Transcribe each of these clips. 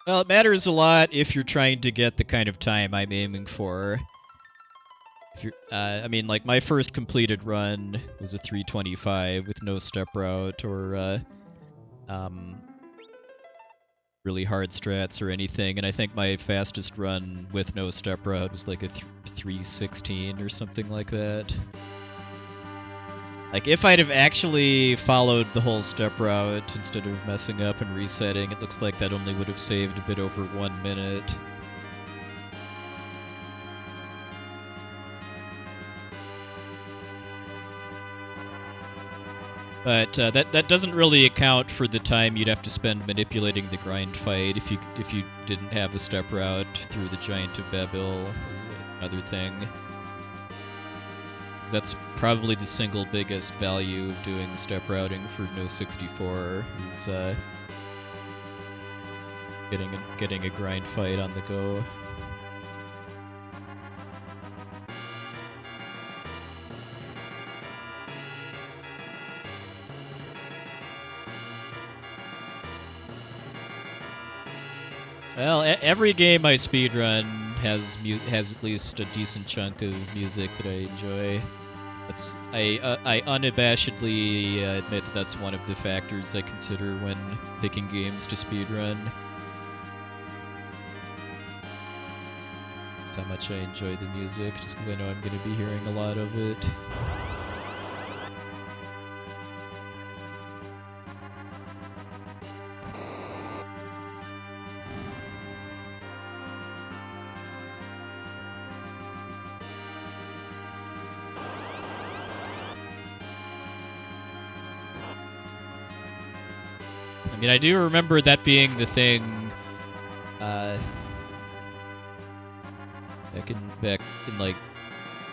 Well, it matters a lot if you're trying to get the kind of time I'm aiming for. If you're, I mean, like, my first completed run was a 3:25 with no step route or really hard strats or anything, and I think my fastest run with no step route was like a 3:16 or something like that. Like, if I'd have actually followed the whole step route instead of messing up and resetting, it looks like that only would have saved a bit over 1 minute. But that doesn't really account for the time you'd have to spend manipulating the grind fight if you didn't have a step route through the Giant of Babil is another thing. That's probably the single biggest value of doing step routing for No 64 is getting a grind fight on the go. Well, every game I speedrun has at least a decent chunk of music that I enjoy. I unabashedly admit that that's one of the factors I consider when picking games to speedrun. That's how much I enjoy the music, just because I know I'm going to be hearing a lot of it. I mean, I do remember that being the thing back in like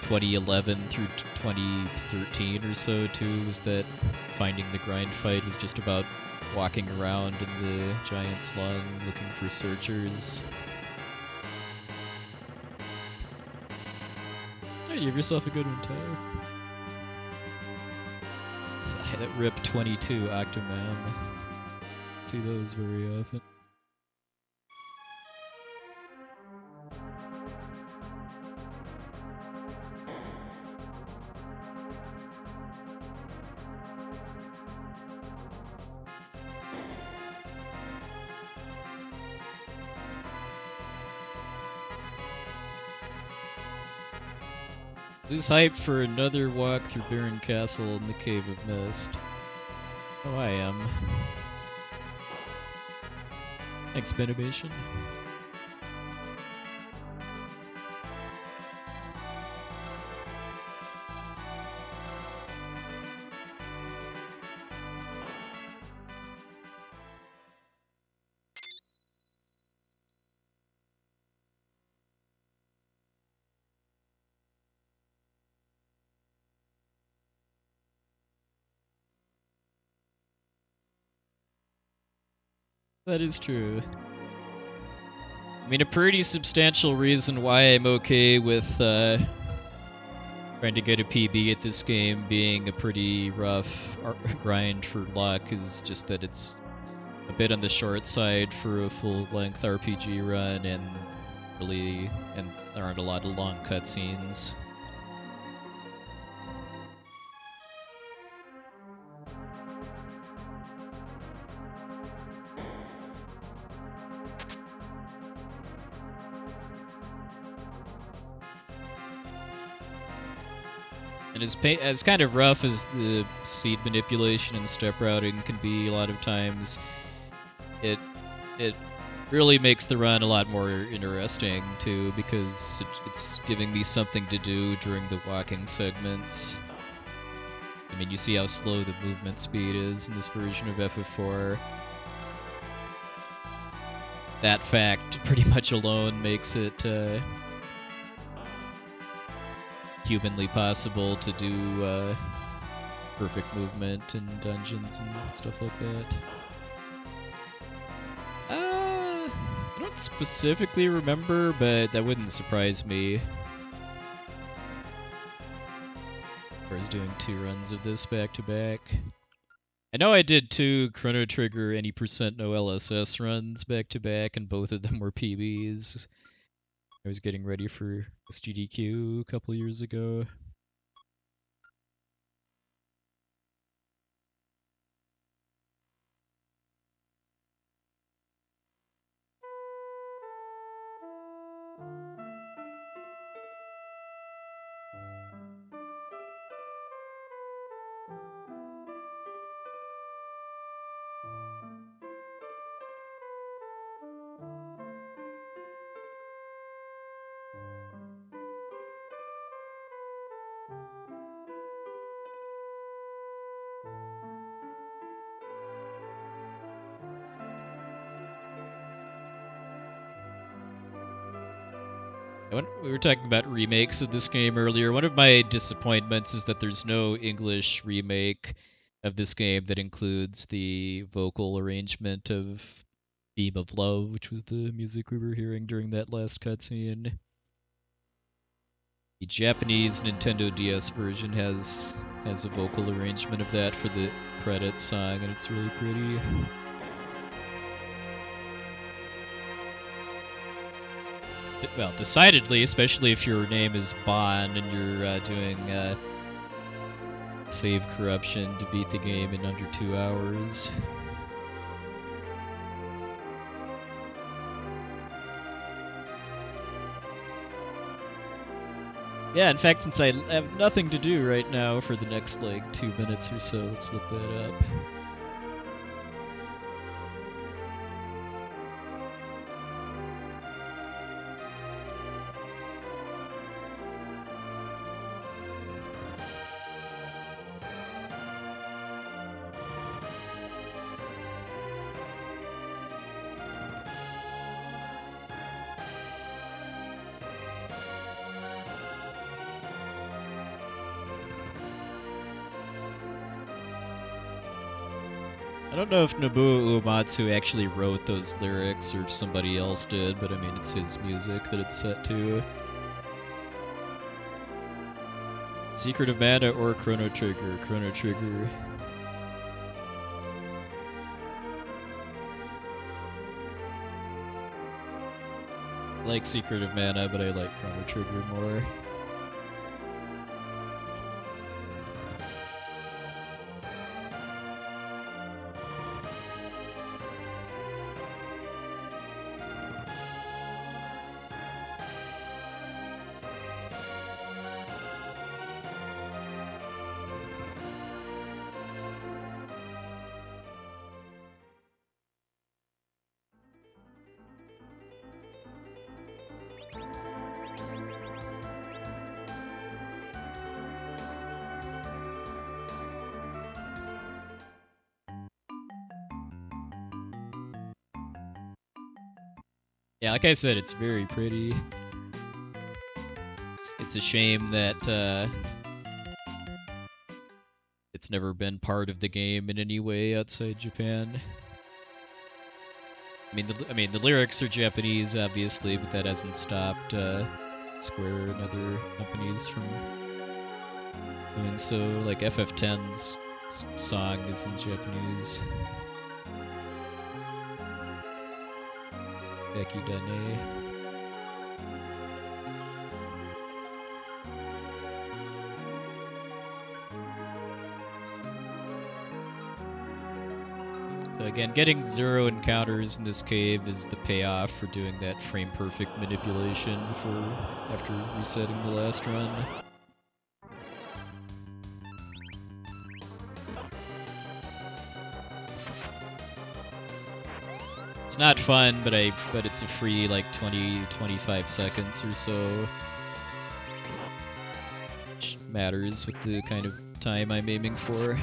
2011 through 2013 or so too, was that finding the grind fight was just about walking around in the giant slung looking for searchers. Hey, you have yourself a good one, Tyler. That RIP 22 Octomam. See those very often. Who's hyped for another walk through Barren Castle in the Cave of Mist? Oh, I am. Thanks, Benimation. That is true. I mean, a pretty substantial reason why I'm okay with trying to get a PB at this game being a pretty rough grind for luck is just that it's a bit on the short side for a full-length RPG run, and there aren't a lot of long cutscenes. And as kind of rough as the seed manipulation and step routing can be a lot of times, it really makes the run a lot more interesting too, because it's giving me something to do during the walking segments. I mean, you see how slow the movement speed is in this version of FF4. That fact pretty much alone makes it humanly possible to do perfect movement in dungeons and stuff like that. I don't specifically remember, but that wouldn't surprise me. I was doing 2 runs of this back to back. I know I did 2 Chrono Trigger any percent no LSS runs back to back, and both of them were PBs. I was getting ready for SGDQ a couple years ago. We were talking about remakes of this game earlier. One of my disappointments is that there's no English remake of this game that includes the vocal arrangement of Theme of Love, which was the music we were hearing during that last cutscene. The Japanese Nintendo DS version has a vocal arrangement of that for the credits song, and it's really pretty. Well, decidedly, especially if your name is Bon and you're doing save corruption to beat the game in under 2 hours. Yeah, in fact, since I have nothing to do right now for the next, 2 minutes or so, let's look that up. I don't know if Nobuo Uematsu actually wrote those lyrics or if somebody else did, but I mean, it's his music that it's set to. Secret of Mana or Chrono Trigger? Chrono Trigger. I like Secret of Mana, but I like Chrono Trigger more. Yeah, like I said, it's very pretty. It's a shame that it's never been part of the game in any way outside Japan. I mean, the lyrics are Japanese, obviously, but that hasn't stopped Square and other companies from doing so. Like FF10's song is in Japanese. Becky Dane. So again, getting 0 encounters in this cave is the payoff for doing that frame perfect manipulation after resetting the last run. It's not fun, but it's a free 20-25 seconds or so. Which matters with the kind of time I'm aiming for.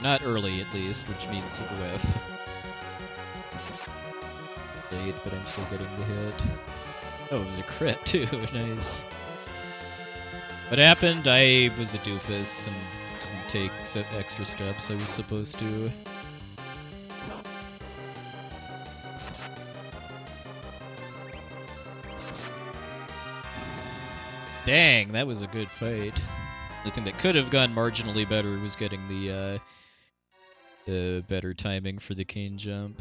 Not early, at least, which means a whiff. but I'm still getting the hit. Oh, it was a crit too. Nice. What happened? I was a doofus and didn't take extra steps I was supposed to. Dang, that was a good fight. The thing that could have gone marginally better was getting the better timing for the cane jump.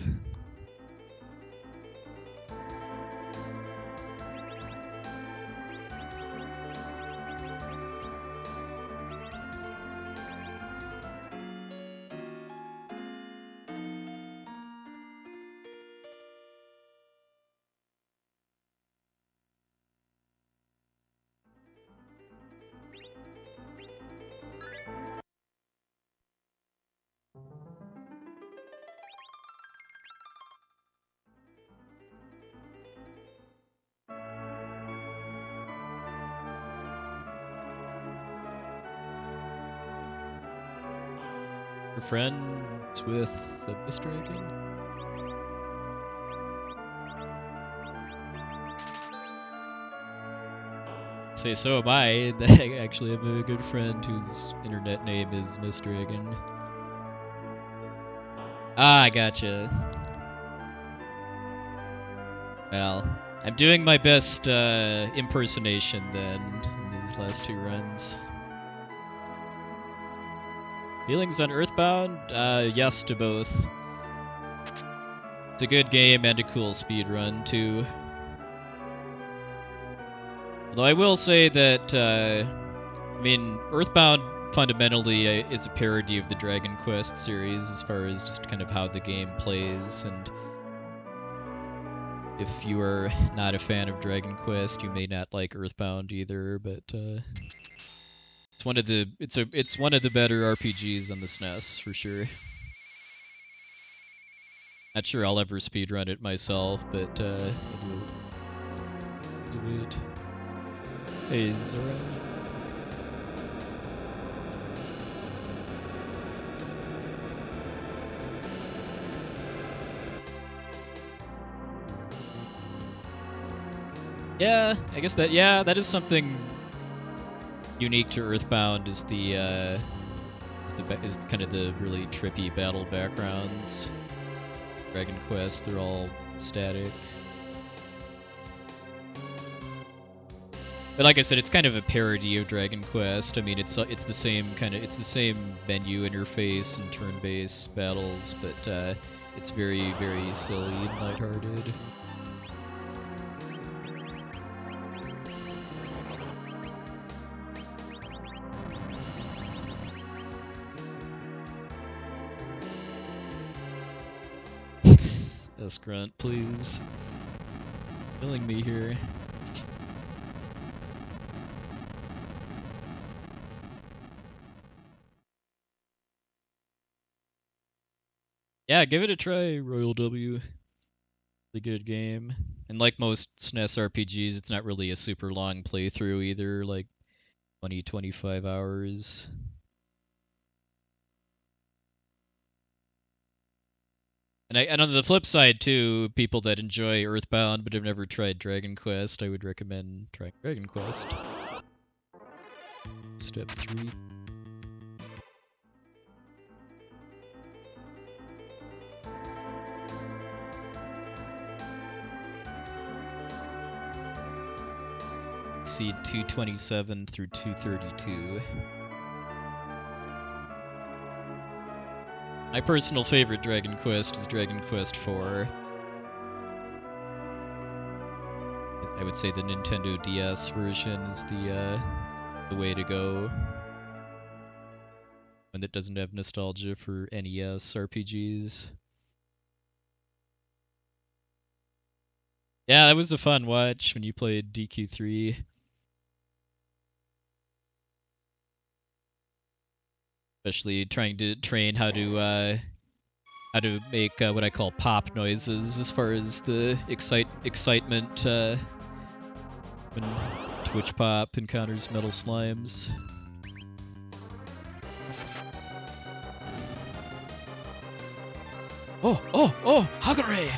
Your friend's with the Mist Dragon? Say so am I. I actually have a good friend whose internet name is Mist Dragon. Ah, gotcha. Well, I'm doing my best impersonation then in these last two runs. Feelings on Earthbound? Yes to both. It's a good game and a cool speedrun too. Although I will say that, I mean, Earthbound fundamentally is a parody of the Dragon Quest series as far as just kind of how the game plays, and if you are not a fan of Dragon Quest, you may not like Earthbound either, but it's one of the better RPGs on the SNES for sure. Not sure I'll ever speedrun it myself, but I do it. Hey, Zora. Yeah, I guess that that is something unique to Earthbound is the is kind of the really trippy battle backgrounds. Dragon Quest, they're all static. But like I said, it's kind of a parody of Dragon Quest. I mean, it's the same menu interface and turn-based battles, but it's very, very silly and lighthearted. S Grunt, please. Killing me here. Yeah, give it a try, Royal W. It's a good game. And like most SNES RPGs, it's not really a super long playthrough either, like 20-25 hours. And on the flip side too, people that enjoy Earthbound but have never tried Dragon Quest, I would recommend trying Dragon Quest. Step 3. Seed 227 through 232. My personal favorite Dragon Quest is Dragon Quest IV. I would say the Nintendo DS version is the way to go. One that doesn't have nostalgia for NES RPGs. Yeah, that was a fun watch when you played DQ3. Especially trying to train how to make what I call pop noises, as far as the excitement when Twitch Pop encounters metal slimes. Oh, Hagare!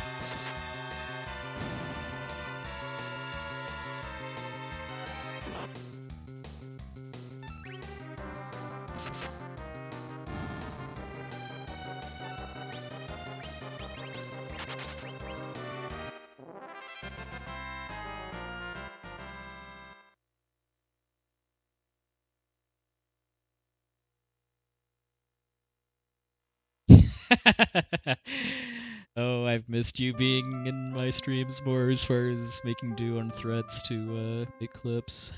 Oh, I've missed you being in my streams more as far as making do on threats to make clips.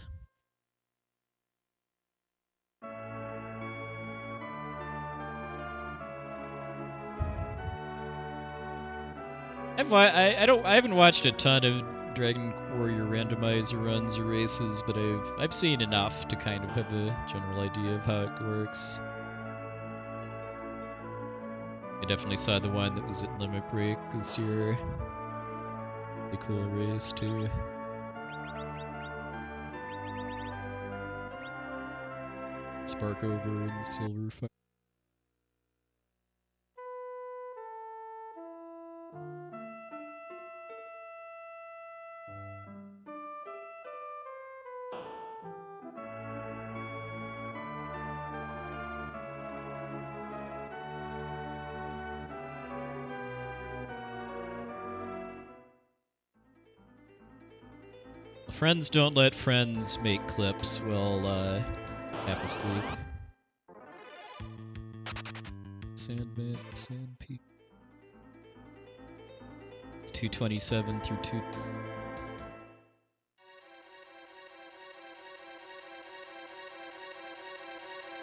I haven't watched a ton of Dragon Warrior randomizer runs or races, but I've seen enough to kind of have a general idea of how it works. I definitely saw the one that was at Limit Break this year. Pretty cool race too. Spark over and Silver Fire. Friends don't let friends make clips while half asleep. Sandman, Sandpeak. It's 227 through 2.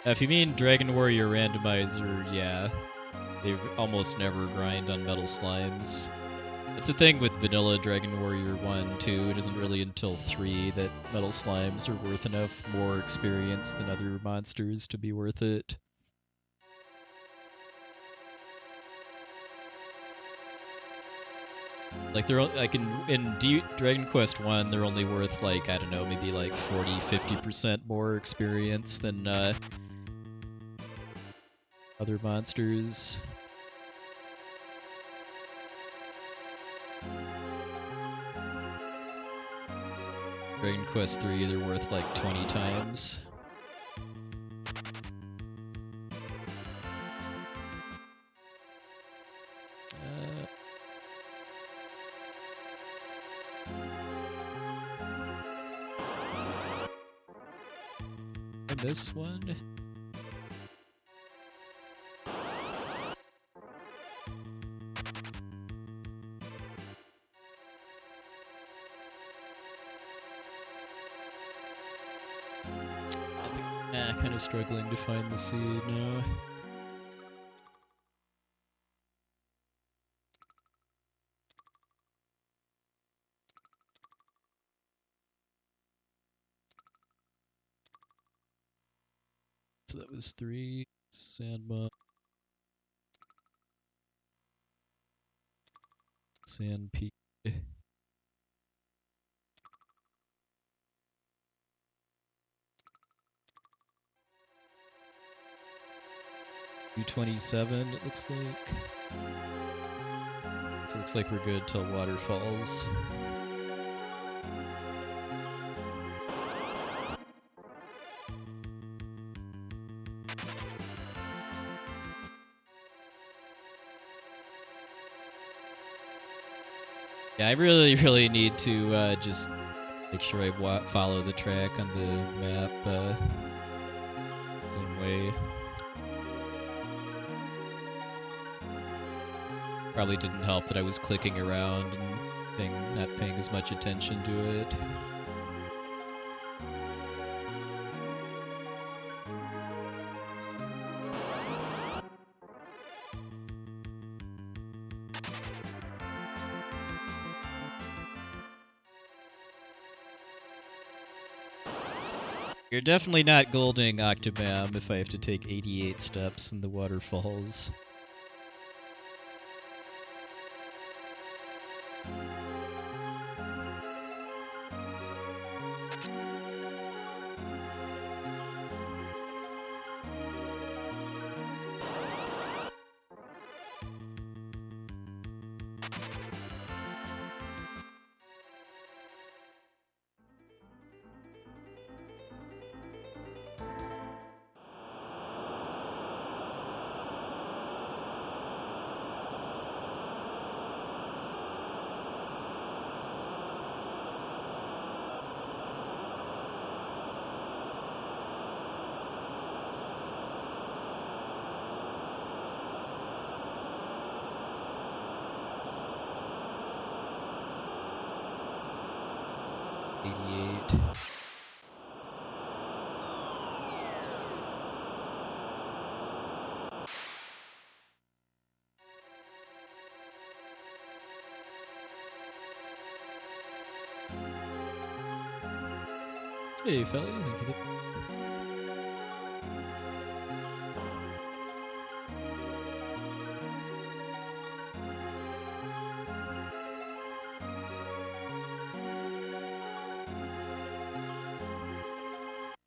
If you mean Dragon Warrior Randomizer, yeah. They almost never grind on metal slimes. That's the thing with vanilla Dragon Warrior 1, too. It isn't really until 3 that metal slimes are worth enough more experience than other monsters to be worth it. Like they're like in Dragon Quest 1, they're only worth like, I don't know, maybe like 40-50% more experience than other monsters. Dragon Quest 3, they're worth like 20 times. And this one? Kind of struggling to find the seed now. So that was 3. Sandma. Sandpeak. 227, it looks like. So it looks like we're good till waterfalls. Yeah, I really need to just make sure I follow the track on the map same way. Probably didn't help that I was clicking around and not paying as much attention to it. You're definitely not golding Octobam if I have to take 88 steps in the waterfalls. 88. Hey, fella, thank you.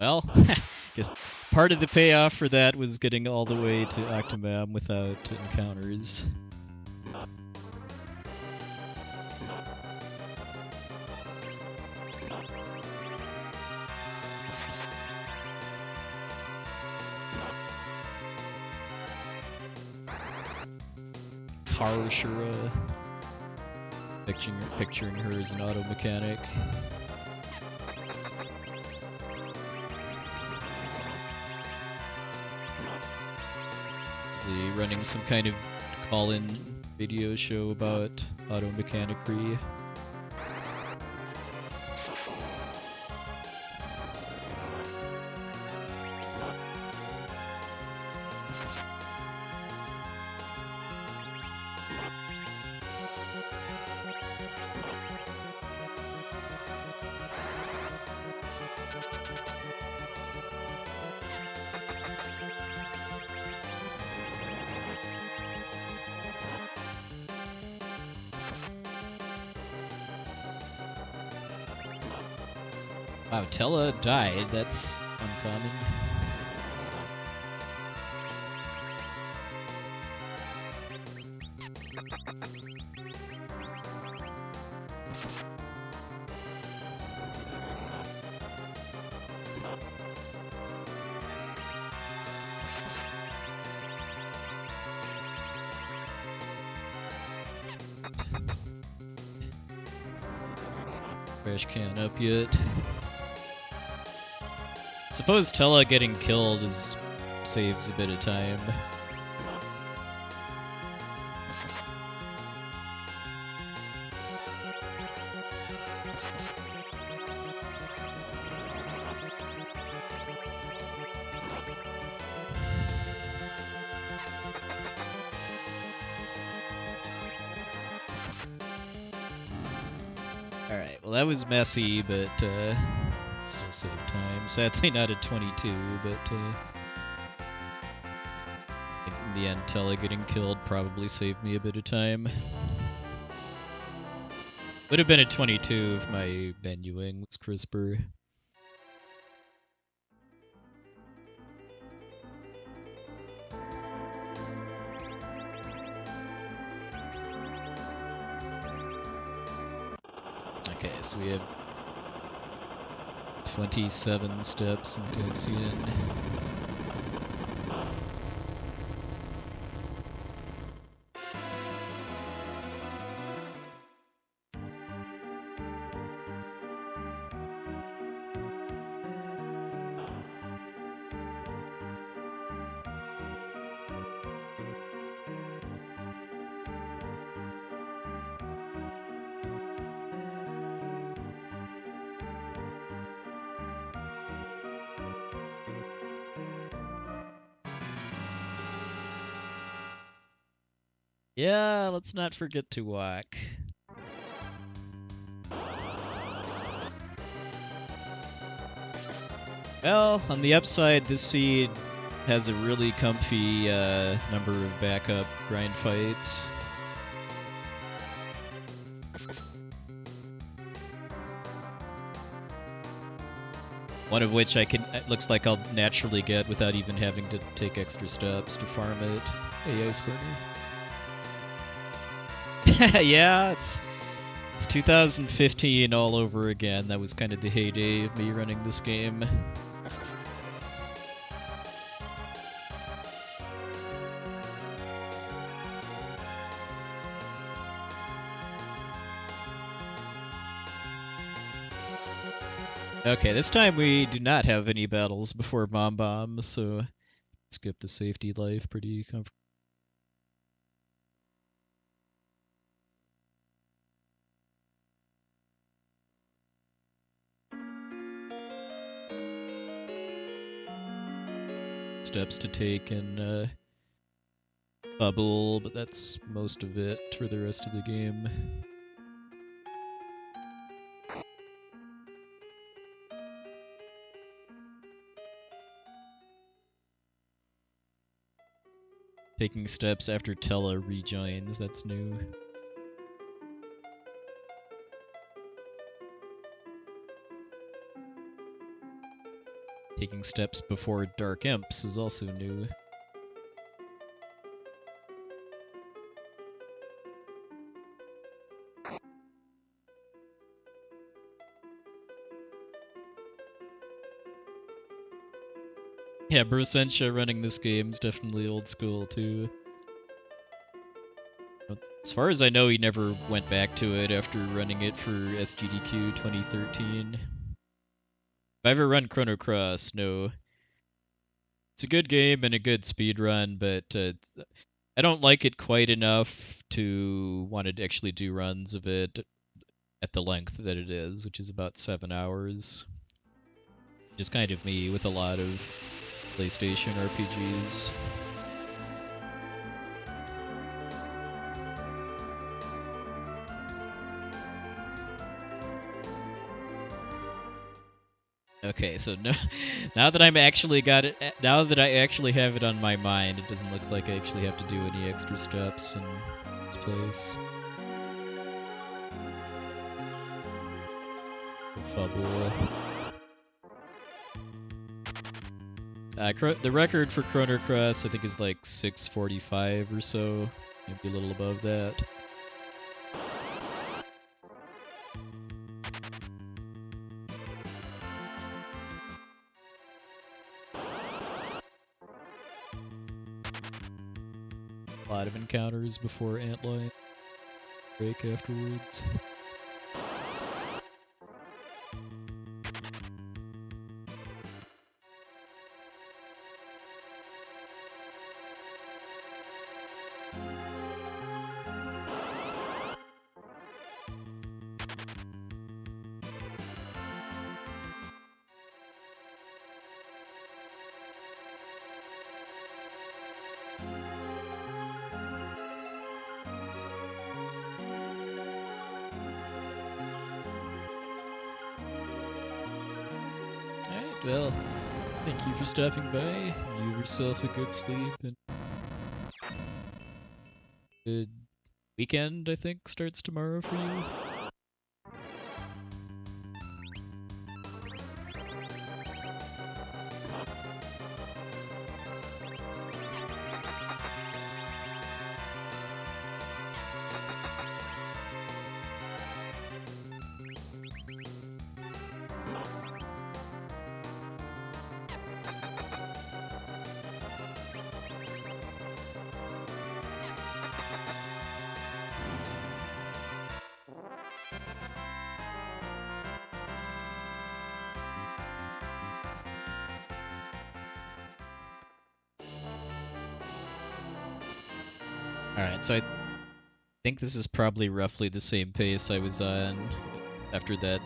Well, guess part of the payoff for that was getting all the way to Octomam without encounters. Karashura. Picturing her as an auto mechanic. Running some kind of call-in video show about auto mechanicry. Wow, Tella died. That's uncommon. Trash can up yet. Suppose Tella getting killed saves a bit of time. Alright, well that was messy, but still saved time. Sadly not at 22, but in the end, Tella getting killed probably saved me a bit of time. Would have been at 22 if my menuing was crisper. Okay, so we have 27 steps in Tuxian. Yeah, let's not forget to walk. Well, on the upside, this seed has a really comfy number of backup grind fights. One of which it looks like I'll naturally get without even having to take extra steps to farm it. Hey, Iceburner. Yeah, it's 2015 all over again. That was kind of the heyday of me running this game. Okay, this time we do not have any battles before Bomb Bomb, so skip the safety life pretty comfortably. steps to take in Bubble, but that's most of it for the rest of the game. Taking steps after Tella rejoins, that's new. Taking steps before Dark Imps is also new. Yeah, Brosensha running this game is definitely old school too. As far as I know, he never went back to it after running it for SGDQ 2013. If I ever run Chrono Cross, no. It's a good game and a good speed run, but I don't like it quite enough to want to actually do runs of it at the length that it is, which is about 7 hours. Just kind of me with a lot of PlayStation RPGs. Okay, so now that I actually have it on my mind, it doesn't look like I actually have to do any extra steps in this place. Fubble. The record for Chrono Cross, I think, is like 6:45 or so, maybe a little above that. A lot of encounters before Antlion break afterwards. Well, thank you for stopping by. You have yourself a good sleep and good weekend, I think, starts tomorrow for you. Alright, so I think this is probably roughly the same pace I was on after that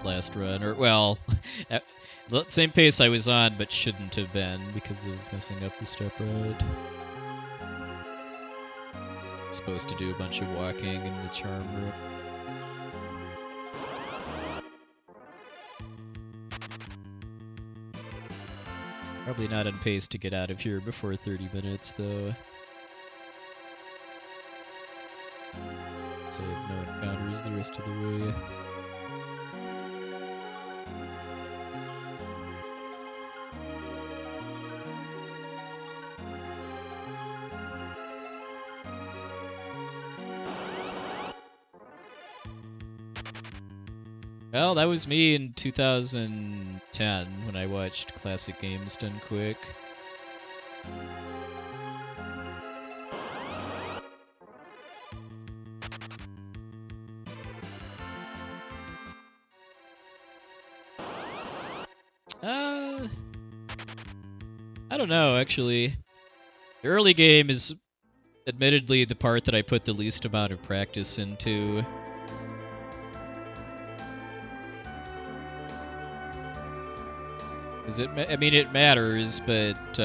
last run. Or, well, same pace I was on, but shouldn't have been because of messing up the step road. Supposed to do a bunch of walking in the charm room. Probably not on pace to get out of here before 30 minutes, though. So I have no encounters the rest of the way. Well, that was me in 2010 when I watched Classic Games Done Quick. I don't know, actually. The early game is admittedly the part that I put the least amount of practice into. I mean, it matters, but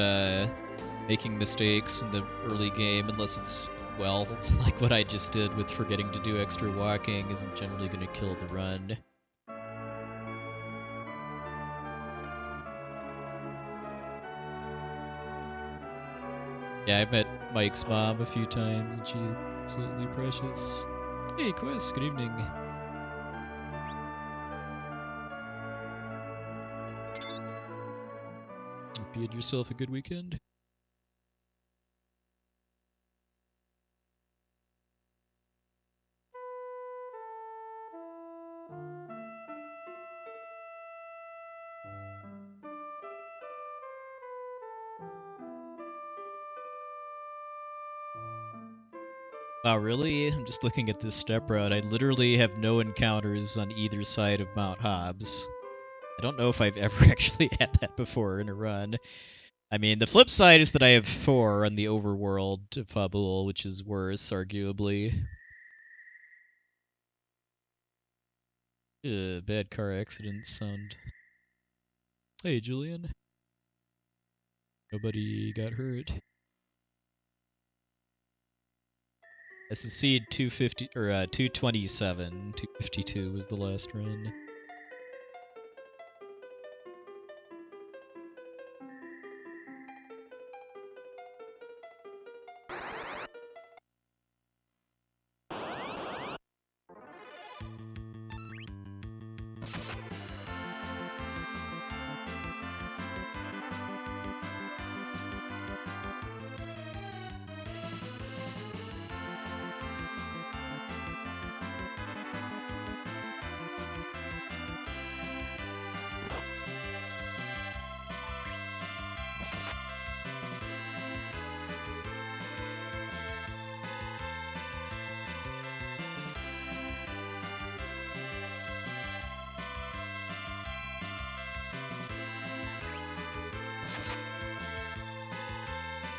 making mistakes in the early game, unless it's, well, like what I just did with forgetting to do extra walking, isn't generally going to kill the run. Yeah, I met Mike's mom a few times, and she's absolutely precious. Hey, Quest, good evening. Hope you had yourself a good weekend. Wow, really? I'm just looking at this step route. I literally have no encounters on either side of Mount Hobbs. I don't know if I've ever actually had that before in a run. I mean, the flip side is that I have 4 on the overworld to Fabul, which is worse, arguably. Bad car accidents sound... Hey, Julian. Nobody got hurt. SSC 250 or 227, 252 was the last run.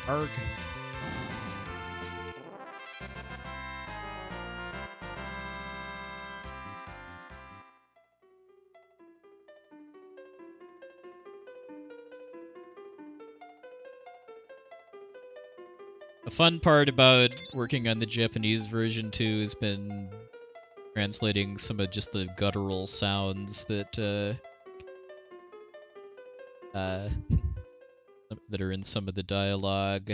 Arg. The fun part about working on the Japanese version too has been translating some of just the guttural sounds that that are in some of the dialogue.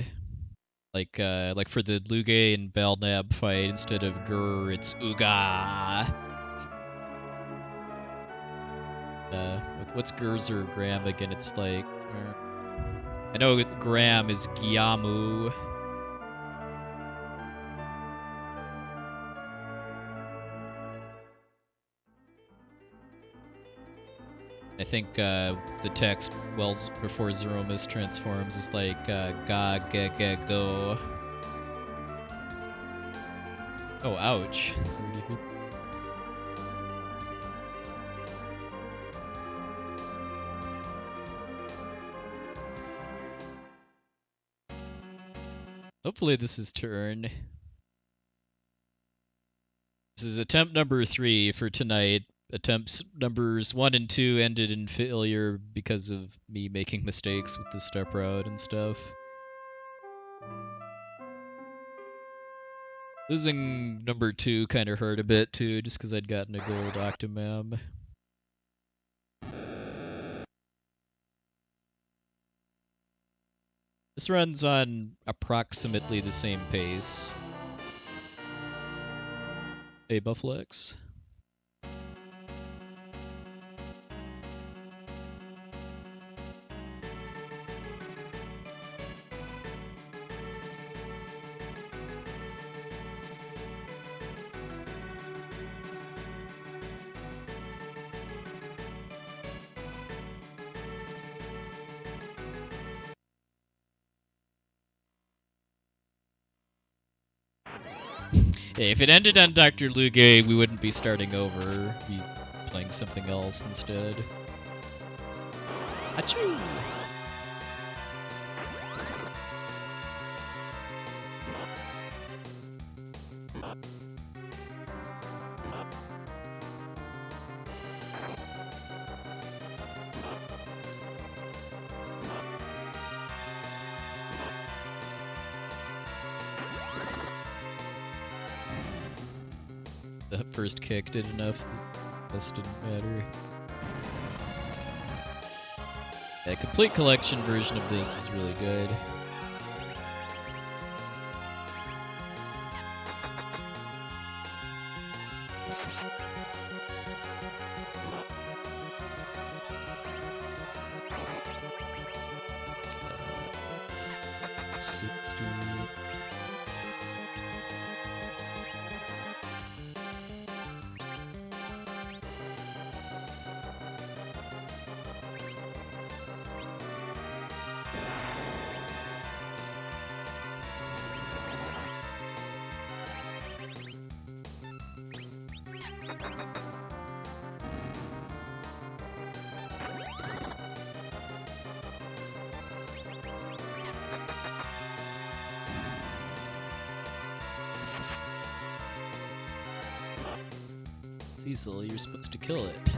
Like for the Luge and Belknap fight, instead of grr, it's ooga. What's Gers or Graham again? It's like... I know Graham is Gyamu. I think the text well before Zeromus transforms is like ga ge ge go. Oh, ouch. That's already good. Hopefully this is turn. This is attempt number 3 for tonight. Attempts numbers 1 and 2 ended in failure because of me making mistakes with the step route and stuff. Losing number 2 kind of hurt a bit too, just because I'd gotten a gold Octomam. This runs on approximately the same pace. Hey, Bufflex. Hey, if it ended on Dr. Luge, we wouldn't be starting over. We'd be playing something else instead. Achoo! the first kick did enough. The rest didn't matter. Yeah, complete collection version of this is really good. Cecil, you're supposed to kill it.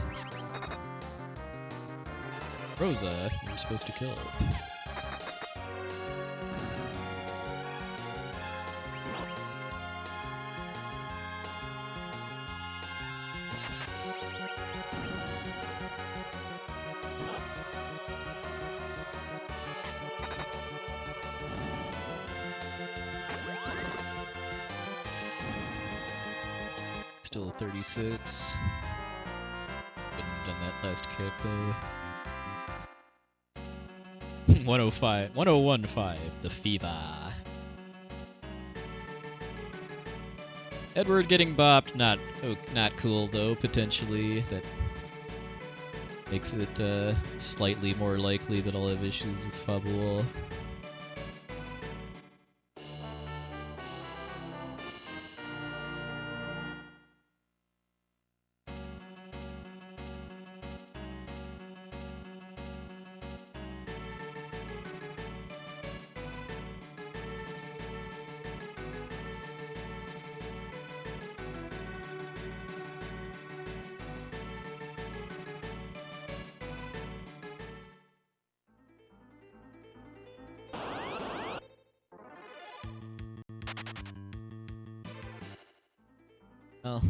Rosa, you're supposed to kill it. Still 36. Couldn't have done that last kick though. 105, 1015, the fever. Edward getting bopped, not cool though. Potentially that makes it slightly more likely that I'll have issues with Fabul. Well,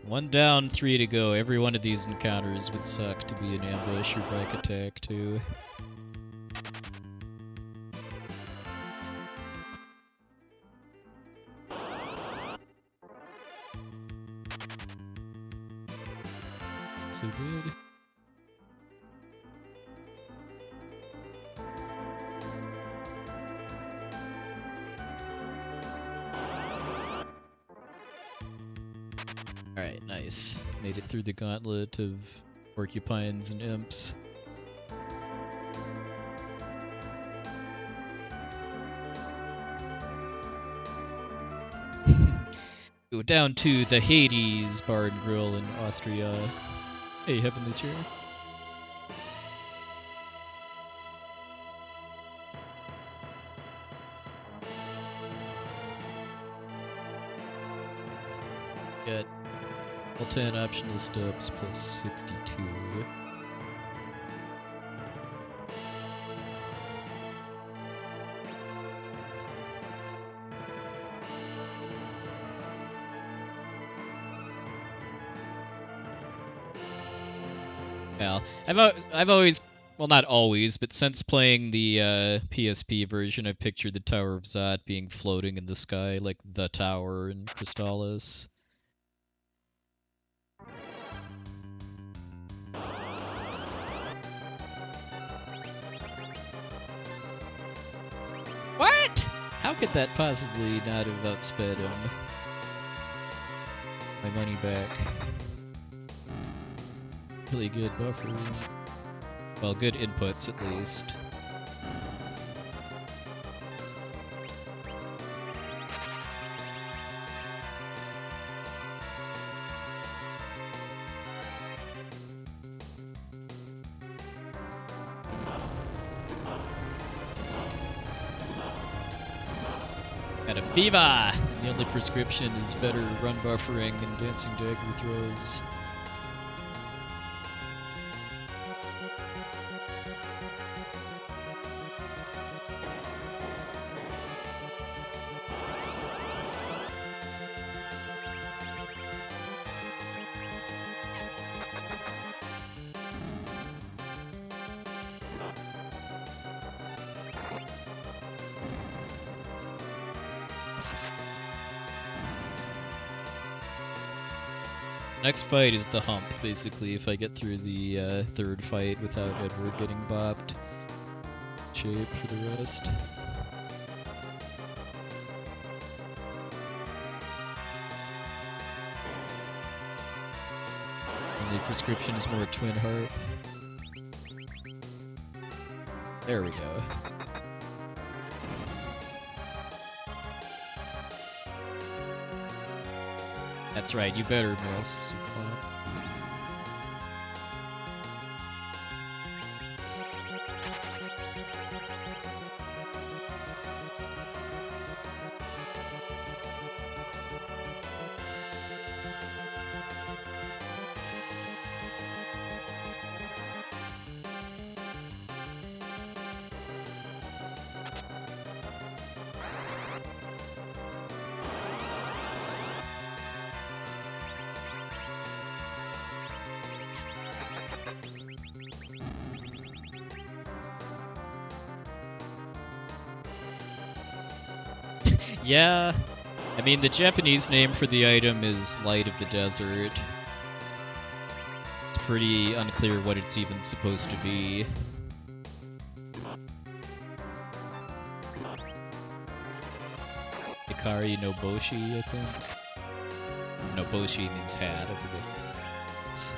1 down, 3 to go. Every one of these encounters would suck to be an ambush or back attack too. So good. Alright, nice. Made it through the gauntlet of porcupines and imps. Go down to the Hades Bar and Grill in Austria. Hey, Heavenly Chair. Got 10 optional steps plus 62. Well, I've always, well, not always, but since playing the PSP version, I've pictured the Tower of Zot being floating in the sky like the tower in Crystallis. What? How could that possibly not have outsped him? My money back. Really good buffer. Well, good inputs at least. Got a fever! And the only prescription is better run buffering and dancing dagger throws. Next fight is the hump, basically, if I get through the third fight without Edward getting bopped. Shape for the rest. Only prescription is more twin harp. There we go. That's right, you better miss, you clown. Yeah, I mean, the Japanese name for the item is Light of the Desert. It's pretty unclear what it's even supposed to be. Hikari no Boshi, I think. No, Boshi means hat, I forget. It's...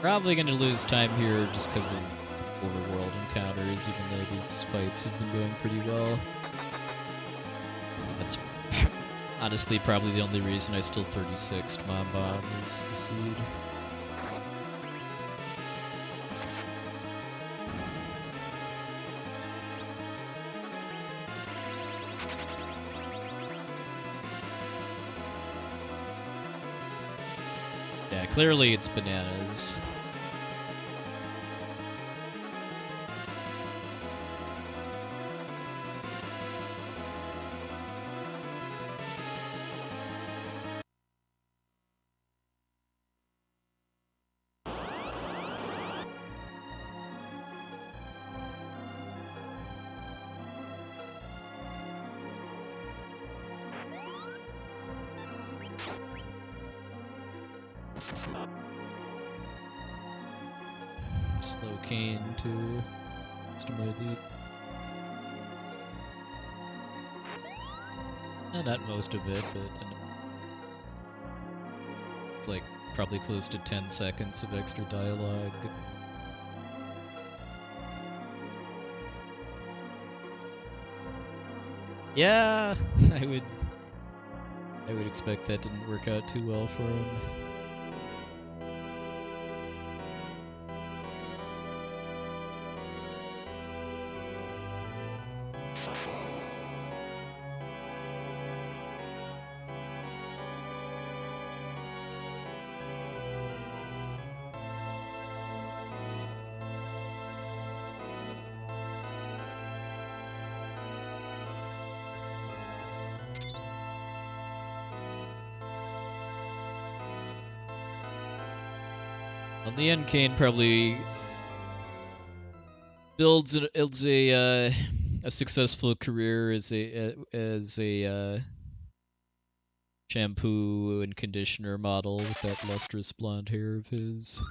Probably gonna lose time here just because of overworld encounters, even though these fights have been going pretty well. That's honestly probably the only reason I still 36'd Mom Bomb is the seed. Yeah, clearly it's bananas. Slow cane to my lead. Not most of it, but it's like probably close to 10 seconds of extra dialogue. Yeah, I would expect that didn't work out too well for him. Well, the endgame probably builds a successful career as a shampoo and conditioner model with that lustrous blonde hair of his.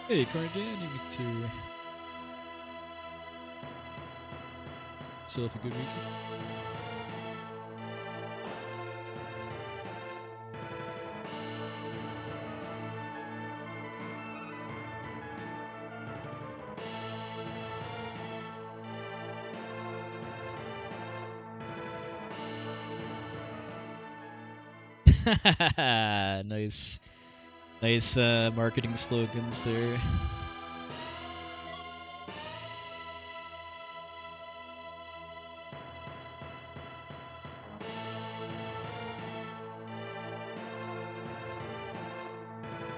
Hey, Cardan, you get to yourself a good weekend. Nice. Nice marketing slogans there.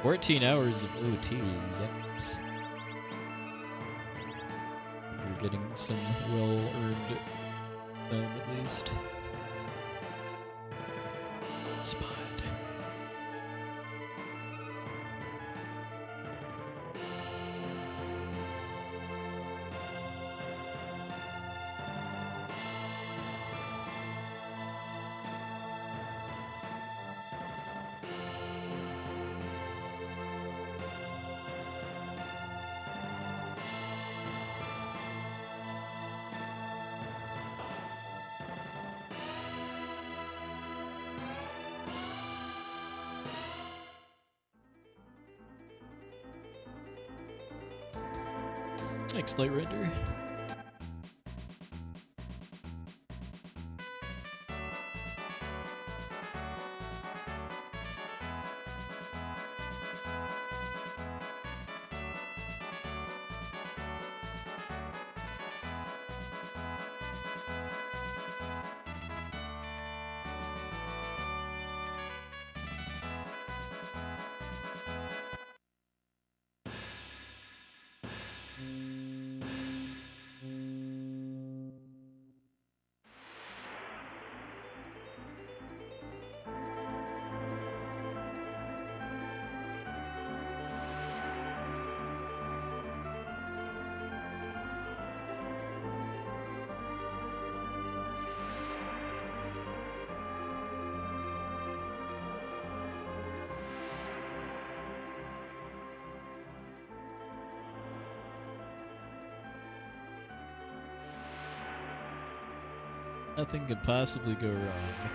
"14 hours of OT, yes. You're getting some well-earned done at least. Spot. Thanks, Light Render. Nothing could possibly go wrong.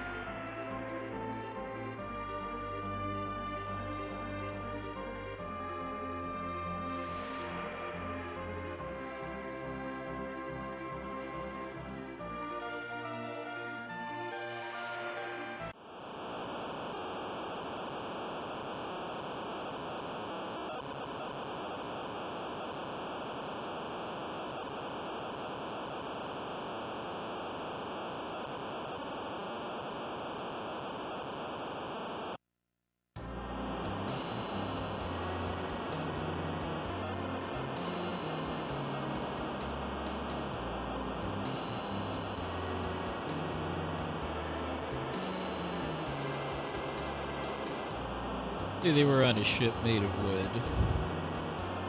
They were on a ship made of wood.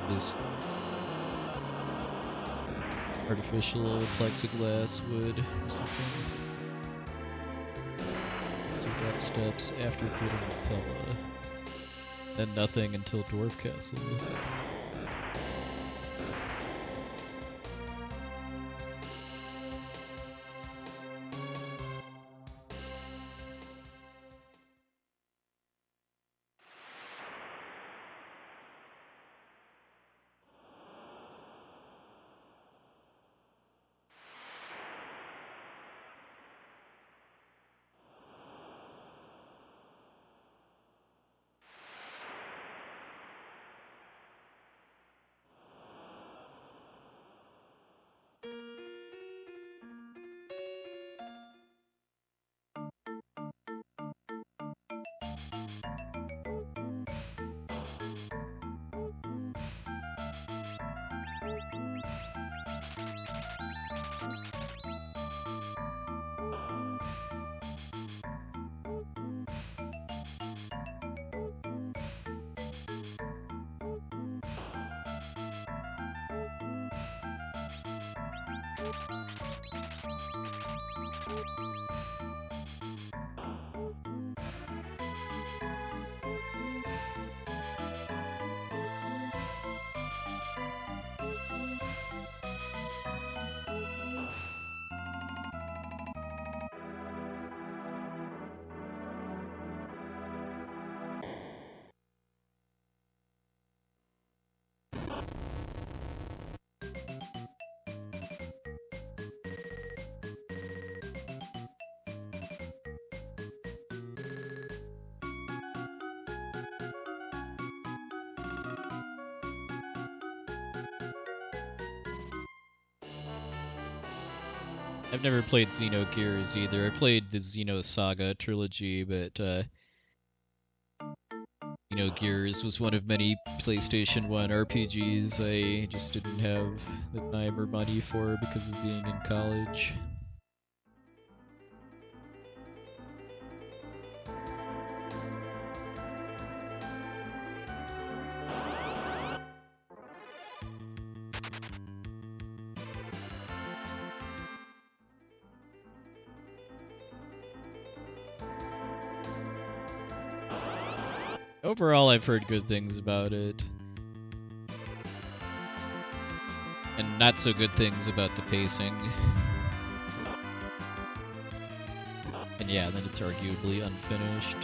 Just artificial plexiglass wood or something. So we got steps after Pilla. Then nothing until Dwarf Castle. I've never played Xenogears either. I played the Xenosaga trilogy, but Xenogears was one of many PlayStation 1 RPGs I just didn't have the time or money for because of being in college. Overall, I've heard good things about it. And not so good things about the pacing. And yeah, then it's arguably unfinished.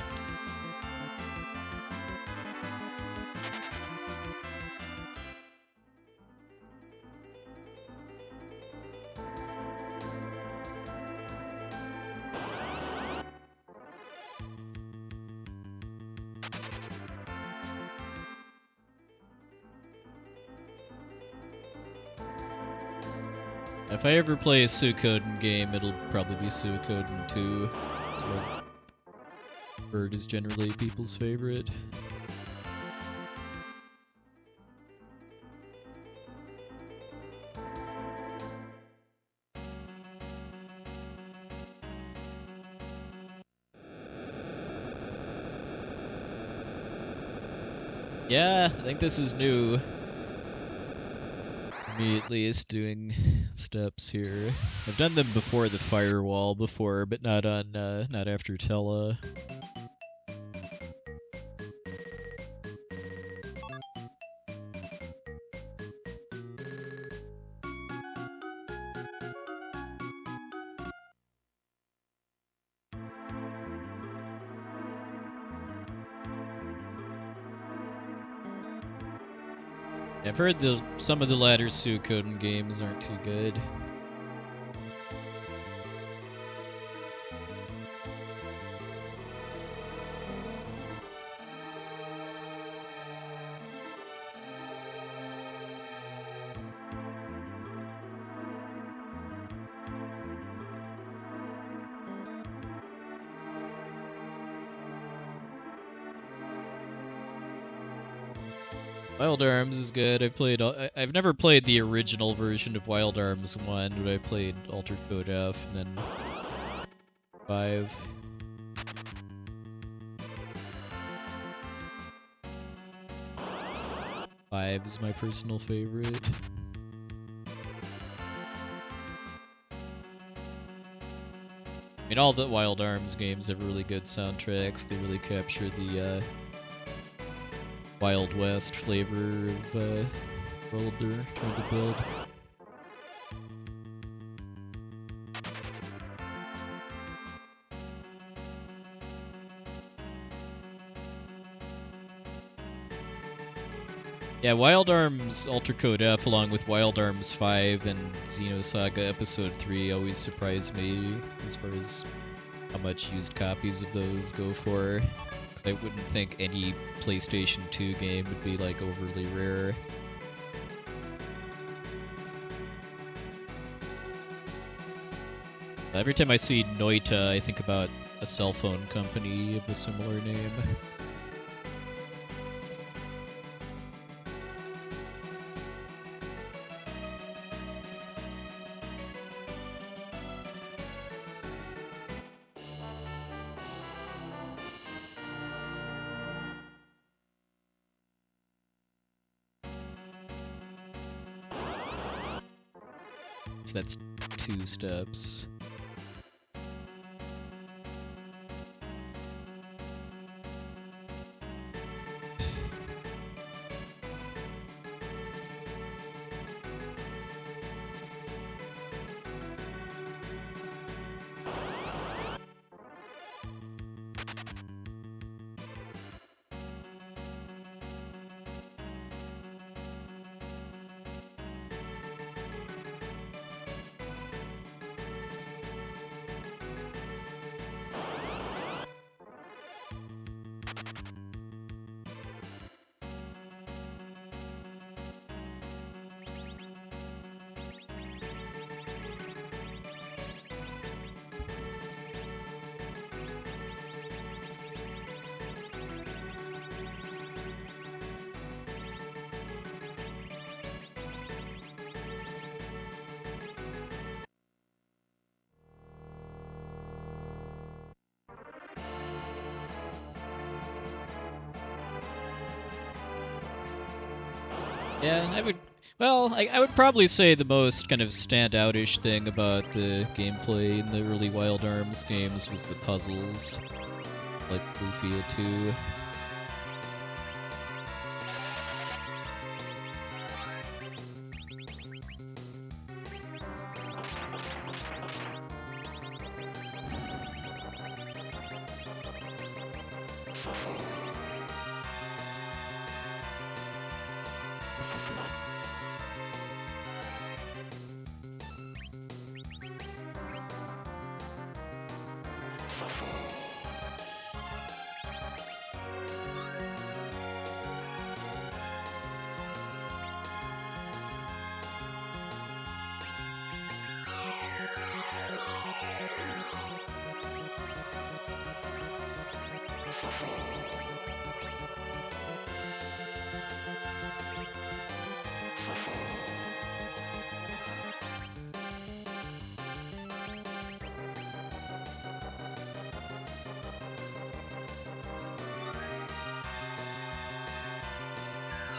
If I ever play a Suikoden game, it'll probably be Suikoden 2. That's what I've heard is generally people's favorite. Yeah, I think this is new. Me at least doing steps here. I've done them before the firewall before, but not on not after Tella. I've heard some of the latter Suikoden games aren't too good. Wild Arms is good. I've never played the original version of Wild Arms 1, but I played Alter Code F and then 5. 5 is my personal favorite. I mean, all the Wild Arms games have really good soundtracks. They really capture the Wild West flavor of world they're trying to build. Yeah, Wild Arms Alter Code F along with Wild Arms 5 and Xenosaga Episode 3 always surprise me as far as how much used copies of those go for. Because I wouldn't think any PlayStation 2 game would be like overly rare. Every time I see Noita, I think about a cell phone company of a similar name. So that's 2 steps. Yeah, I would. Well, I would probably say the most kind of standout-ish thing about the gameplay in the early Wild Arms games was the puzzles, like Lufia 2.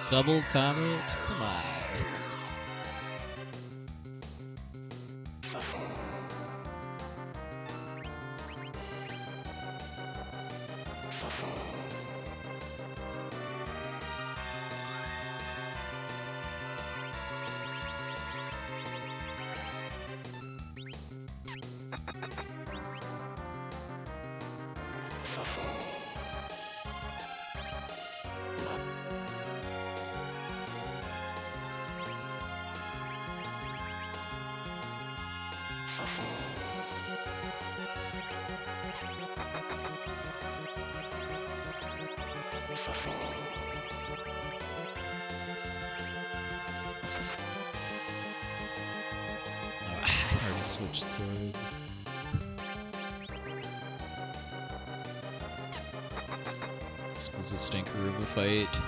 Double Comet? Come on. I already switched swords. This was a stinker of a fight.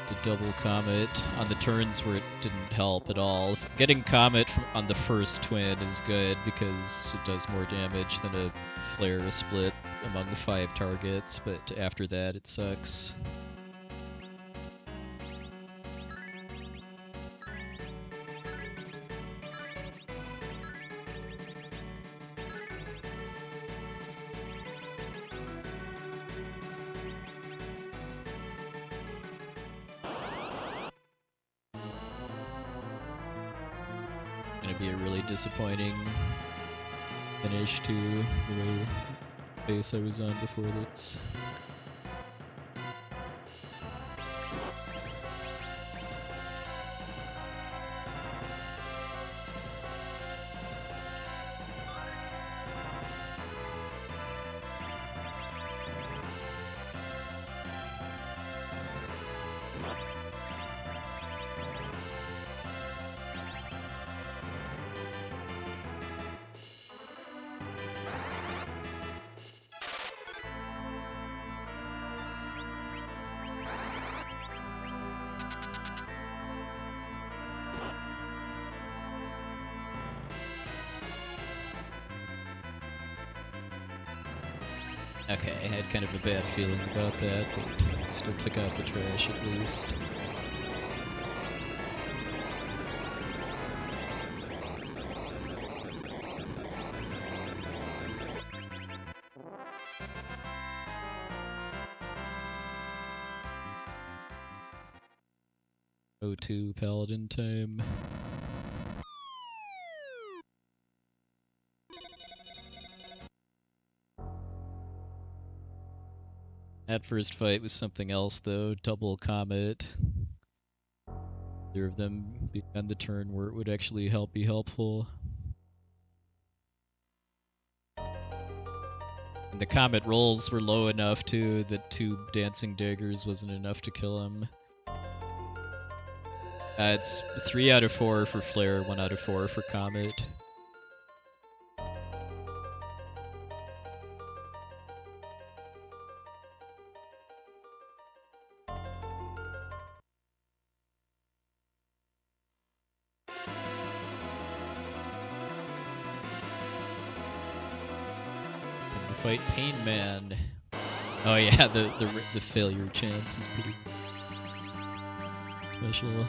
The double Comet on the turns where it didn't help at all. Getting Comet on the first twin is good because it does more damage than a flare split among the 5 targets, but after that it sucks. Gonna be a really disappointing finish to the base I was on before this. Okay, I had kind of a bad feeling about that, but still took out the trash at least. O2 Paladin time. That first fight was something else, though. Double Comet. Either of them being on the turn where it would actually be helpful. And the Comet rolls were low enough, too, that 2 Dancing Daggers wasn't enough to kill him. It's 3 out of 4 for Flare, 1 out of 4 for Comet. Fight Pain Man. Oh yeah, the failure chance is pretty. special.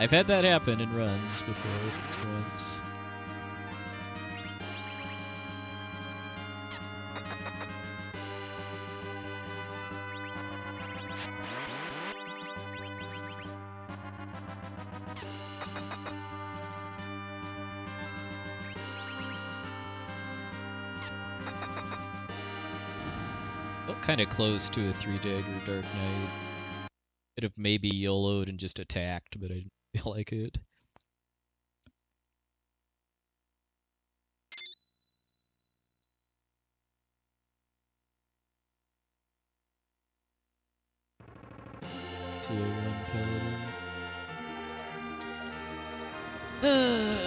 I've had that happen in runs before, just once. Felt kind of close to a 3-dagger Dark Knight. Could have maybe YOLO'd and just attacked, but I didn't feel like it.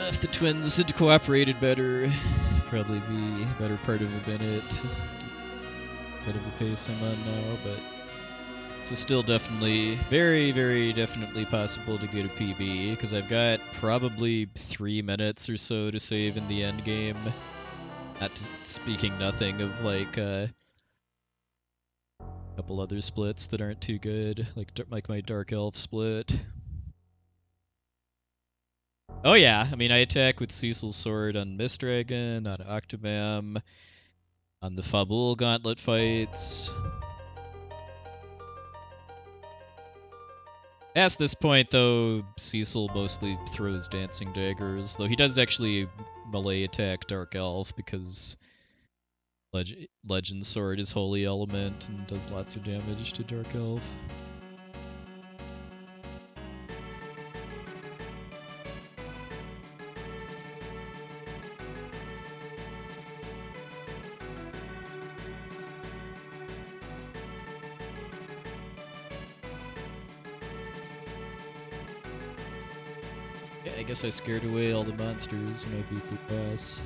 If the twins had cooperated better, probably be a better part of a minute. Bit of a pace I'm on now, but it's still definitely, very, very definitely possible to get a PB, because I've got probably 3 minutes or so to save in the end game. Not speaking nothing of like a couple other splits that aren't too good, like my Dark Elf split. Oh yeah, I mean I attack with Cecil's Sword on Mist Dragon, on Octomam, on the Fabul Gauntlet fights. Past this point, though, Cecil mostly throws Dancing Daggers, though he does actually melee attack Dark Elf because Legend Sword is Holy Element and does lots of damage to Dark Elf. Yeah, I guess I scared away all the monsters when I beat the boss.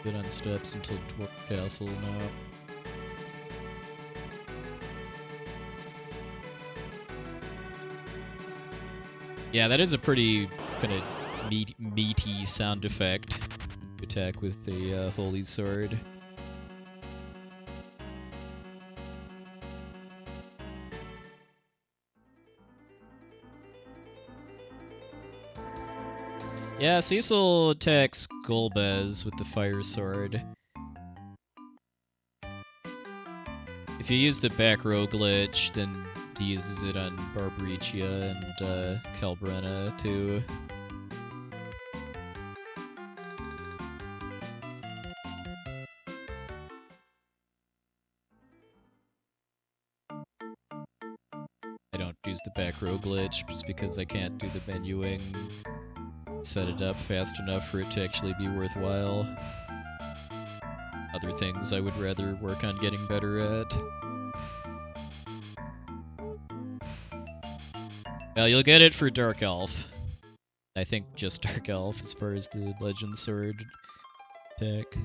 Get on steps until Dwarf Castle now. Yeah, that is a pretty kind of meaty sound effect. Attack with the Holy Sword. Yeah, Cecil attacks Golbez with the Fire Sword. If you use the back row glitch, then he uses it on Barbricia and Calbrenna too. I don't use the back row glitch just because I can't do the menuing, set it up fast enough for it to actually be worthwhile. Other things I would rather work on getting better at. Well, you'll get it for Dark Elf. I think just Dark Elf as far as the Legend Sword attack.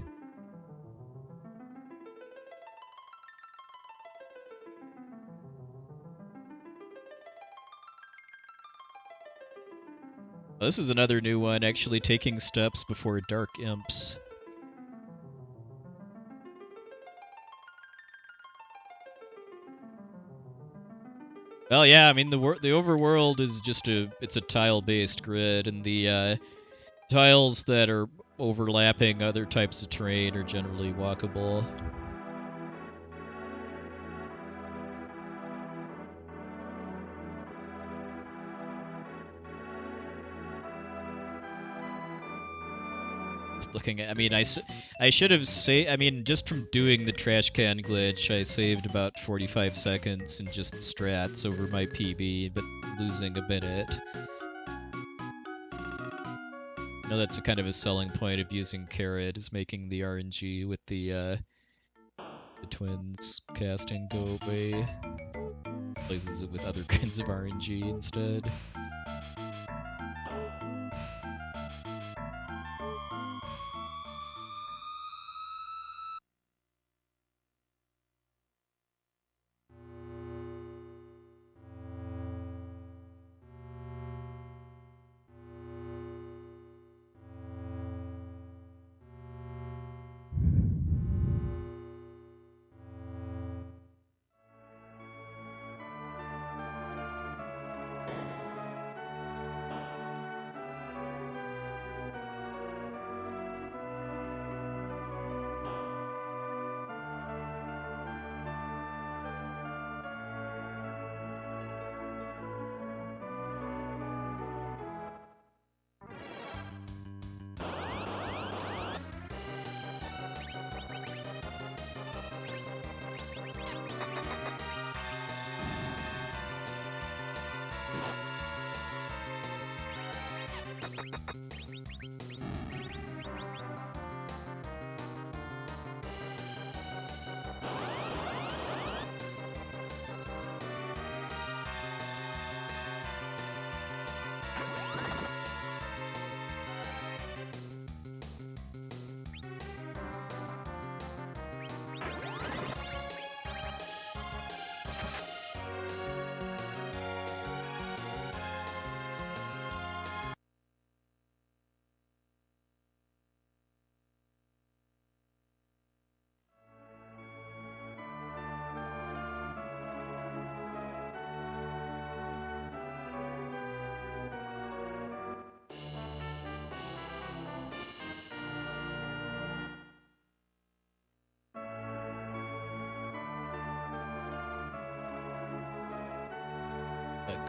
This is another new one, actually taking steps before Dark Imps. Well, yeah, I mean the overworld is just it's a tile-based grid, and the tiles that are overlapping other types of terrain are generally walkable. Looking at, I mean, I should have saved, I mean, just from doing the trash can glitch, I saved about 45 seconds in just strats over my PB, but losing a minute. I know that's a kind of a selling point of using Carrot, is making the RNG with the twins casting go away. Places it with other kinds of RNG instead.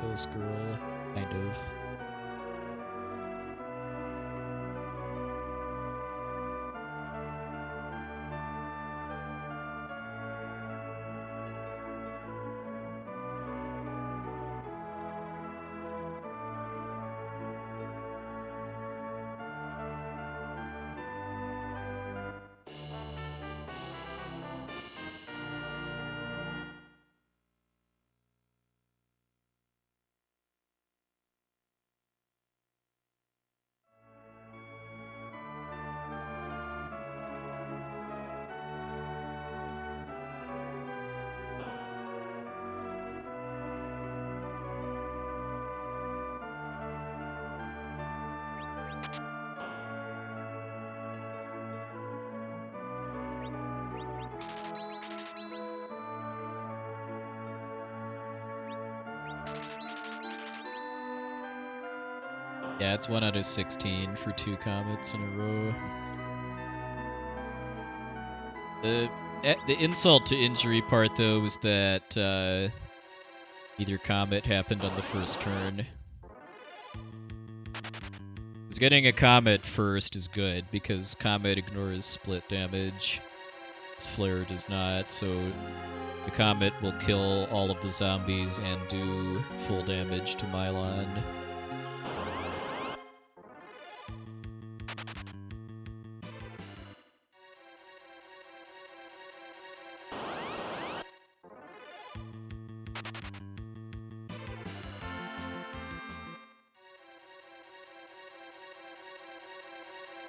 Ghost Girl, kind of. Yeah, it's 1 out of 16 for 2 comets in a row. The insult to injury part, though, was that either comet happened on the first turn. Because getting a comet first is good, because comet ignores split damage. Flare does not, so the comet will kill all of the zombies and do full damage to Mylon.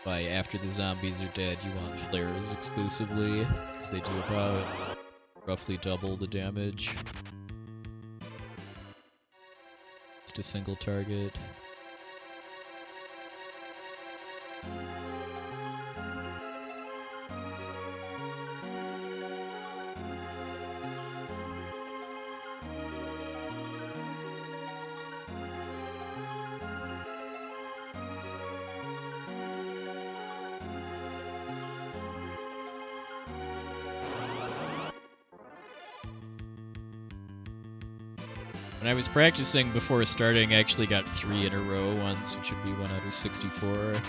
By after the zombies are dead, you want flares exclusively, because they do about roughly double the damage. It's a single target. When I was practicing before starting, I actually got 3 in a row once, which would be 1 out of 64.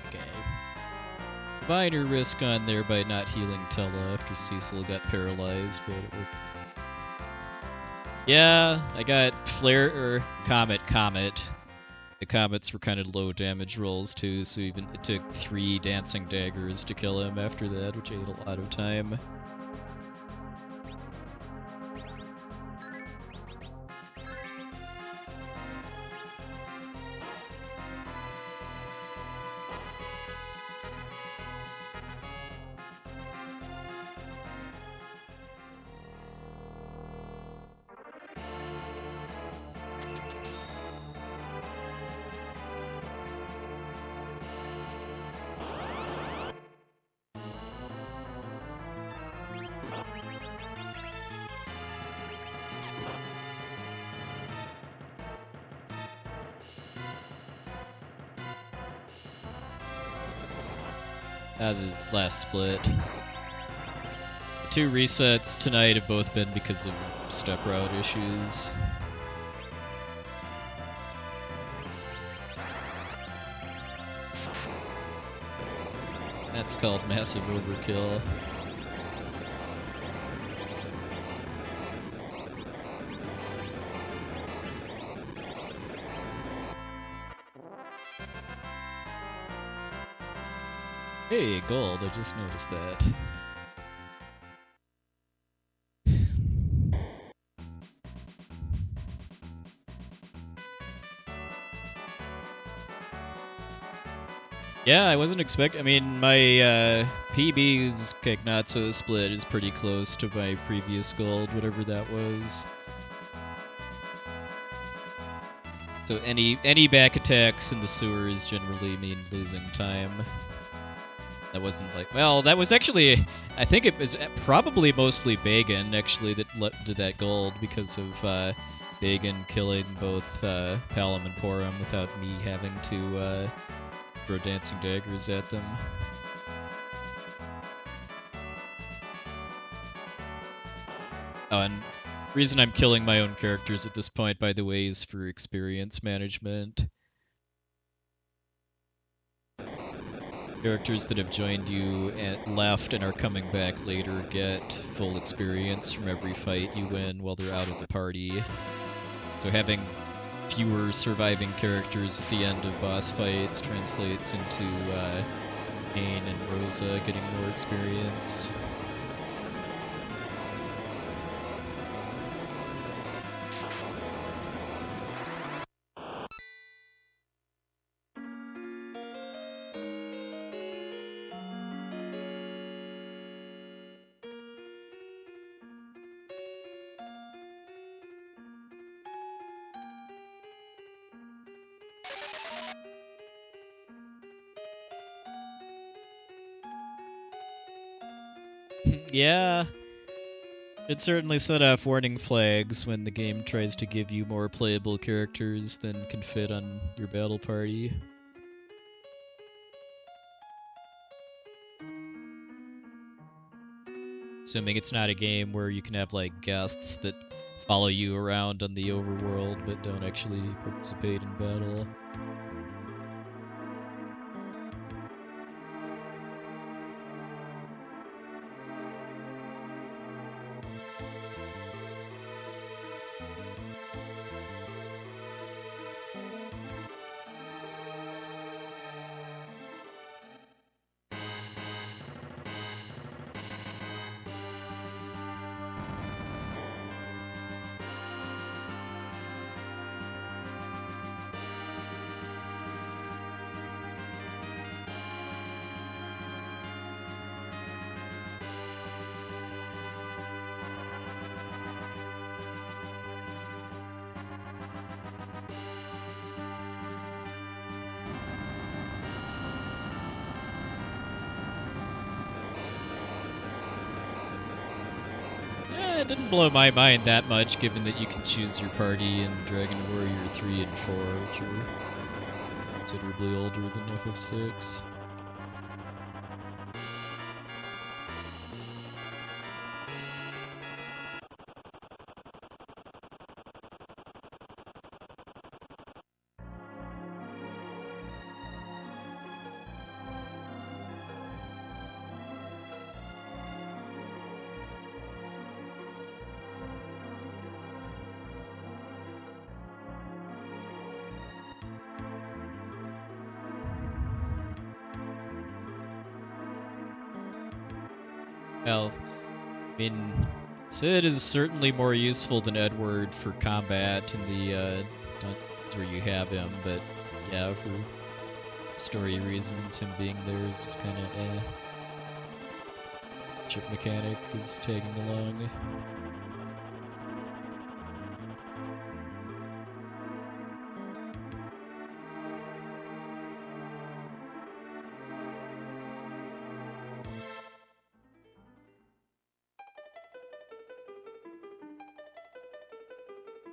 Okay. Minor risk on there by not healing Tella after Cecil got paralyzed, but it worked. Yeah, I got flare or comet. The comets were kind of low damage rolls too, so even it took 3 dancing daggers to kill him after that, which ate a lot of time. The last split. The 2 resets tonight have both been because of step route issues. That's called massive overkill. Hey, gold, I just noticed that. Yeah, I wasn't expecting. I mean, my PB's Kagnatsu split is pretty close to my previous gold, whatever that was. So any back attacks in the sewers generally mean losing time. That wasn't like, well, that was actually, I think it was probably mostly Bagan actually that did that gold because of Bagan killing both Palom and Porum without me having to throw dancing daggers at them. Oh, and reason I'm killing my own characters at this point, by the way, is for experience management. Characters that have joined you and left and are coming back later get full experience from every fight you win while they're out of the party. So having fewer surviving characters at the end of boss fights translates into Kane and Rosa getting more experience. Yeah, it certainly set off warning flags when the game tries to give you more playable characters than can fit on your battle party. Assuming it's not a game where you can have like guests that follow you around on the overworld but don't actually participate in battle. It didn't blow my mind that much, given that you can choose your party in Dragon Warrior 3 and 4, which are considerably older than FF6. Well, I mean, Sid is certainly more useful than Edward for combat in the dungeons where you have him, but yeah, for story reasons, him being there is just kind of Chip mechanic is tagging along.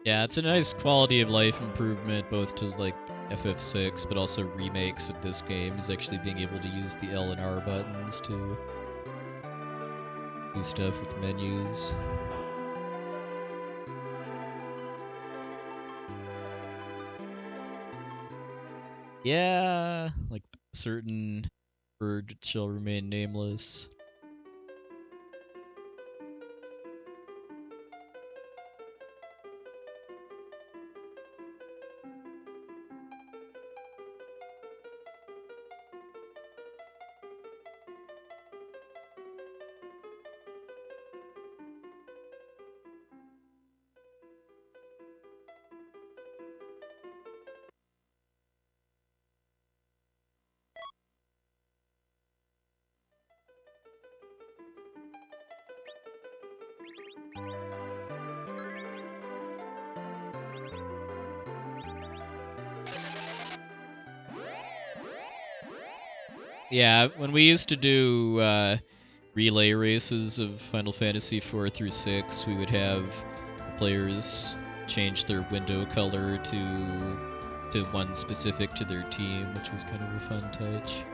Yeah, it's a nice quality of life improvement, both to like FF6, but also remakes of this game, is actually being able to use the L and R buttons to do stuff with menus. Yeah, like certain bird shall remain nameless. Yeah, when we used to do relay races of Final Fantasy 4 through 6, we would have players change their window color to one specific to their team, which was kind of a fun touch.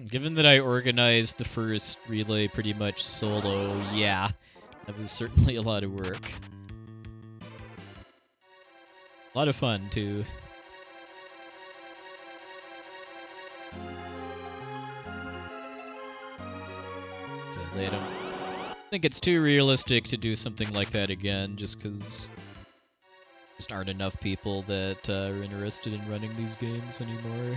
Given that I organized the first relay pretty much solo, yeah, that was certainly a lot of work. A lot of fun, too. So they don't think it's too realistic to do something like that again, just because just aren't enough people that are interested in running these games anymore.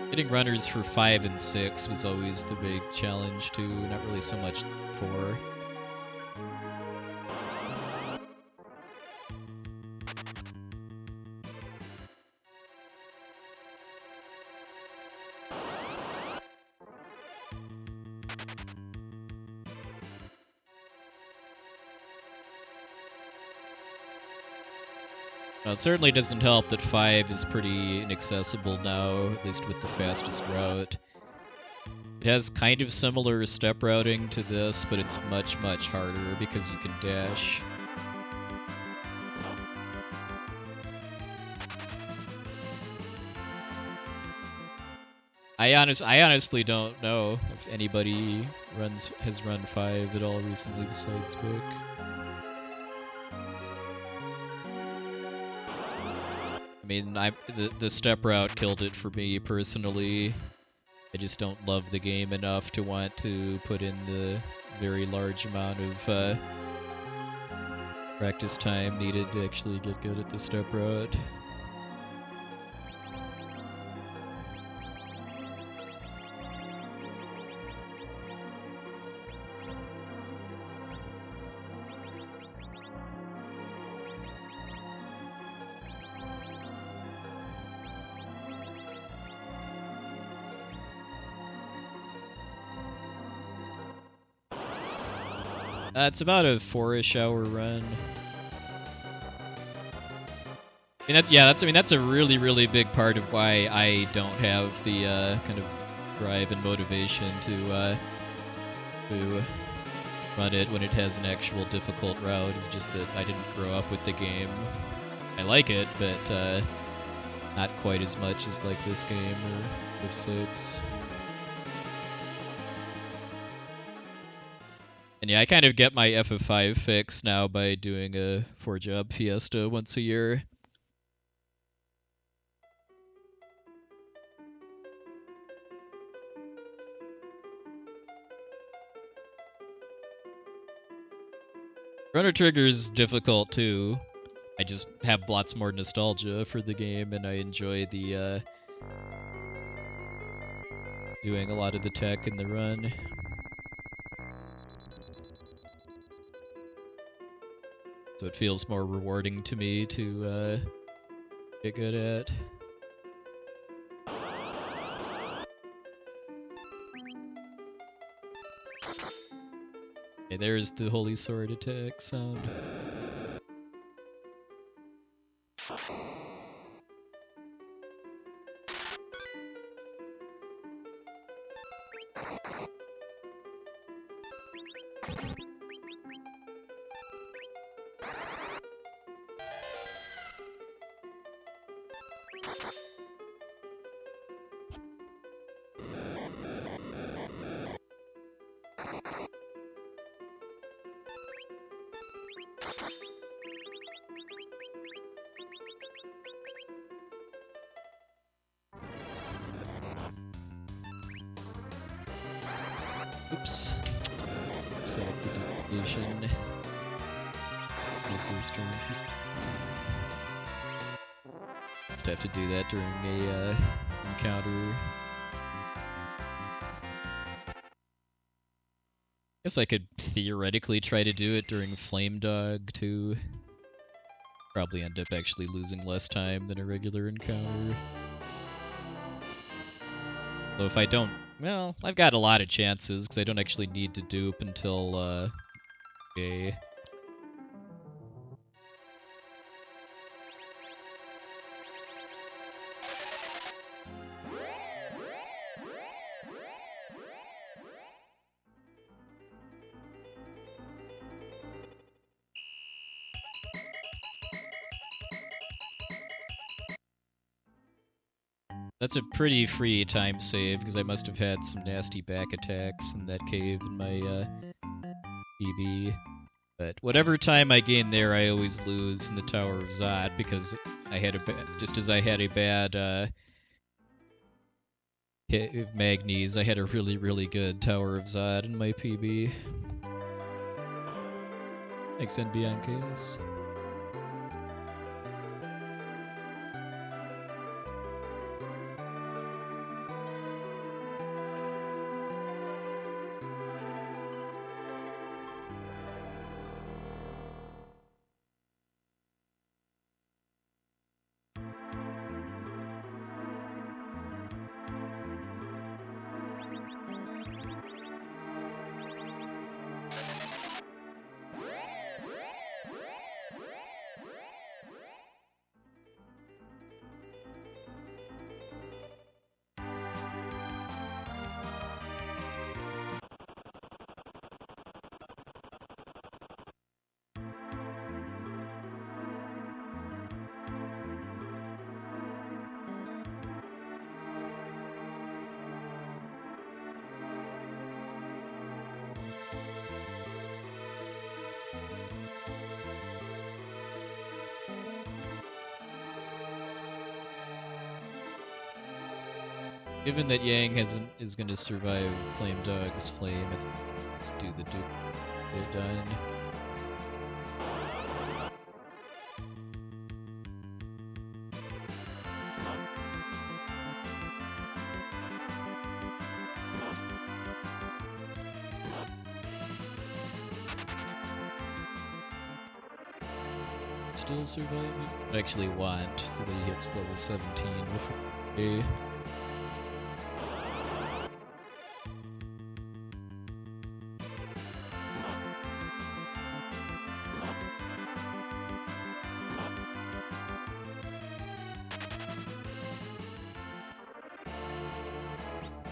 Getting runners for 5 and 6 was always the big challenge too, not really so much 4. Well, it certainly doesn't help that 5 is pretty inaccessible now, at least with the fastest route. It has kind of similar step routing to this, but it's much, much harder because you can dash. I honestly don't know if anybody has run 5 at all recently besides Vic. I mean, the step route killed it for me personally. I just don't love the game enough to want to put in the very large amount of practice time needed to actually get good at the step route. It's about a 4-ish hour run. I mean, that's a really, really big part of why I don't have the kind of drive and motivation to to run it when it has an actual difficult route. It's just that I didn't grow up with the game. I like it, but not quite as much as like this game or F6. And yeah, I kind of get my FF5 fix now by doing a 4-job fiesta once a year. Chrono Trigger's difficult too. I just have lots more nostalgia for the game, and I enjoy the doing a lot of the tech in the run. So it feels more rewarding to me to get good at. Okay, there's the Holy Sword attack sound. Oops. Set up the duplication. CC stream. Just have to do that during a encounter. Guess I could theoretically try to do it during Flame Dog too. Probably end up actually losing less time than a regular encounter. Though if I don't, well, I've got a lot of chances because I don't actually need to dupe until A. That's a pretty free time save, because I must have had some nasty back attacks in that cave in my PB. But whatever time I gain there, I always lose in the Tower of Zod, because I had just as I had a bad hit of Magnes, I had a really, really good Tower of Zod in my PB. Thanks, NBNKS. Given that Yang is going to survive Flame Dog's flame, I think let's do the dupe. Get it done. Still survive it? I actually want, so that he hits level 17 before A.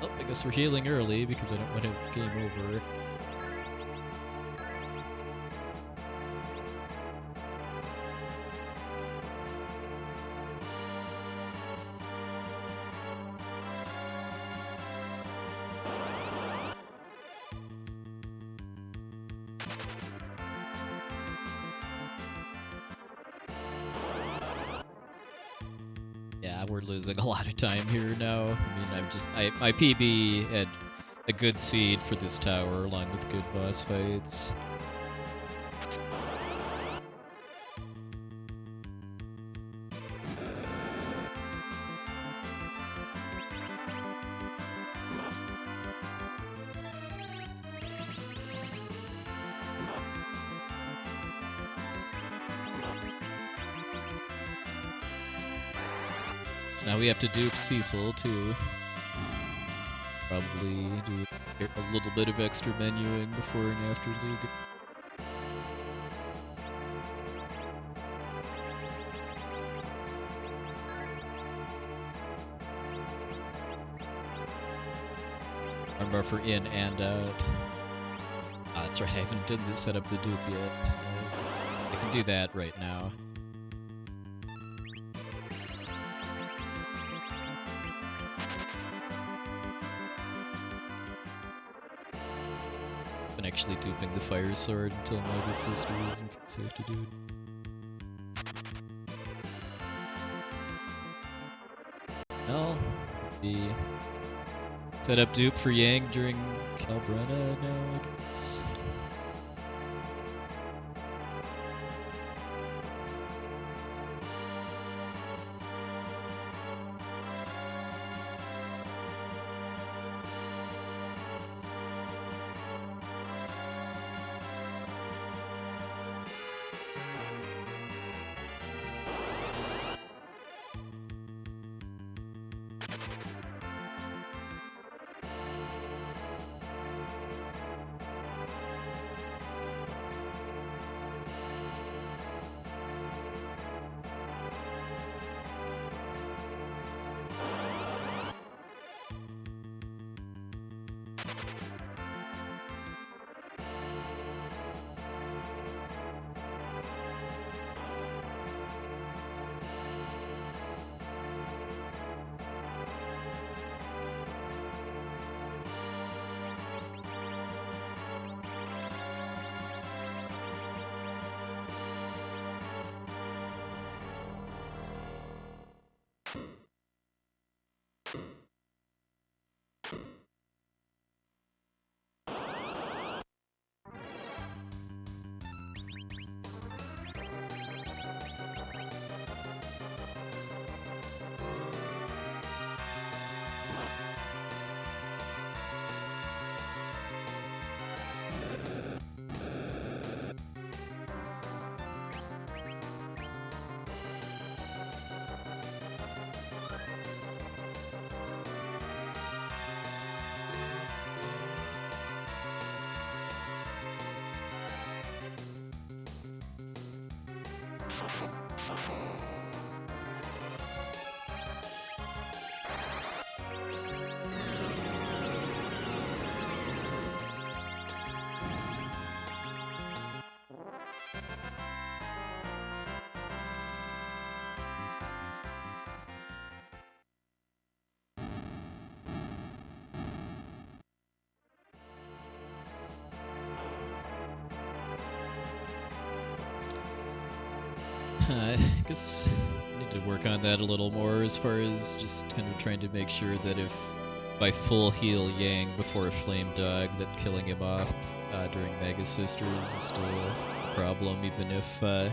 Oh, I guess we're healing early because I don't want to game over. we're losing a lot of time here now. I mean, my PB had a good seed for this tower along with good boss fights. So now we have to dupe Cecil too. Probably do a little bit of extra menuing before and after League. Armbar for in and out. Ah, that's right, I haven't done set up the dupe yet. I can do that right now. Been actually duping the fire sword until my sister is in case I have to do it. Well, be set up dupe for Yang during Calbrena now, I guess. I guess I need to work on that a little more as far as just kind of trying to make sure that if I full heal Yang before a Flame Dog, that killing him off during Mega Sisters is still a problem, even if the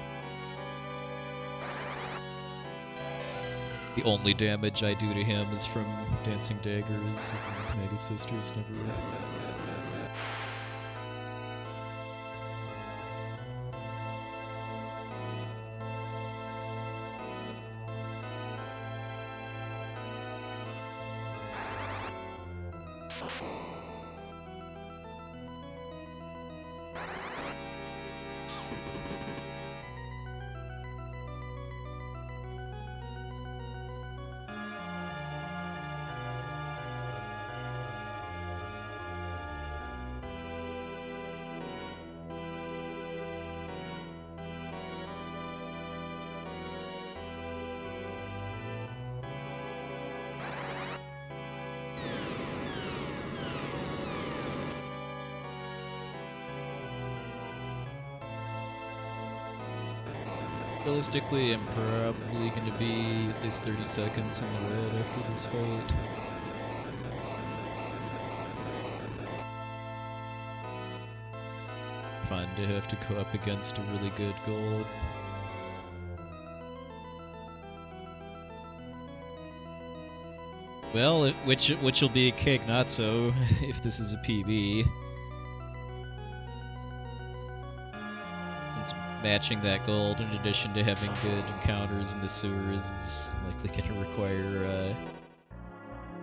only damage I do to him is from Dancing Daggers, as in Mega Sisters never... Realistically, I'm probably going to be at least 30 seconds in the red after this fight. Fun to have to go up against a really good gold. Well, which will be a cake not so if this is a PB. Since matching that gold in addition to having good encounters in the sewers is likely going to require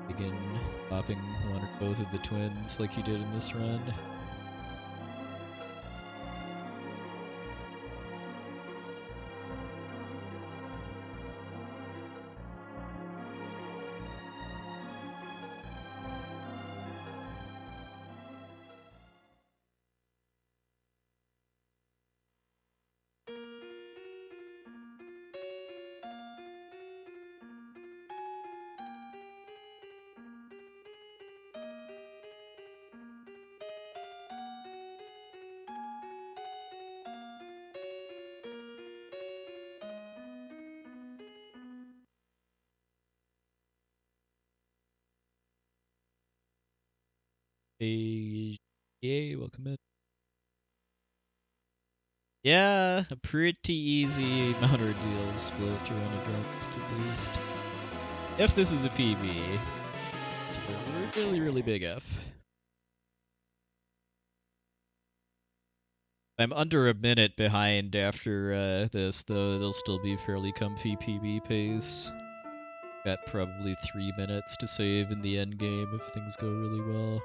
again popping one or both of the twins like you did in this run. Hey, yay, welcome in. Yeah, a pretty easy amount of deals split to run against at least. If this is a PB, it's a really, really big F. I'm under a minute behind after this, though it'll still be fairly comfy PB pace. Got probably 3 minutes to save in the end game if things go really well.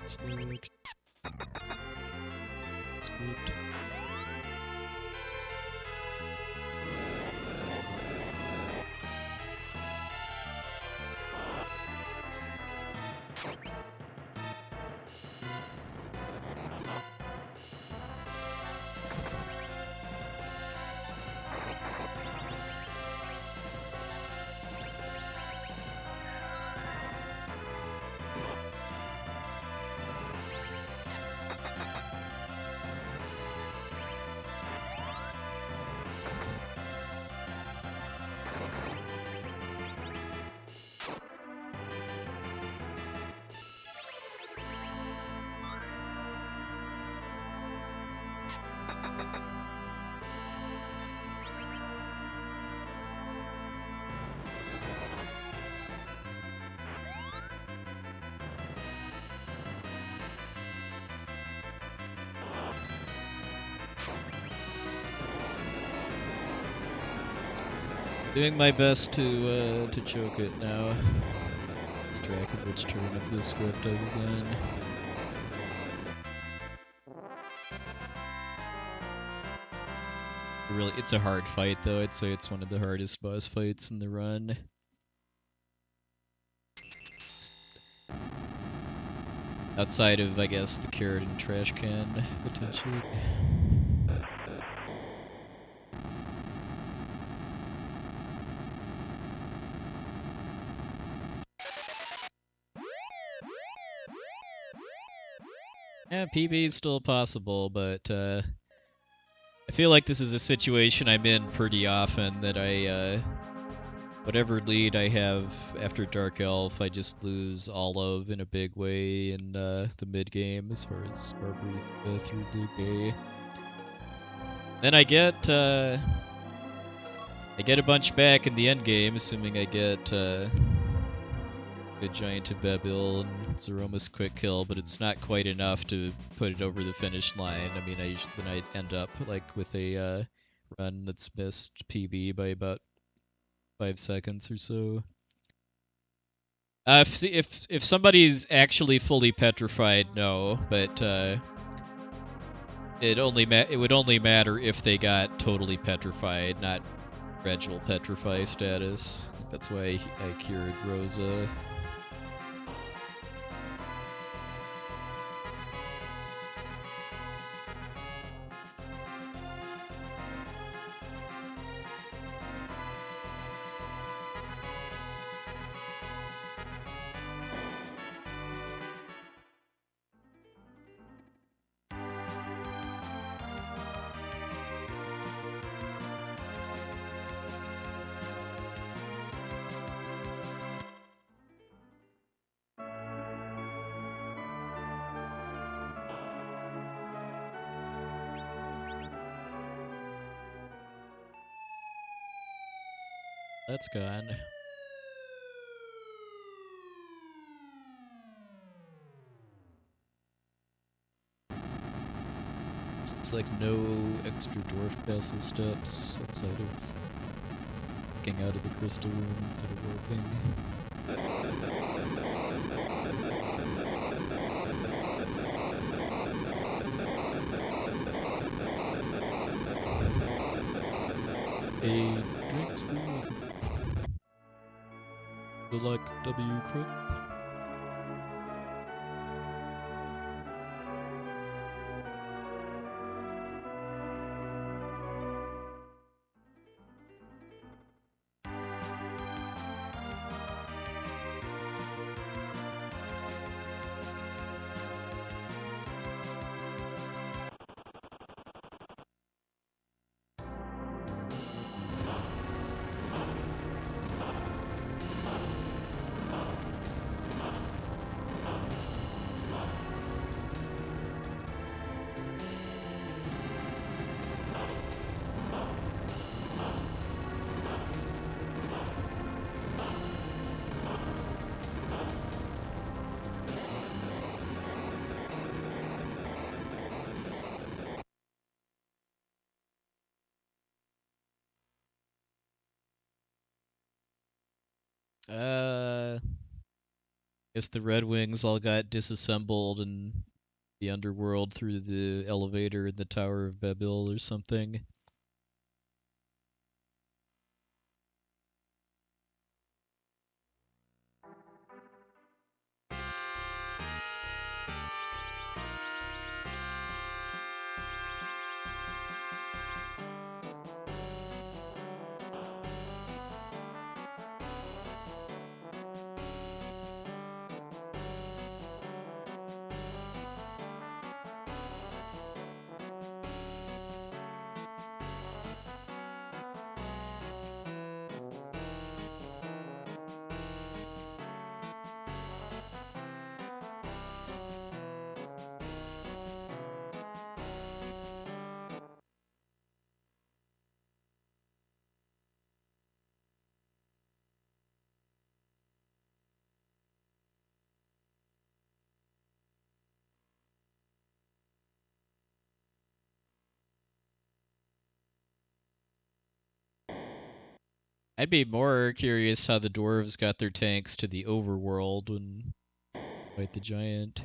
Slick. Scooped. Doing my best to choke it now. Lost track of which turn of the script I was on. Really, it's a hard fight though. I'd say it's one of the hardest boss fights in the run. Outside of, I guess, the carrot and trash can, potentially. Yeah, PB is still possible, but I feel like this is a situation I'm in pretty often, that whatever lead I have after Dark Elf, I just lose all of in a big way in the mid-game as far as Barbary through Blue Bay. Then I get a bunch back in the end game, assuming I get a giant to Bebil and Zeroma's quick kill, but it's not quite enough to put it over the finish line. I mean, then I end up like with a run that's missed PB by about 5 seconds or so. If somebody's actually fully petrified, no, but it would only matter if they got totally petrified, not fragile petrify status. I think that's why I cured Rosa. That's gone. Looks like no extra dwarf castle steps outside of getting out of the crystal room instead of warping. A drink school. Good luck, W. Crook. Guess the Red Wings all got disassembled in the underworld through the elevator in the Tower of Bebil or something. I'd be more curious how the dwarves got their tanks to the overworld when fight the giant.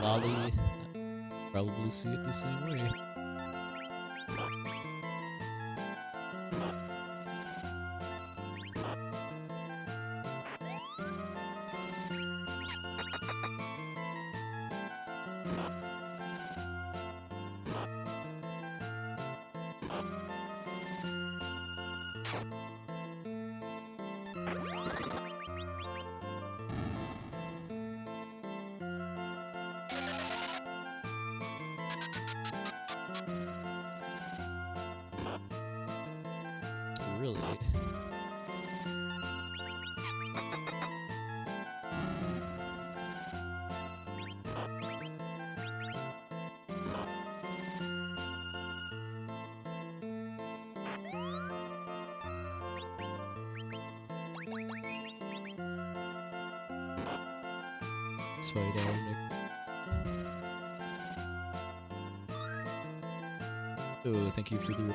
Lolly probably see it the same way. Really? Let's fight out. Oh, thank you for the...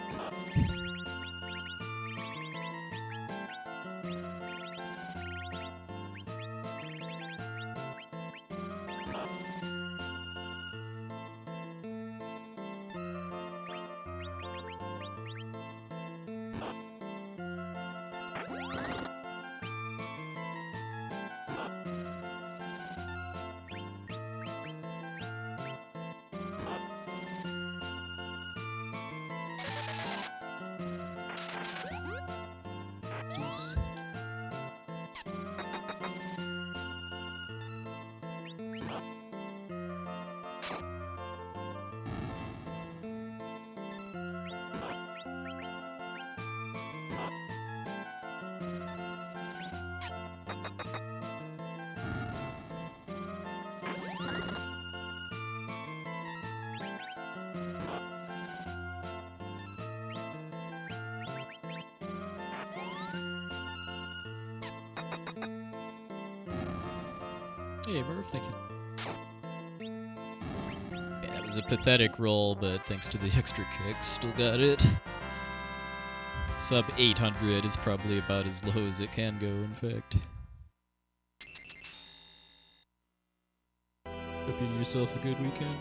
Jeez. Hey, Murph, thank you. Yeah, it was a pathetic roll, but thanks to the extra kicks, still got it. Sub 800 is probably about as low as it can go, in fact. Hope you have yourself a good weekend.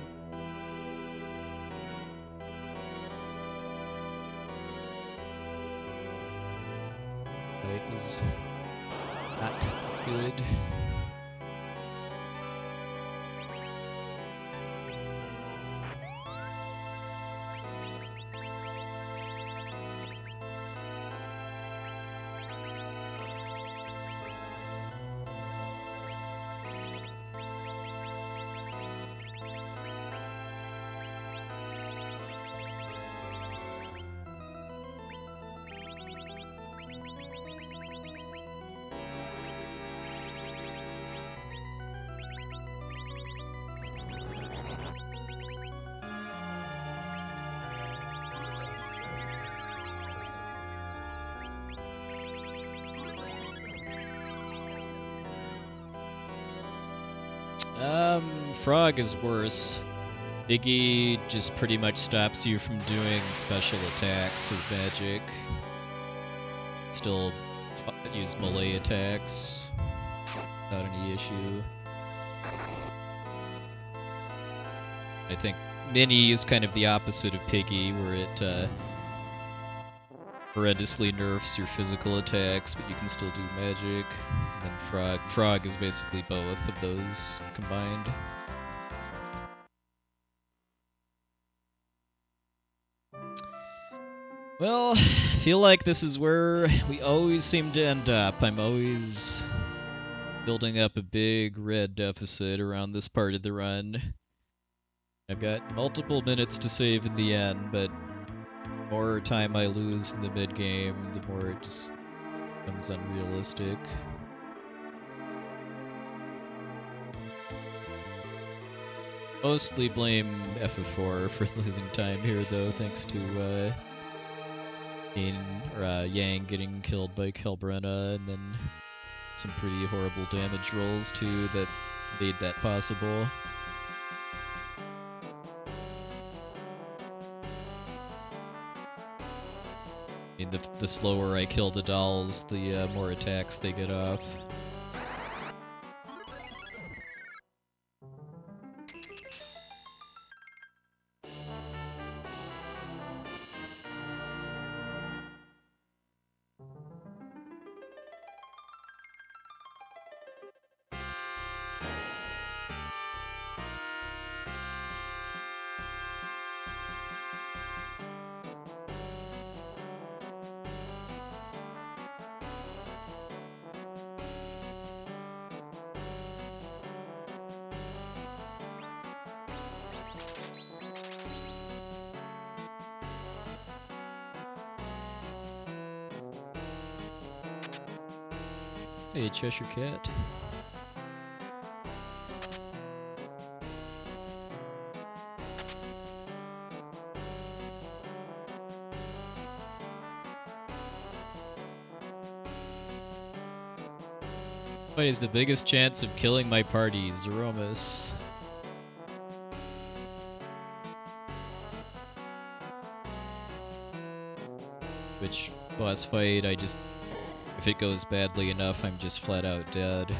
Fight was not good. Frog is worse. Biggie just pretty much stops you from doing special attacks with magic. Still use melee attacks without any issue. I think Mini is kind of the opposite of Piggy, where it horrendously nerfs your physical attacks, but you can still do magic. And then Frog is basically both of those combined. Well, I feel like this is where we always seem to end up. I'm always building up a big red deficit around this part of the run. I've got multiple minutes to save in the end, but the more time I lose in the mid-game, the more it just becomes unrealistic. Mostly blame FF4 for losing time here, though, thanks to Yang getting killed by Kelbrenna, and then some pretty horrible damage rolls, too, that made that possible. I mean, the slower I kill the dolls, the more attacks they get off. Hey, Cheshire Cat. What is the biggest chance of killing my party? Zeromus. Which boss fight, if it goes badly enough, I'm just flat out dead.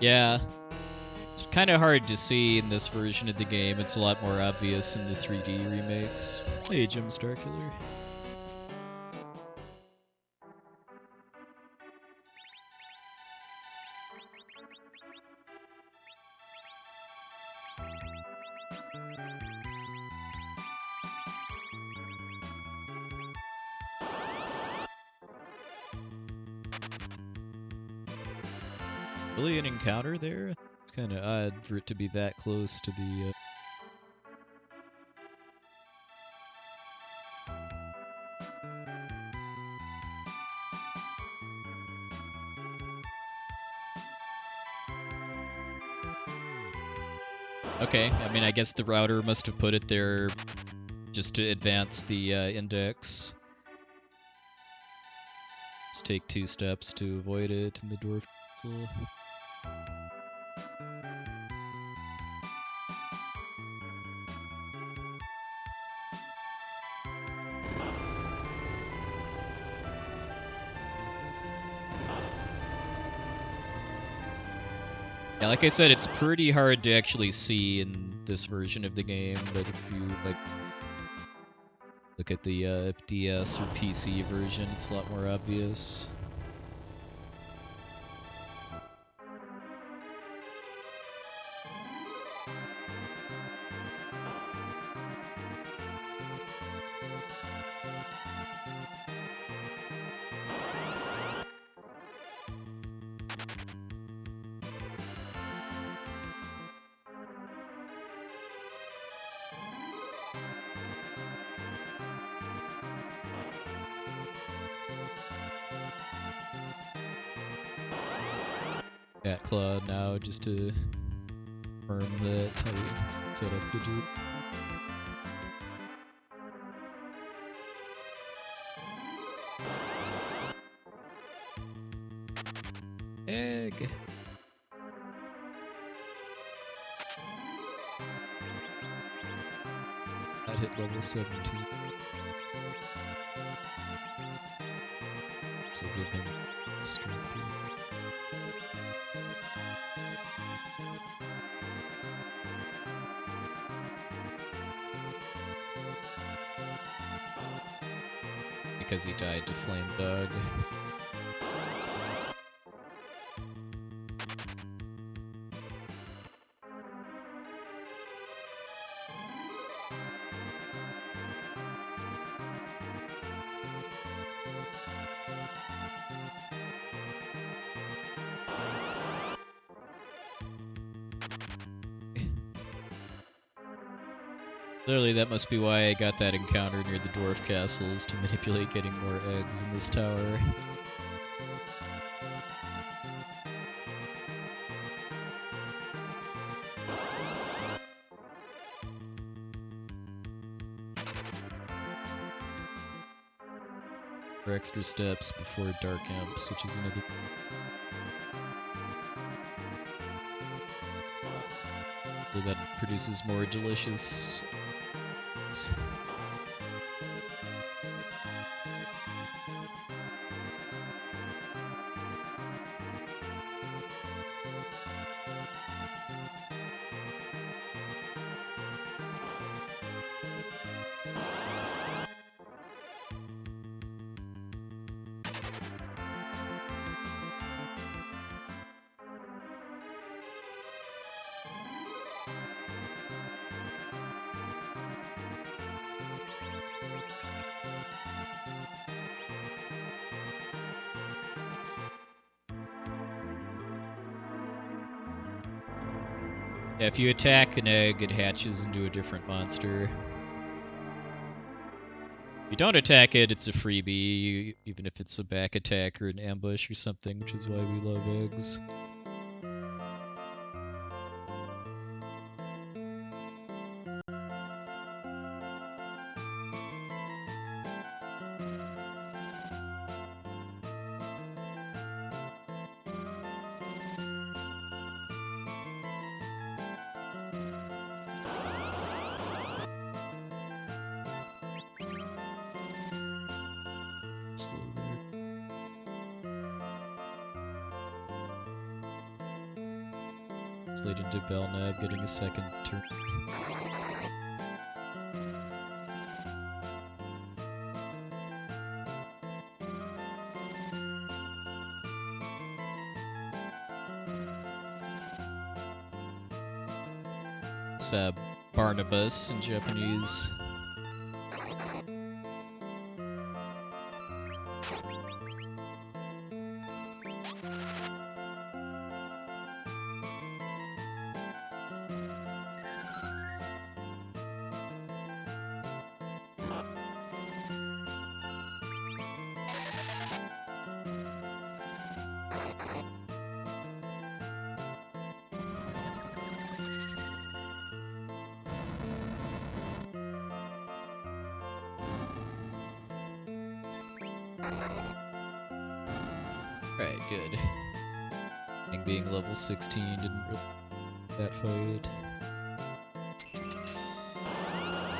Yeah. It's kind of hard to see in this version of the game. It's a lot more obvious in the 3D remakes. Hey, Jim Starkiller. Really an encounter there? It's kind of odd for it to be that close to the... Okay, I mean, I guess the router must have put it there just to advance the index. Just take 2 steps to avoid it in the dwarf castle. Yeah, like I said, it's pretty hard to actually see in this version of the game, but if you like look at the DS or PC version, it's a lot more obvious. Cat Claw now just to confirm that I set up the dupe. Egg! That hit level 17. So give him strength here. Because he died to Flame Dog. Clearly that must be why I got that encounter near the dwarf castles, to manipulate getting more eggs in this tower. For extra steps before dark imps, which is another... that produces more delicious... Yeah, if you attack an egg, it hatches into a different monster. If you don't attack it, it's a freebie, even if it's a back attack or an ambush or something, which is why we love eggs. Slid into Belknap, getting a second turn. It's Barnabas in Japanese. Alright, good. And being level 16 didn't really that fight.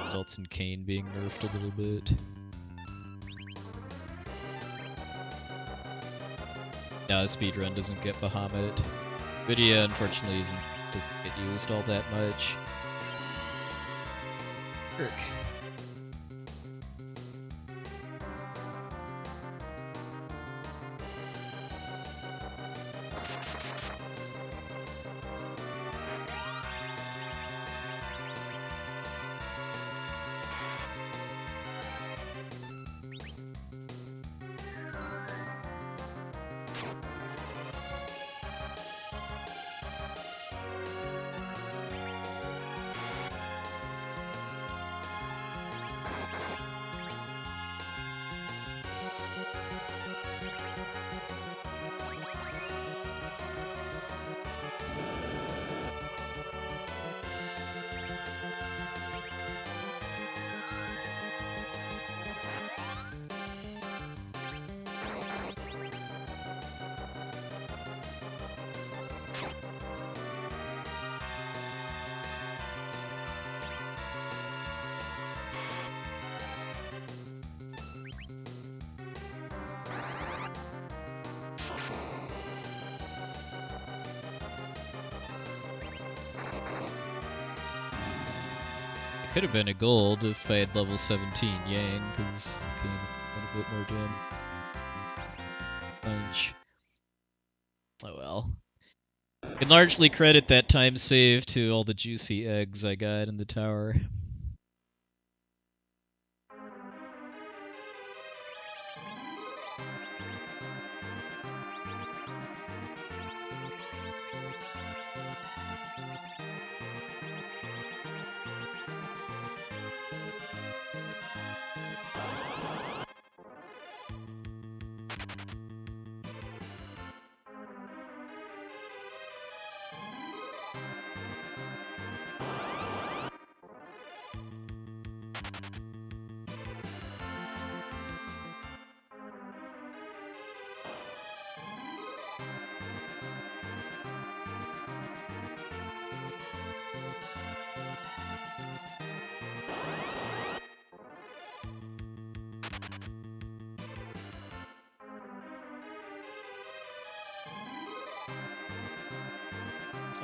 Results in Kane being nerfed a little bit. Now the speedrun doesn't get Bahamut. Vidya unfortunately doesn't get used all that much. Kirk. Could have been a gold if I had level 17 Yang, because Kane had a bit more damage. Punch. Oh well. I can largely credit that time save to all the juicy eggs I got in the tower.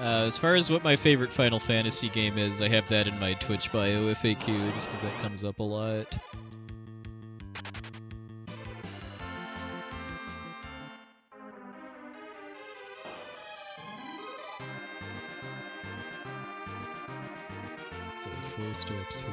As far as what my favorite Final Fantasy game is, I have that in my Twitch bio FAQ just because that comes up a lot. So 4 steps here.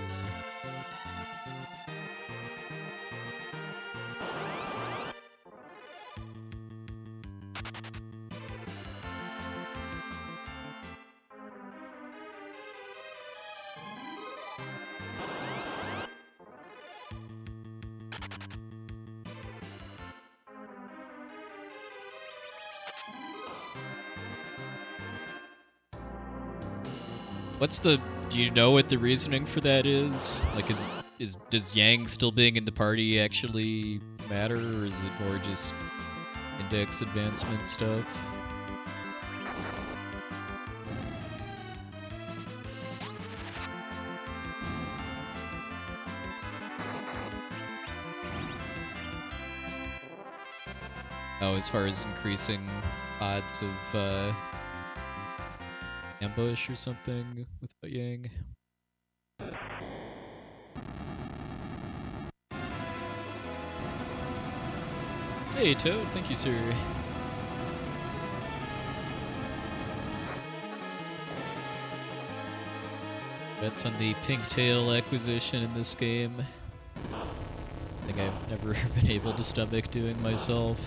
Do you know what the reasoning for that is? Like, does Yang still being in the party actually matter, or is it more just index advancement stuff? Oh, as far as increasing odds of ambush or something without Yang. Hey Toad, thank you, sir. That's on the Pinktail acquisition in this game. I think I've never been able to stomach doing myself.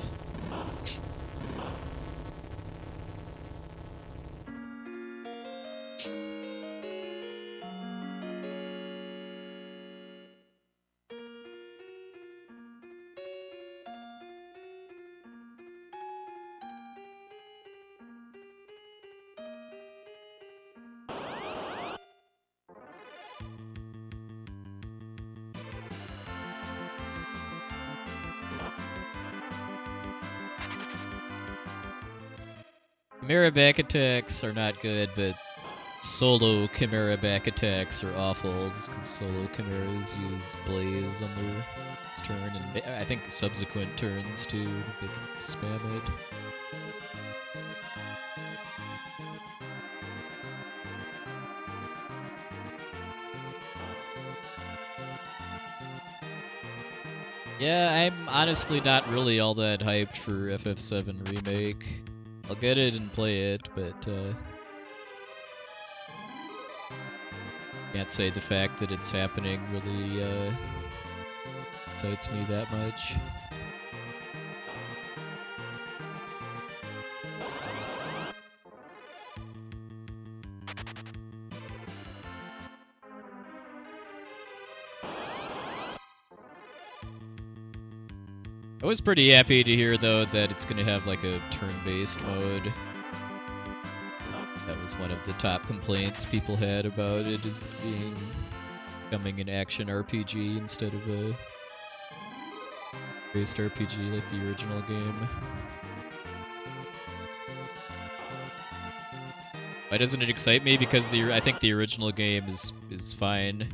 Chimera back attacks are not good, but solo Chimera back attacks are awful, just because solo Chimeras use Blaze on their turn, and I think subsequent turns too, they can spam it. Yeah, I'm honestly not really all that hyped for FF7 Remake. I'll get it and play it, but can't say the fact that it's happening really excites me that much. I was pretty happy to hear, though, that it's going to have like a turn-based mode. That was one of the top complaints people had about it, is becoming an action RPG instead of a based RPG like the original game. Why doesn't it excite me? Because I think the original game is fine.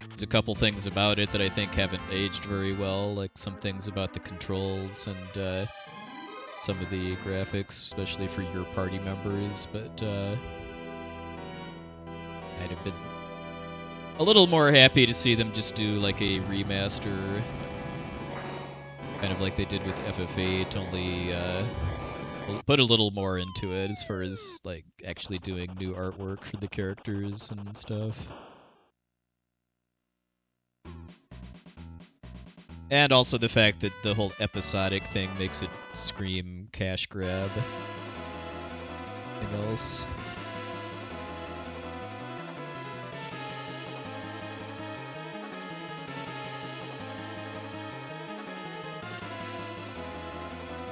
There's a couple things about it that I think haven't aged very well, like some things about the controls and some of the graphics, especially for your party members, but I'd have been a little more happy to see them just do like a remaster, kind of like they did with FF8, only put a little more into it as far as like actually doing new artwork for the characters and stuff. And also the fact that the whole episodic thing makes it scream cash grab. Anything else?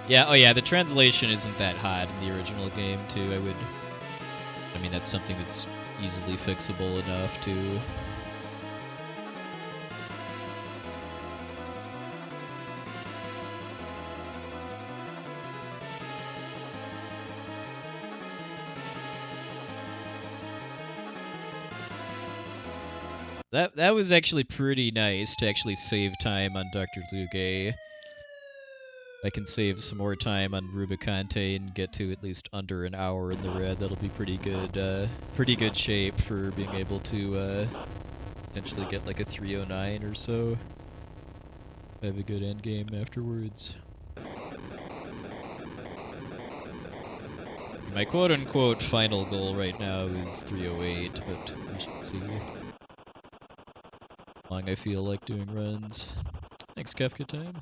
Yeah, oh yeah, the translation isn't that hot in the original game too. I mean, that's something that's easily fixable enough to... That was actually pretty nice to actually save time on Dr. Luge. I can save some more time on Rubicante and get to at least under an hour in the red. That'll be pretty good shape for being able to potentially get like a 309 or so. Have a good end game afterwards. My quote-unquote final goal right now is 308, but we should see how long I feel like doing runs. Thanks, Kefka time.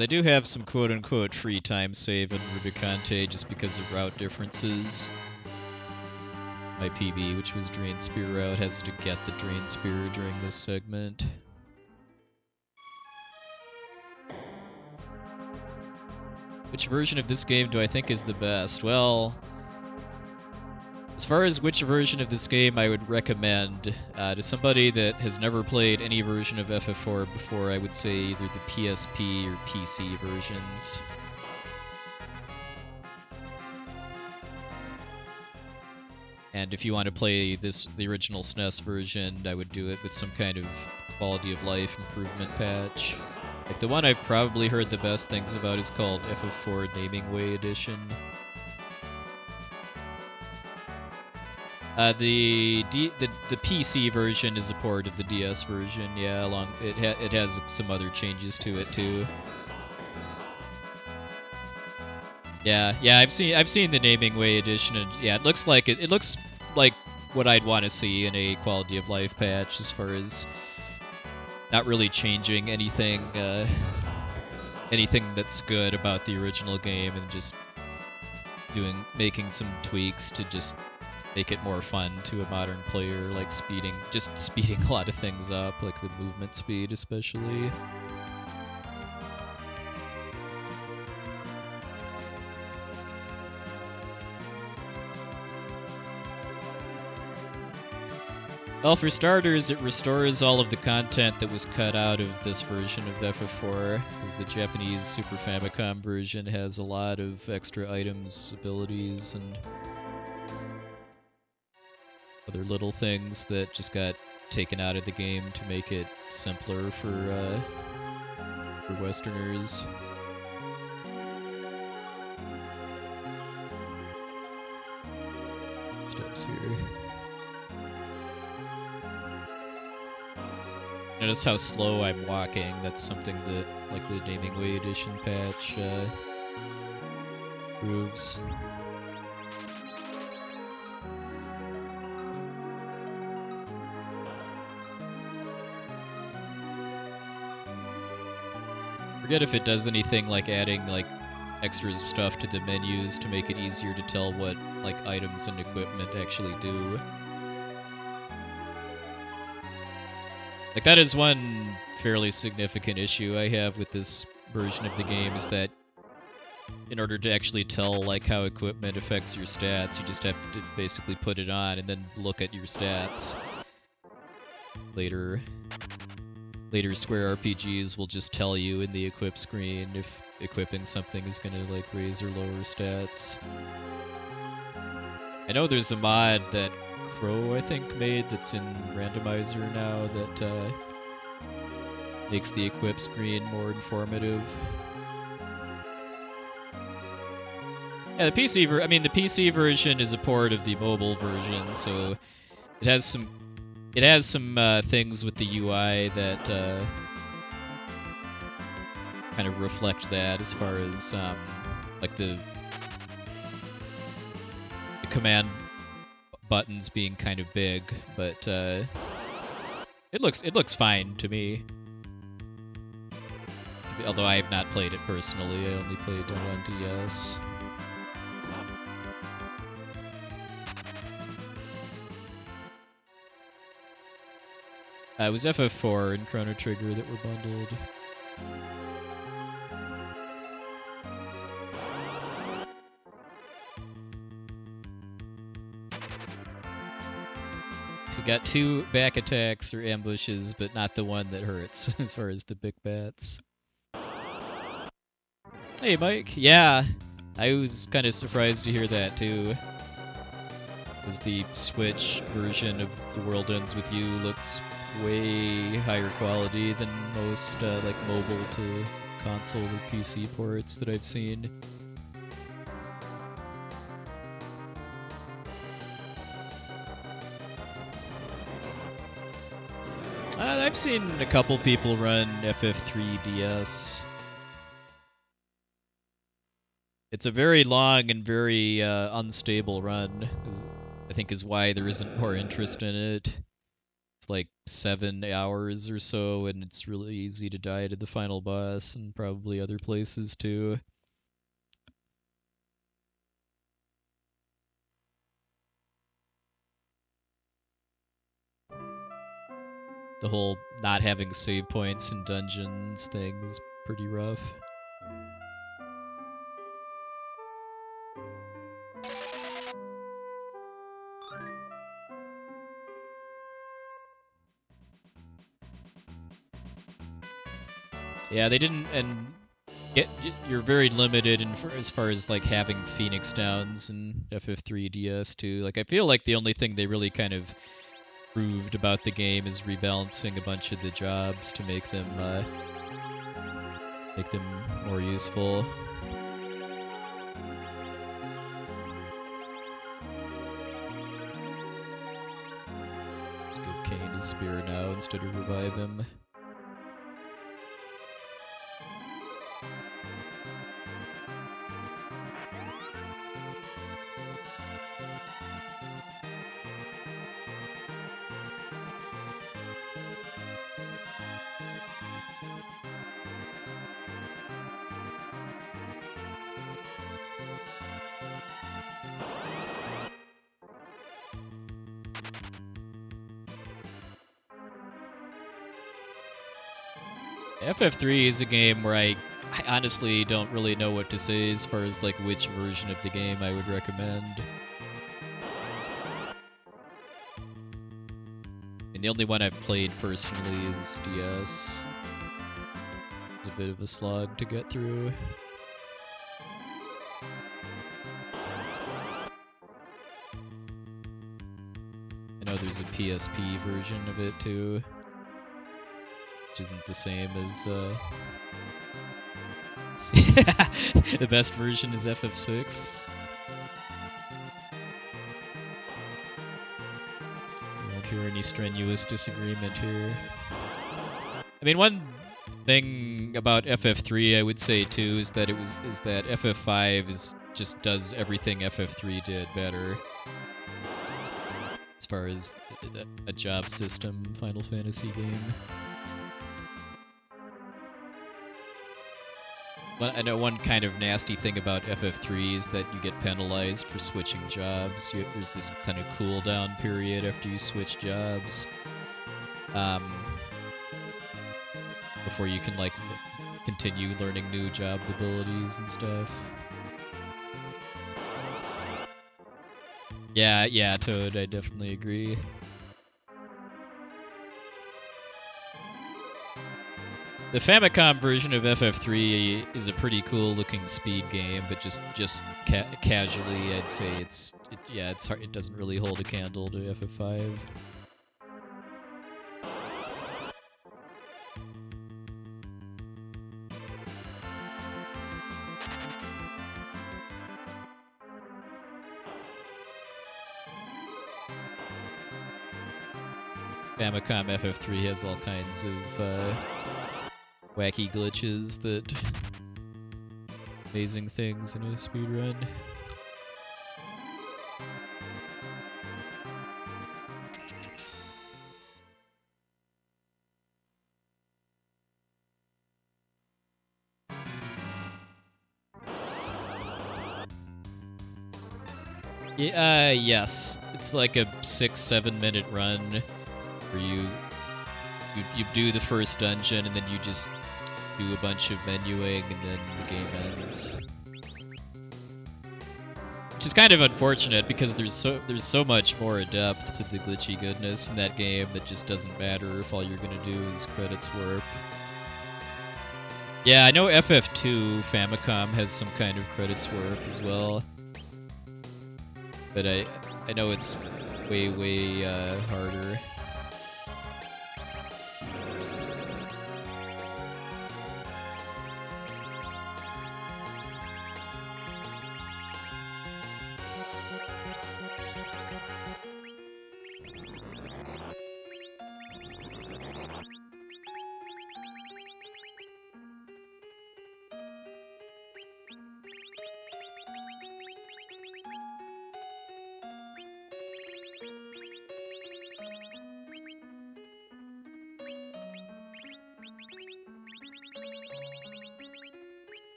I do have some quote-unquote free time save in Rubicante just because of route differences. My PB, which was Drain Spear route, has to get the Drain Spear during this segment. Which version of this game do I think is the best? Well, as far as which version of this game I would recommend to somebody that has never played any version of FF4 before, I would say either the PSP or PC versions. And if you want to play the original SNES version, I would do it with some kind of quality of life improvement patch. Like the one I've probably heard the best things about is called FF4 Naming Way Edition. The PC version is a port of the DS version. Yeah, it has some other changes to it too. Yeah, I've seen the Naming Way edition, and yeah, it looks like it looks like what I'd want to see in a quality of life patch, as far as not really changing anything that's good about the original game, and just making some tweaks to just make it more fun to a modern player, like speeding a lot of things up, like the movement speed especially. Well, for starters, it restores all of the content that was cut out of this version of FF4, because the Japanese Super Famicom version has a lot of extra items, abilities, and other little things that just got taken out of the game to make it simpler for Westerners. Steps here. Notice how slow I'm walking. That's something that, like, the Naming Way Edition patch proves. Forget if it does anything like adding like extra stuff to the menus to make it easier to tell what like items and equipment actually do. Like, that is one fairly significant issue I have with this version of the game, is that in order to actually tell like how equipment affects your stats, you just have to basically put it on and then look at your stats. Later Square RPGs will just tell you in the equip screen if equipping something is going to like raise or lower stats. I know there's a mod that Crow, I think, made that's in randomizer now that makes the equip screen more informative. Yeah, the PC version is a port of the mobile version, so it has some things with the UI that kind of reflect that, as far as like the command buttons being kind of big, but it looks fine to me. Although I have not played it personally, I only played on DS. It was FF4 and Chrono Trigger that were bundled. You got 2 back attacks or ambushes, but not the one that hurts, as far as the big bats. Hey, Mike. Yeah, I was kind of surprised to hear that, too. As the Switch version of The World Ends With You looks way higher quality than most like mobile to console or PC ports that I've seen. I've seen a couple people run FF3DS. It's a very long and very unstable run, I think is why there isn't more interest in it. It's like 7 hours or so, and it's really easy to die to the final boss, and probably other places too. The whole not having save points in dungeons thing is pretty rough. Yeah, they didn't, and you're very limited as far as like having Phoenix Downs in FF3DS too. Like I feel like the only thing they really kind of proved about the game is rebalancing a bunch of the jobs to make them more useful. Let's give Kane his spear now instead of revive him. FF3 is a game where I honestly don't really know what to say as far as like which version of the game I would recommend. And the only one I've played personally is DS. It's a bit of a slog to get through. I know there's a PSP version of it too, which isn't the same as the best version is FF6. You won't hear any strenuous disagreement here. I mean, one thing about FF3 I would say too is that FF5 just does everything FF3 did better. As far as a job system Final Fantasy game. But I know one kind of nasty thing about FF3 is that you get penalized for switching jobs. There's this kind of cooldown period after you switch jobs. Before you can like continue learning new job abilities and stuff. Yeah, Toad, I definitely agree. The Famicom version of FF3 is a pretty cool looking speed game, but just casually, I'd say it's hard, it doesn't really hold a candle to FF5. Famicom FF3 has all kinds of wacky glitches that amazing things in a speedrun. Yes. It's like a 6-7 minute run where you do the first dungeon and then you just do a bunch of menuing and then the game ends. Which is kind of unfortunate because there's so much more depth to the glitchy goodness in that game that just doesn't matter if all you're gonna do is credits warp. Yeah, I know FF2 Famicom has some kind of credits warp as well. But I know it's way harder.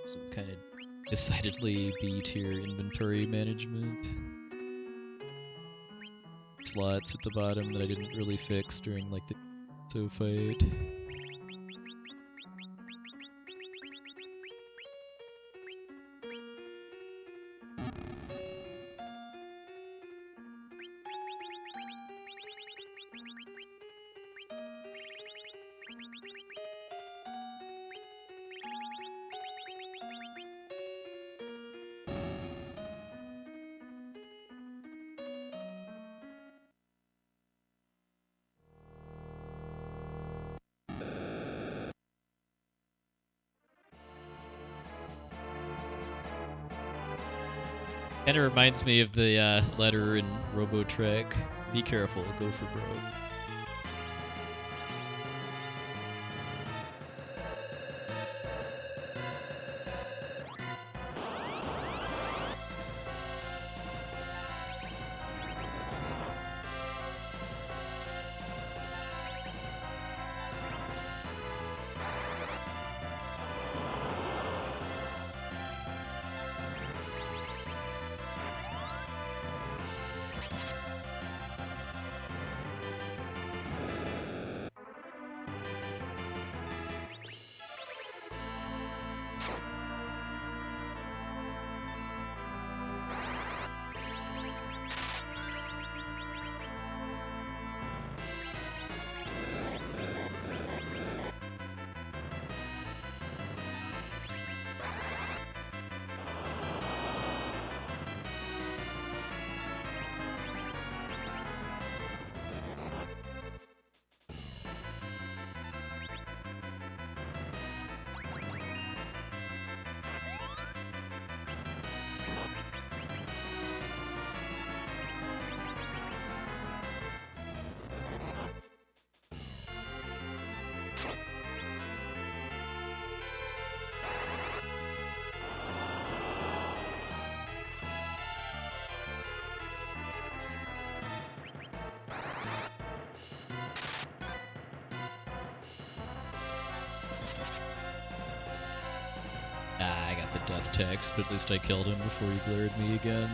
Some kind of decidedly B-tier inventory management. Slots at the bottom that I didn't really fix during like the so fight. Kind of reminds me of the letter in Robotrek. Be careful, go for broke. Ah, I got the death text, but at least I killed him before he glared at me again.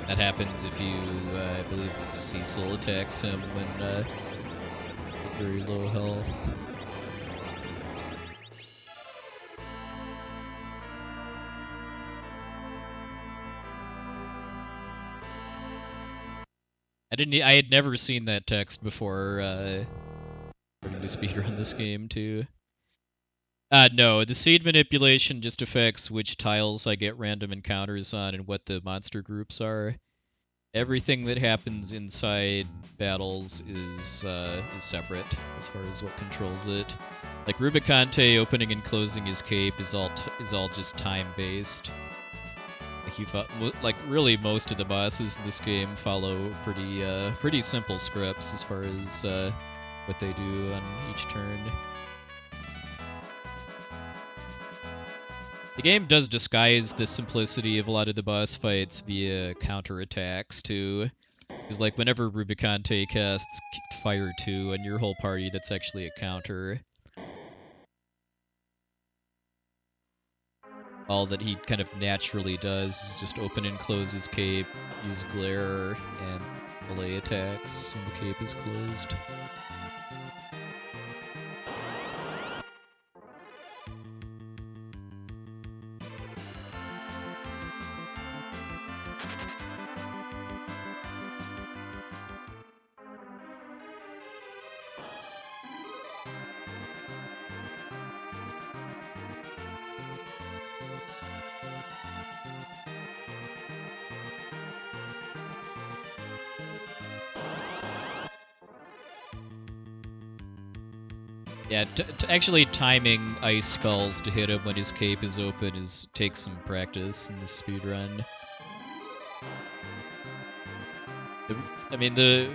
That happens if you, I believe, Cecil attacks him when very low health. I had never seen that text before starting to speedrun this game too. No, the seed manipulation just affects which tiles I get random encounters on and what the monster groups are. Everything that happens inside battles is separate as far as what controls it. Like Rubicante opening and closing his cape is all just time based. Like really most of the bosses in this game follow pretty simple scripts as far as what they do on each turn. The game does disguise the simplicity of a lot of the boss fights via counterattacks too. Because like whenever Rubicante casts Fire 2 on your whole party, that's actually a counter. All that he kind of naturally does is just open and close his cape, use glare, and melee attacks when the cape is closed. Yeah, actually timing ice spells to hit him when his cape is open takes some practice in the speedrun. I mean, the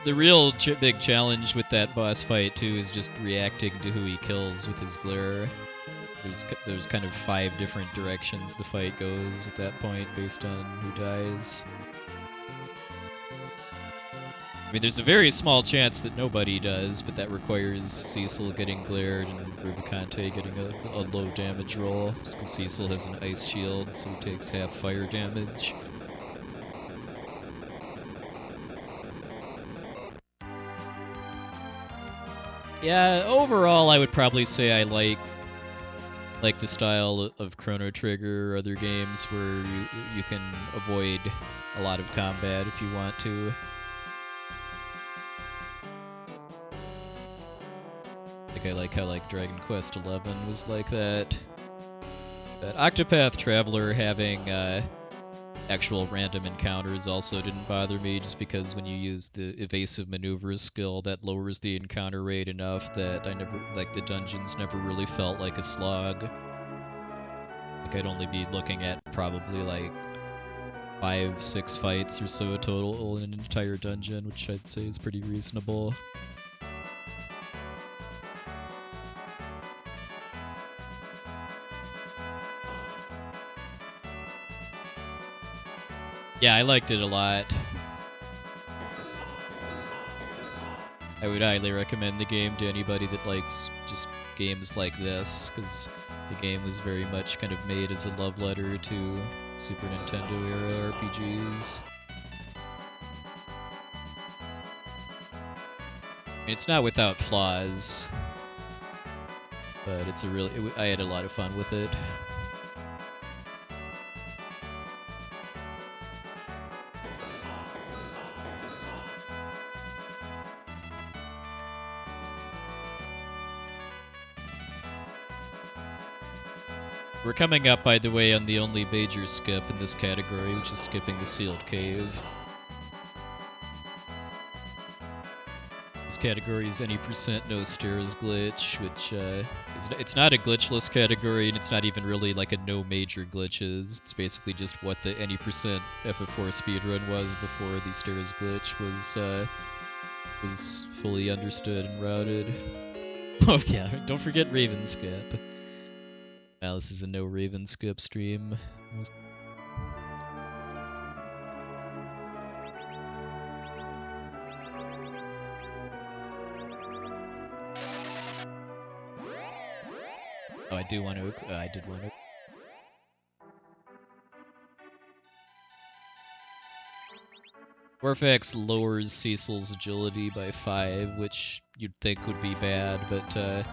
real big challenge with that boss fight too is just reacting to who he kills with his glare. There's kind of 5 different directions the fight goes at that point based on who dies. I mean, there's a very small chance that nobody does, but that requires Cecil getting glared and Rubicante getting a low damage roll, just because Cecil has an ice shield, so he takes half fire damage. Yeah, overall, I would probably say I like the style of Chrono Trigger or other games where you can avoid a lot of combat if you want to. I like how Dragon Quest XI was like that. But Octopath Traveler having actual random encounters also didn't bother me, just because when you use the evasive maneuvers skill, that lowers the encounter rate enough that the dungeons never really felt like a slog. I'd only be looking at probably 5-6 fights or so total in an entire dungeon, which I'd say is pretty reasonable. Yeah, I liked it a lot. I would highly recommend the game to anybody that likes just games like this, because the game was very much kind of made as a love letter to Super Nintendo era RPGs. It's not without flaws, but I had a lot of fun with it. We're coming up, by the way, on the only major skip in this category, which is skipping the sealed cave. This category is any percent no stairs glitch, which it's not a glitchless category, and it's not even really like a no major glitches. It's basically just what the any percent FF4 speedrun was before the stairs glitch was fully understood and routed. Oh yeah, don't forget Raven skip. Now this is a no Raven skip stream. Oh, I did want to. Orphax lowers Cecil's agility by 5, which you'd think would be bad, but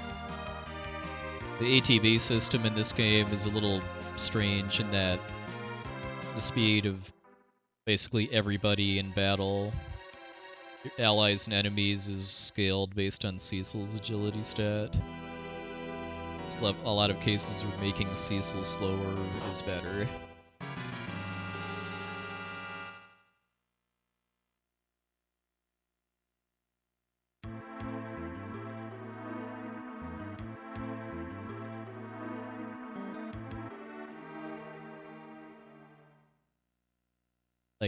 the ATB system in this game is a little strange in that the speed of basically everybody in battle, allies and enemies, is scaled based on Cecil's agility stat. A lot of cases where making Cecil slower is better.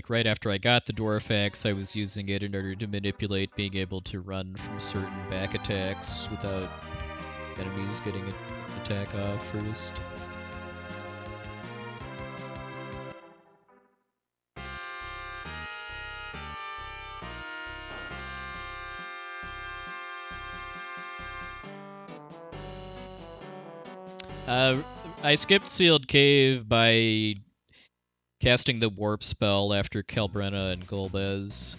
Right after I got the Dwarf Axe, I was using it in order to manipulate being able to run from certain back attacks without enemies getting an attack off first. I skipped Sealed Cave by casting the Warp spell after Calbrenna and Golbez.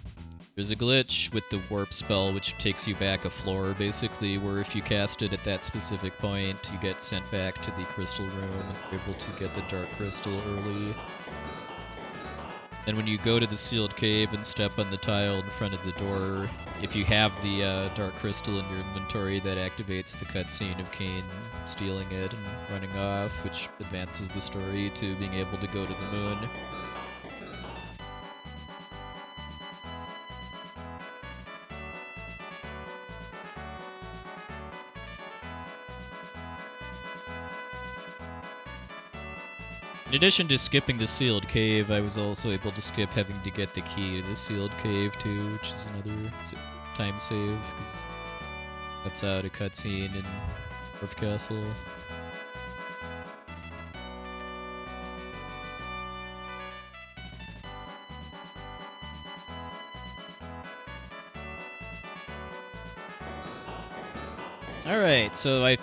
There's a glitch with the Warp spell which takes you back a floor, basically, where if you cast it at that specific point, you get sent back to the Crystal Room and you're able to get the Dark Crystal early. And when you go to the Sealed Cave and step on the tile in front of the door, if you have the Dark Crystal in your inventory, that activates the cutscene of Kain stealing it and running off, which advances the story to being able to go to the moon. In addition to skipping the sealed cave, I was also able to skip having to get the key to the sealed cave too, which is another time save, because that's out a cutscene in Dwarf Castle. Alright, so I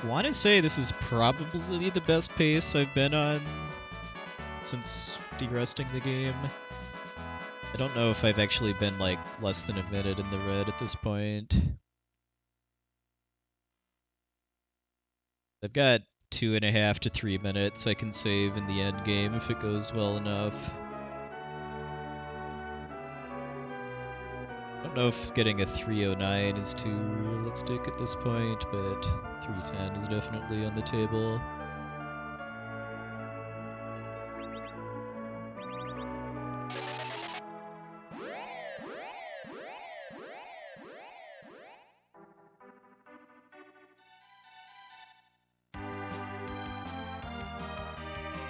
want to say this is probably the best pace I've been on since deresting the game. I don't know if I've actually been like less than a minute in the red at this point. I've got 2.5 to 3 minutes I can save in the end game if it goes well enough. I don't know if getting a 309 is too realistic at this point, but 310 is definitely on the table.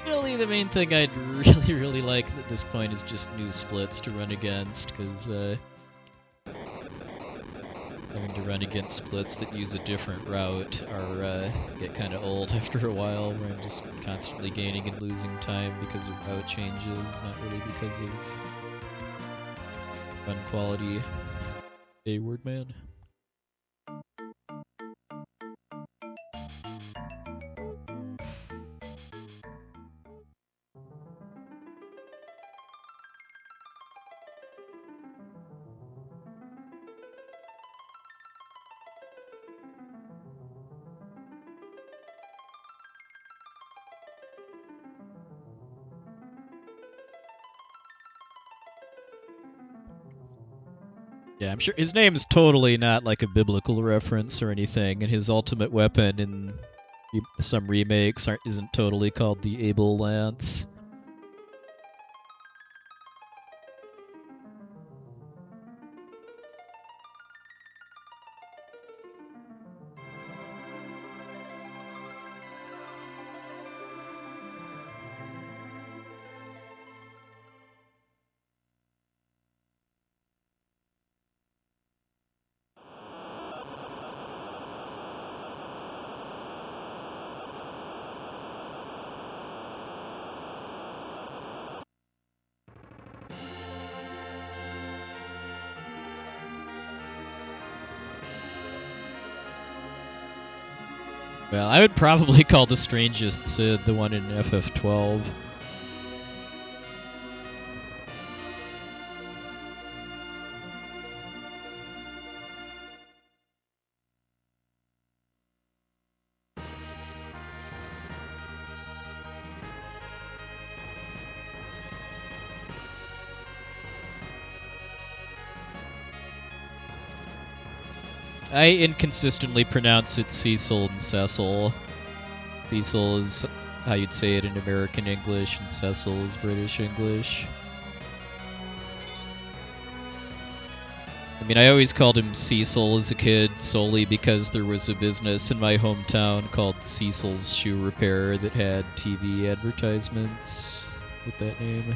Really, the main thing I'd really like at this point is just new splits to run against, because having to run against splits that use a different route are get kind of old after a while, where I'm just constantly gaining and losing time because of route changes, not really because of run quality. Hey, Wordman. Yeah, I'm sure his name's totally not like a biblical reference or anything, and his ultimate weapon in some remakes isn't totally called the Able Lance. Well, I would probably call the strangest Sid the one in FF12. I inconsistently pronounce it Cecil and Cecil. Cecil is how you'd say it in American English, and Cecil is British English. I mean, I always called him Cecil as a kid solely because there was a business in my hometown called Cecil's Shoe Repair that had TV advertisements with that name.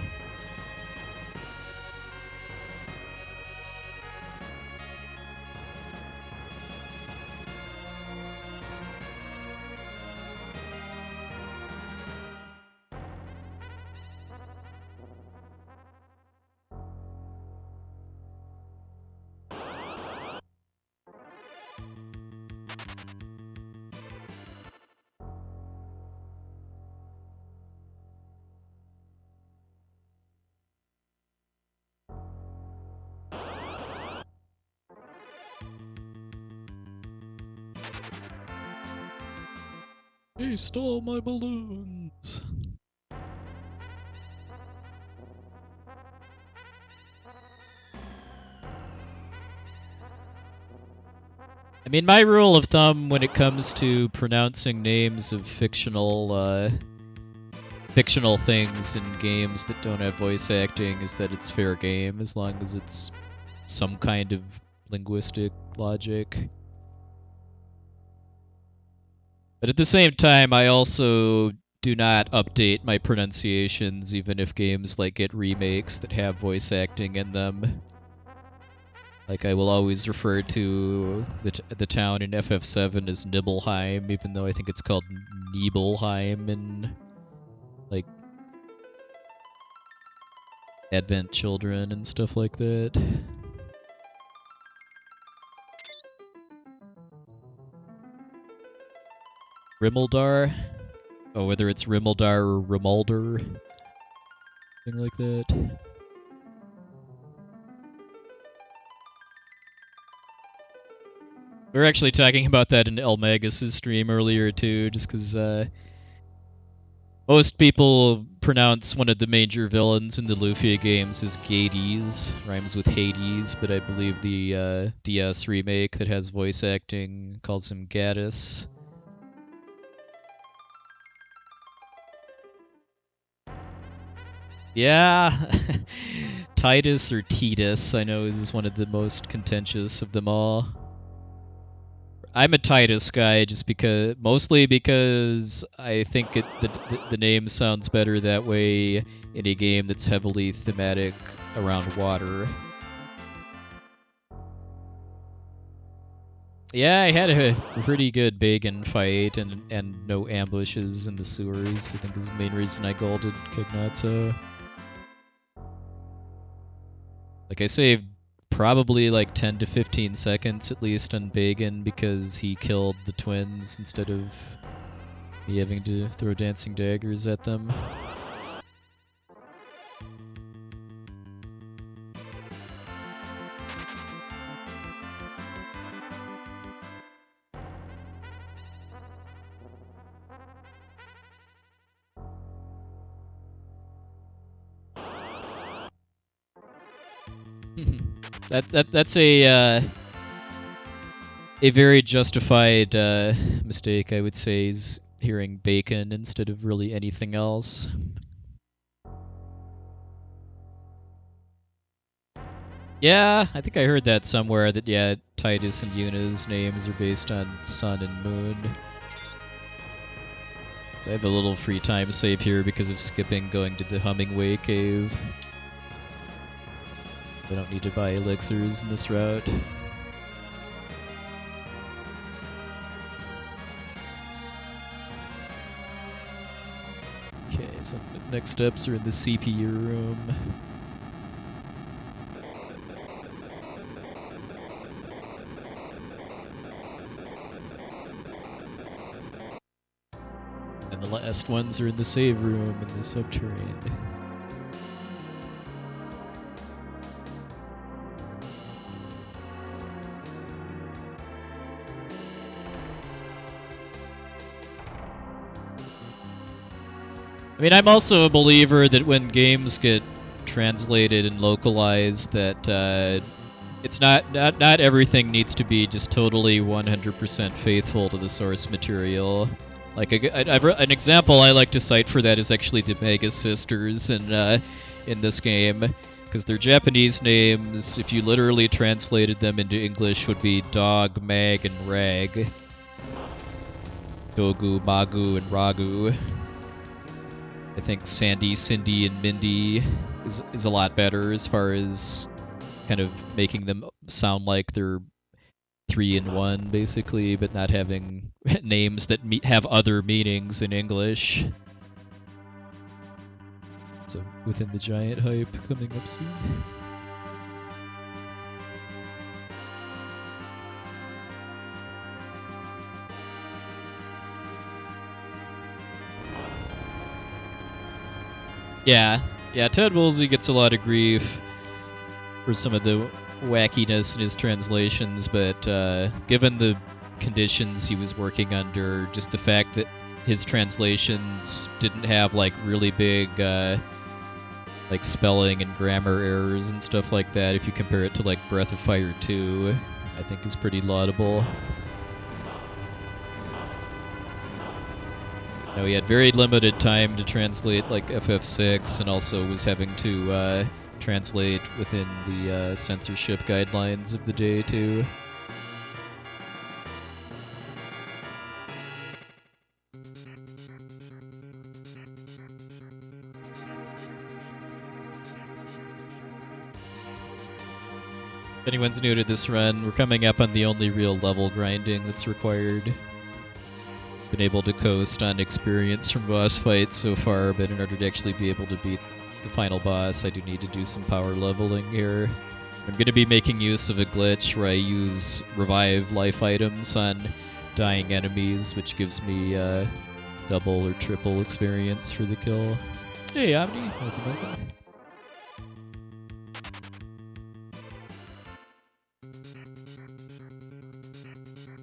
They stole my balloons. I mean, my rule of thumb when it comes to pronouncing names of fictional things in games that don't have voice acting is that it's fair game, as long as it's some kind of linguistic logic. But at the same time, I also do not update my pronunciations even if games like get remakes that have voice acting in them. Like, I will always refer to the town in FF7 as Nibelheim, even though I think it's called Nibelheim in, like, Advent Children and stuff like that. Rimuldar? Oh, whether it's Rimuldar or Rimuldar. Something like that. We were actually talking about that in El Magus' stream earlier too, just because most people pronounce one of the major villains in the Lufia games as Gades, rhymes with Hades, but I believe the DS remake that has voice acting calls him Gaddis. Yeah, Titus or Titus, I know is one of the most contentious of them all. I'm a Titus guy mostly because I think the name sounds better that way in a game that's heavily thematic around water. Yeah, I had a pretty good Bagan fight and no ambushes in the sewers, I think is the main reason I golded Kignazzo. Like, I saved probably like 10 to 15 seconds at least on Bagan because he killed the twins instead of me having to throw dancing daggers at them. That's a very justified mistake, I would say, is hearing bacon instead of really anything else. Yeah, I think I heard that somewhere that, yeah, Titus and Yuna's names are based on sun and moon. So I have a little free time save here because of skipping going to the Hummingway cave. I don't need to buy elixirs in this route. Okay, so next steps are in the CPU room. And the last ones are in the save room in the subterranean. I mean, I'm also a believer that when games get translated and localized, that it's not everything needs to be just totally 100% faithful to the source material. Like an example I like to cite for that is actually the Mega Sisters in this game, because their Japanese names, if you literally translated them into English, would be Dog, Mag, and Rag. Dogu, Magu, and Ragu. I think Sandy, Cindy, and Mindy is a lot better as far as kind of making them sound like they're 3 in 1, basically, but not having names that have other meanings in English. So, Within the Giant hype coming up soon. Yeah, Ted Woolsey gets a lot of grief for some of the wackiness in his translations, but given the conditions he was working under, just the fact that his translations didn't have like really big like spelling and grammar errors and stuff like that, if you compare it to like Breath of Fire 2, I think is pretty laudable. Now, he had very limited time to translate like FF6, and also was having to translate within the censorship guidelines of the day too. anyone's new to this run, we're coming up on the only real level grinding that's required. Been able to coast on experience from boss fights so far, but in order to actually be able to beat the final boss, I do need to do some power leveling here. I'm going to be making use of a glitch where I use revive life items on dying enemies, which gives me double or triple experience for the kill. Hey, Omni. Welcome.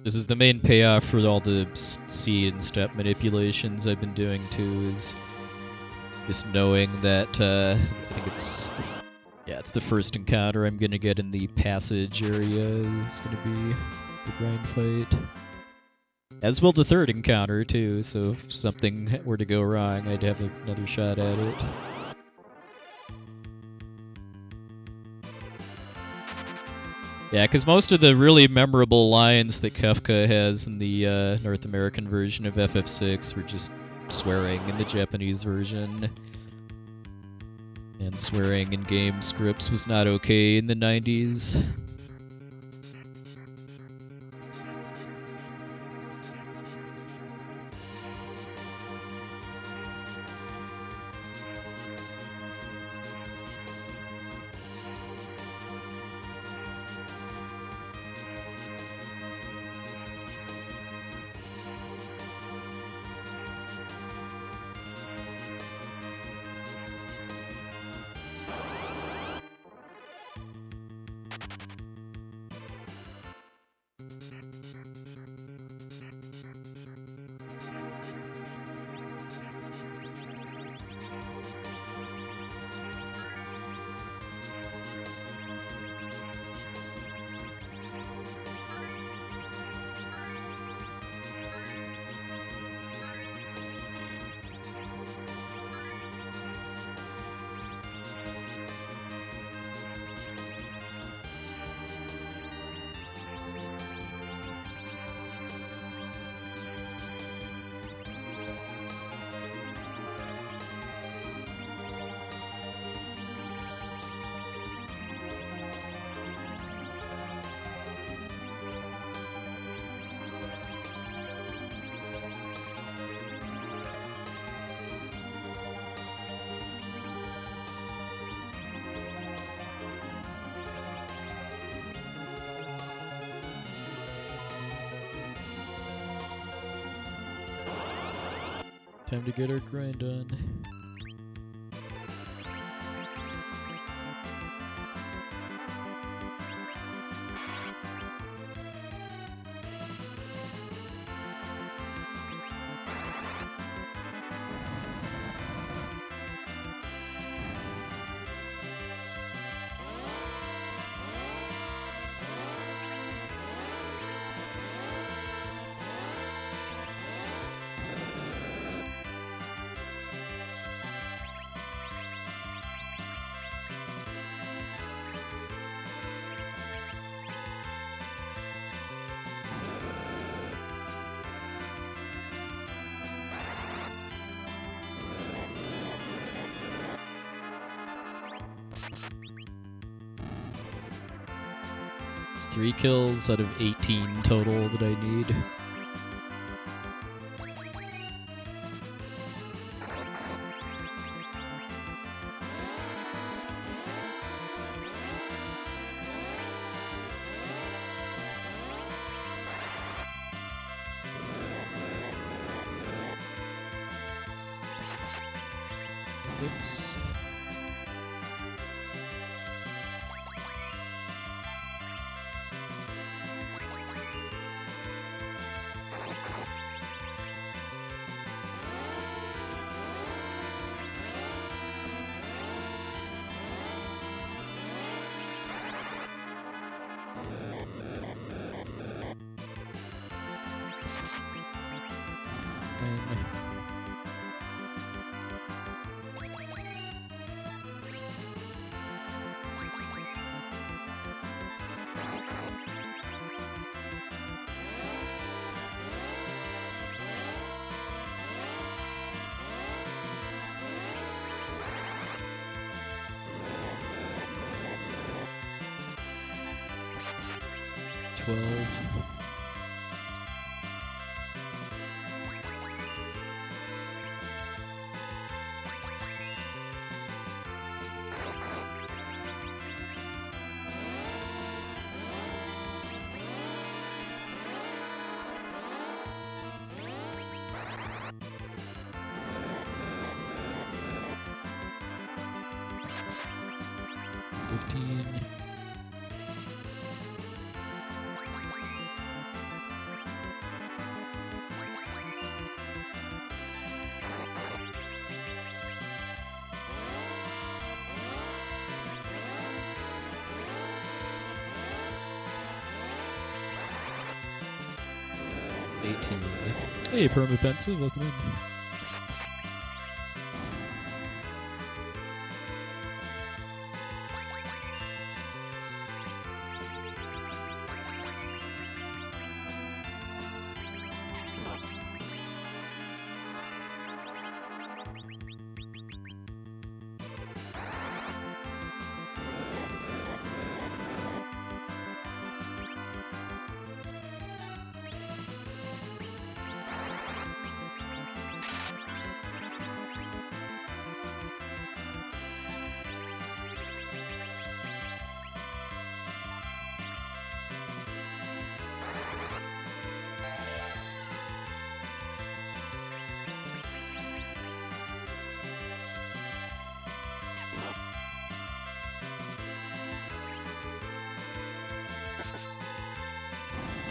This is the main payoff for all the seed and step manipulations I've been doing too, is just knowing that, I think it's the first encounter I'm gonna get in the passage area is gonna be the grind fight. As will the third encounter too, so if something were to go wrong, I'd have another shot at it. Yeah, because most of the really memorable lines that Kafka has in the North American version of FF6 were just swearing in the Japanese version. And swearing in game scripts was not okay in the 90s. Time to get our grind on. It's 3 kills out of 18 total that I need. Oops. 12. Hey, Perma Pencil, welcome in.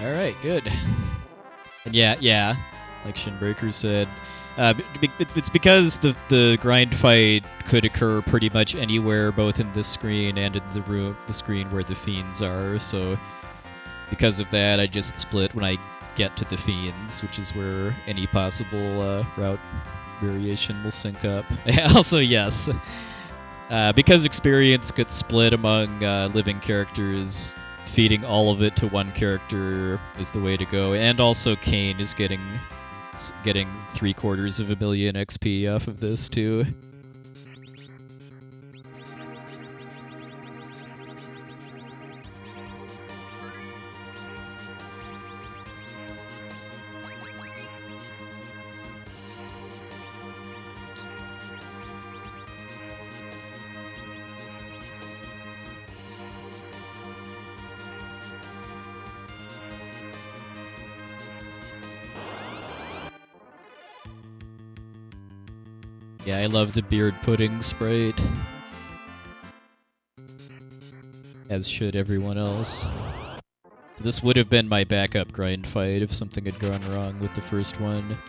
All right, good. And yeah, like Shinbreaker said, it's because the grind fight could occur pretty much anywhere, both in this screen and in the screen where the fiends are. So because of that, I just split when I get to the fiends, which is where any possible route variation will sync up. Also, yes, because experience gets split among living characters, feeding all of it to one character is the way to go. And also Kane is getting 750,000 XP off of this too. Yeah, I love the beard pudding sprite. As should everyone else. So this would have been my backup grind fight if something had gone wrong with the first one.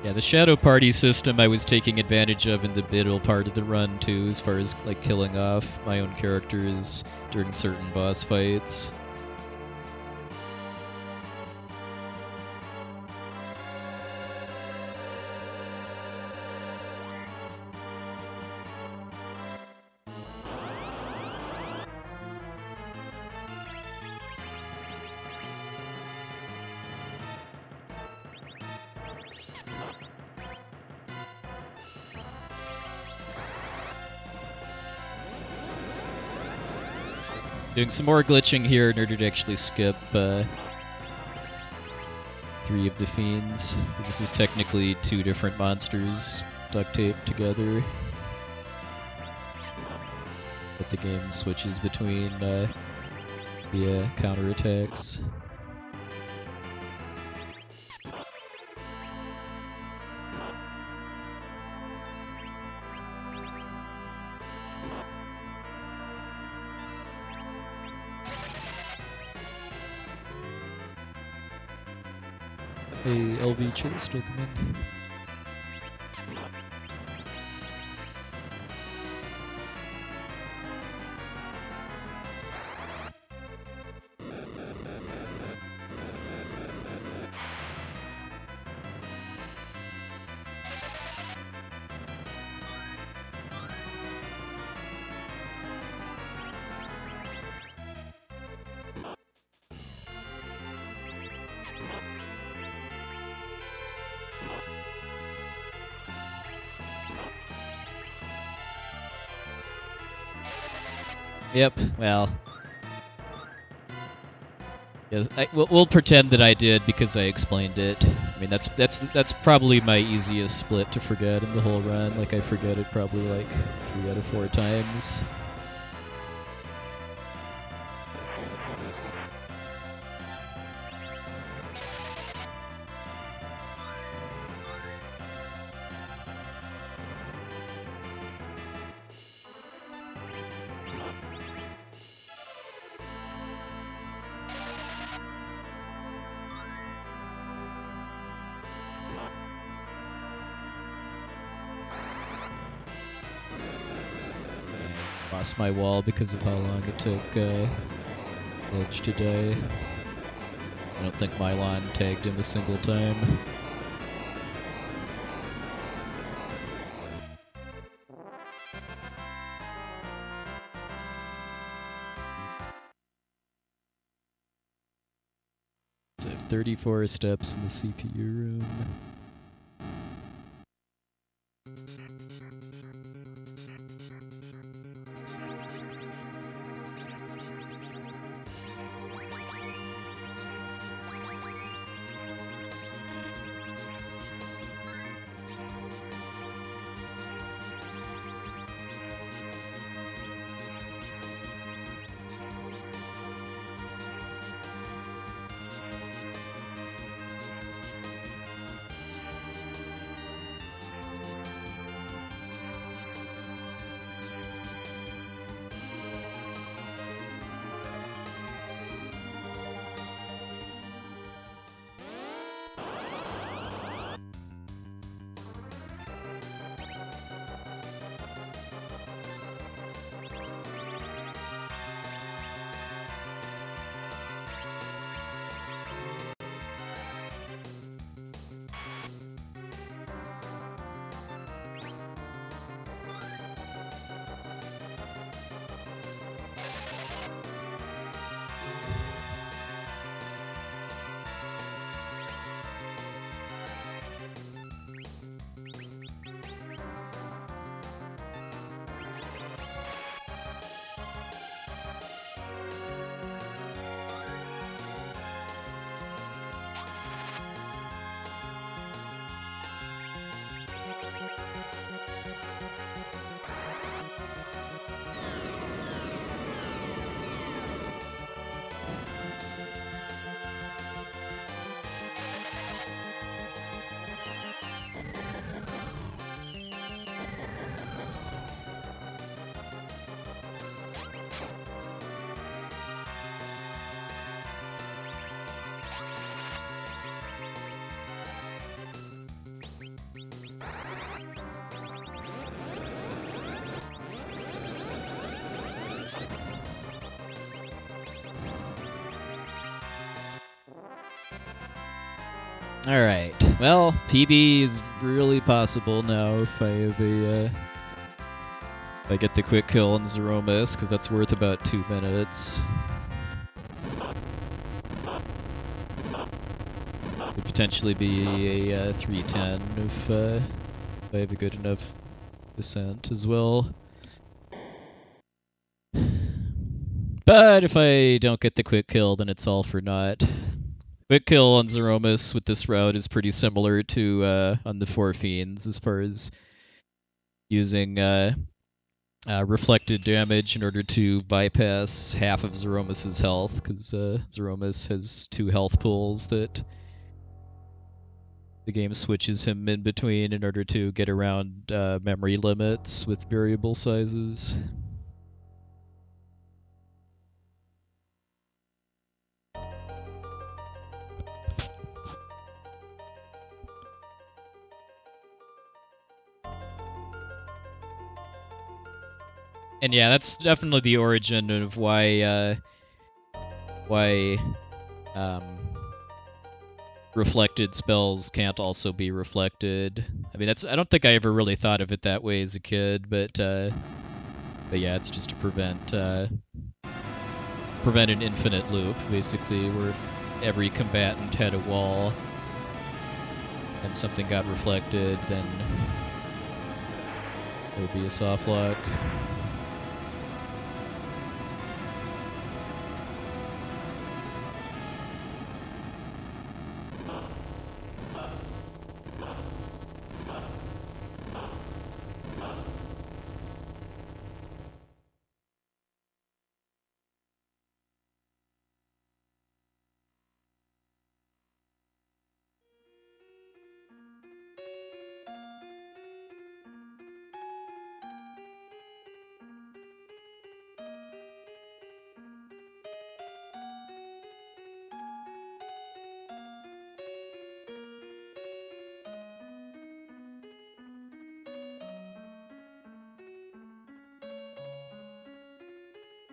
Yeah, the Shadow Party system I was taking advantage of in the middle part of the run too, as far as like killing off my own characters during certain boss fights. Doing some more glitching here in order to actually skip 3 of the fiends, because this is technically 2 different monsters duct taped together. But the game switches between the counterattacks. Hey, LV Chase, welcome in. Yep, well. Yes, we'll pretend that I did because I explained it. I mean, that's probably my easiest split to forget in the whole run. Like, I forget it probably like 3 out of 4 times. Lost my wall because of how long it took Edge to die. I don't think Mylon tagged him a single time. So I have 34 steps in the CPU room. Alright, well, PB is really possible now if I have a, if I get the quick kill on Zeromus, because that's worth about 2 minutes. Could potentially be a 310 if I have a good enough descent as well. But if I don't get the quick kill, then it's all for naught. Quick kill on Zeromus with this route is pretty similar to on the 4 Fiends as far as using reflected damage in order to bypass half of Zeromus' health, because Zeromus has 2 health pools that the game switches him in between in order to get around memory limits with variable sizes. And yeah, that's definitely the origin of why reflected spells can't also be reflected. I mean, I don't think I ever really thought of it that way as a kid, but yeah, it's just to prevent an infinite loop, basically, where every combatant had a wall and something got reflected, then it would be a soft lock.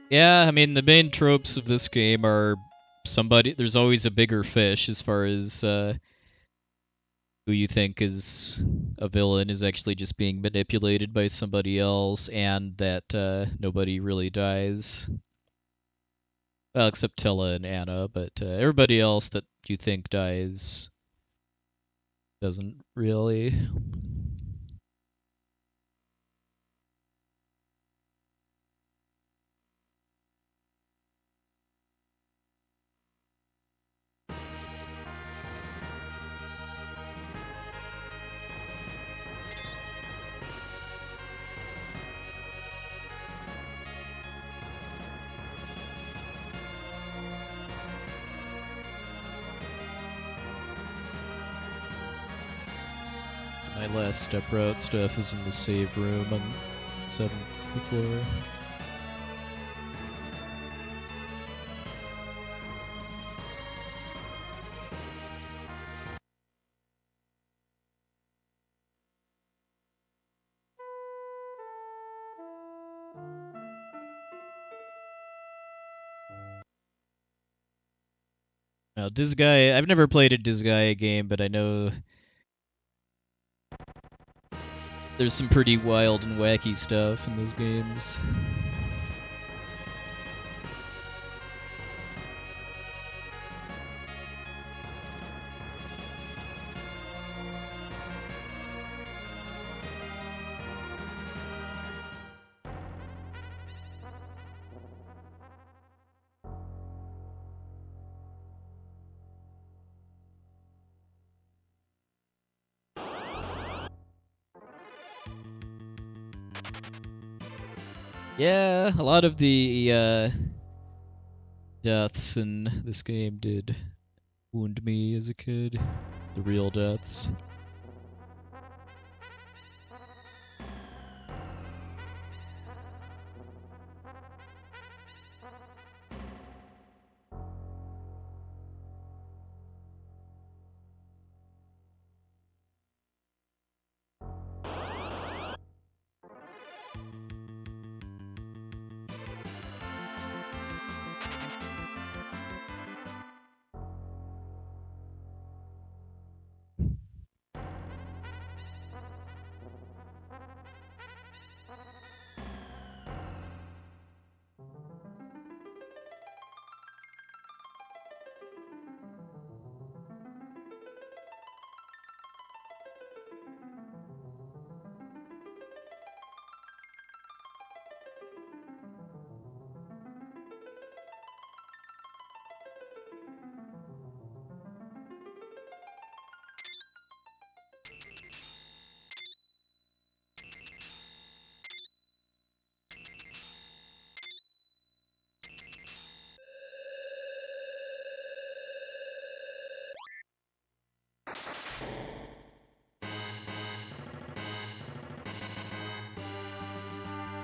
Yeah, I mean, the main tropes of this game are there's always a bigger fish as far as who you think is a villain is actually just being manipulated by somebody else, and that nobody really dies. Well, except Tilla and Anna, but everybody else that you think dies doesn't really. My last step route stuff is in the save room on 7th floor. Now, Disgaea, I've never played a Disgaea game, but I know there's some pretty wild and wacky stuff in those games. Yeah, a lot of the deaths in this game did wound me as a kid. The real deaths.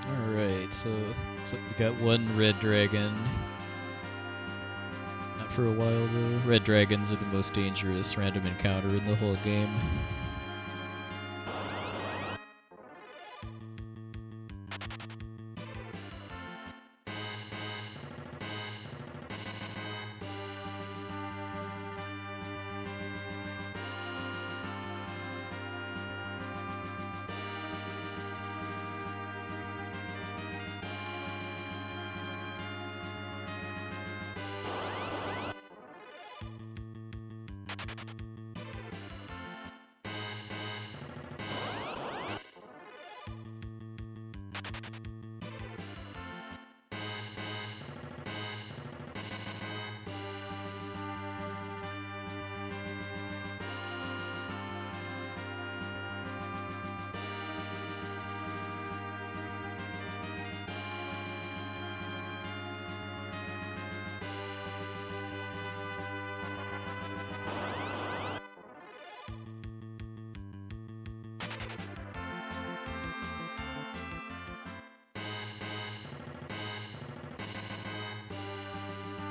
Alright, so looks like we got one red dragon. Not for a while though. Red dragons are the most dangerous random encounter in the whole game.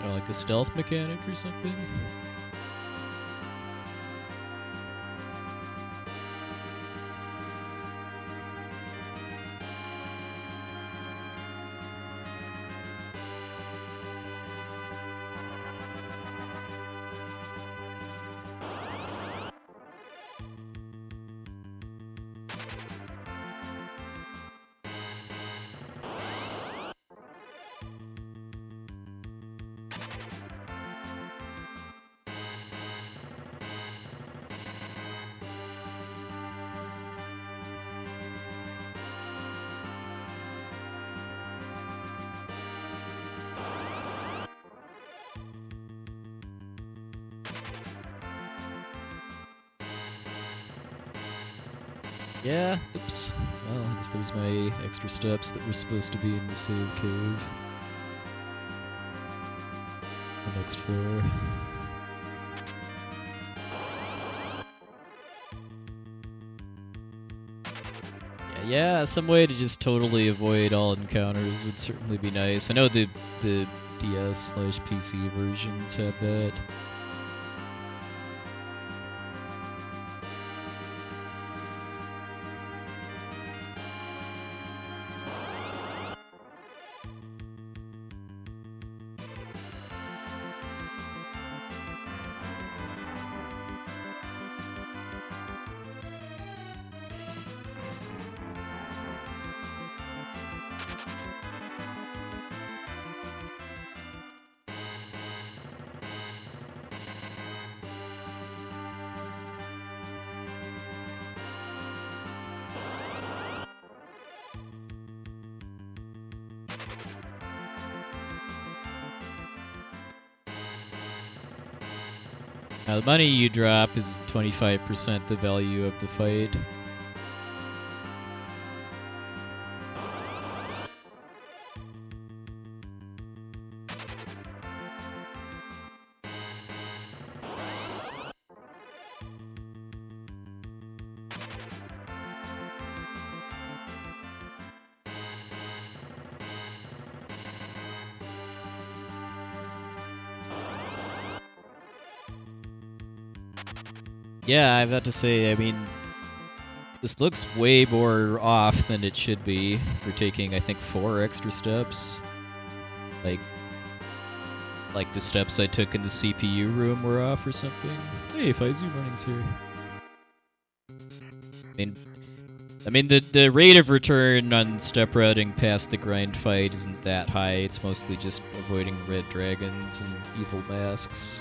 Oh, like a stealth mechanic or something? Yeah, oops. Well, I guess there's my extra steps that were supposed to be in the save cave. The next floor. Yeah, some way to just totally avoid all encounters would certainly be nice. I know the DS/PC versions have that. Now, the money you drop is 25% the value of the fight. Yeah, I've got to say, I mean, this looks way more off than it should be. We're taking, I think, 4 extra steps. Like the steps I took in the CPU room were off or something. Hey, Faizu Morning's here. I mean, the rate of return on step routing past the grind fight isn't that high. It's mostly just avoiding red dragons and evil masks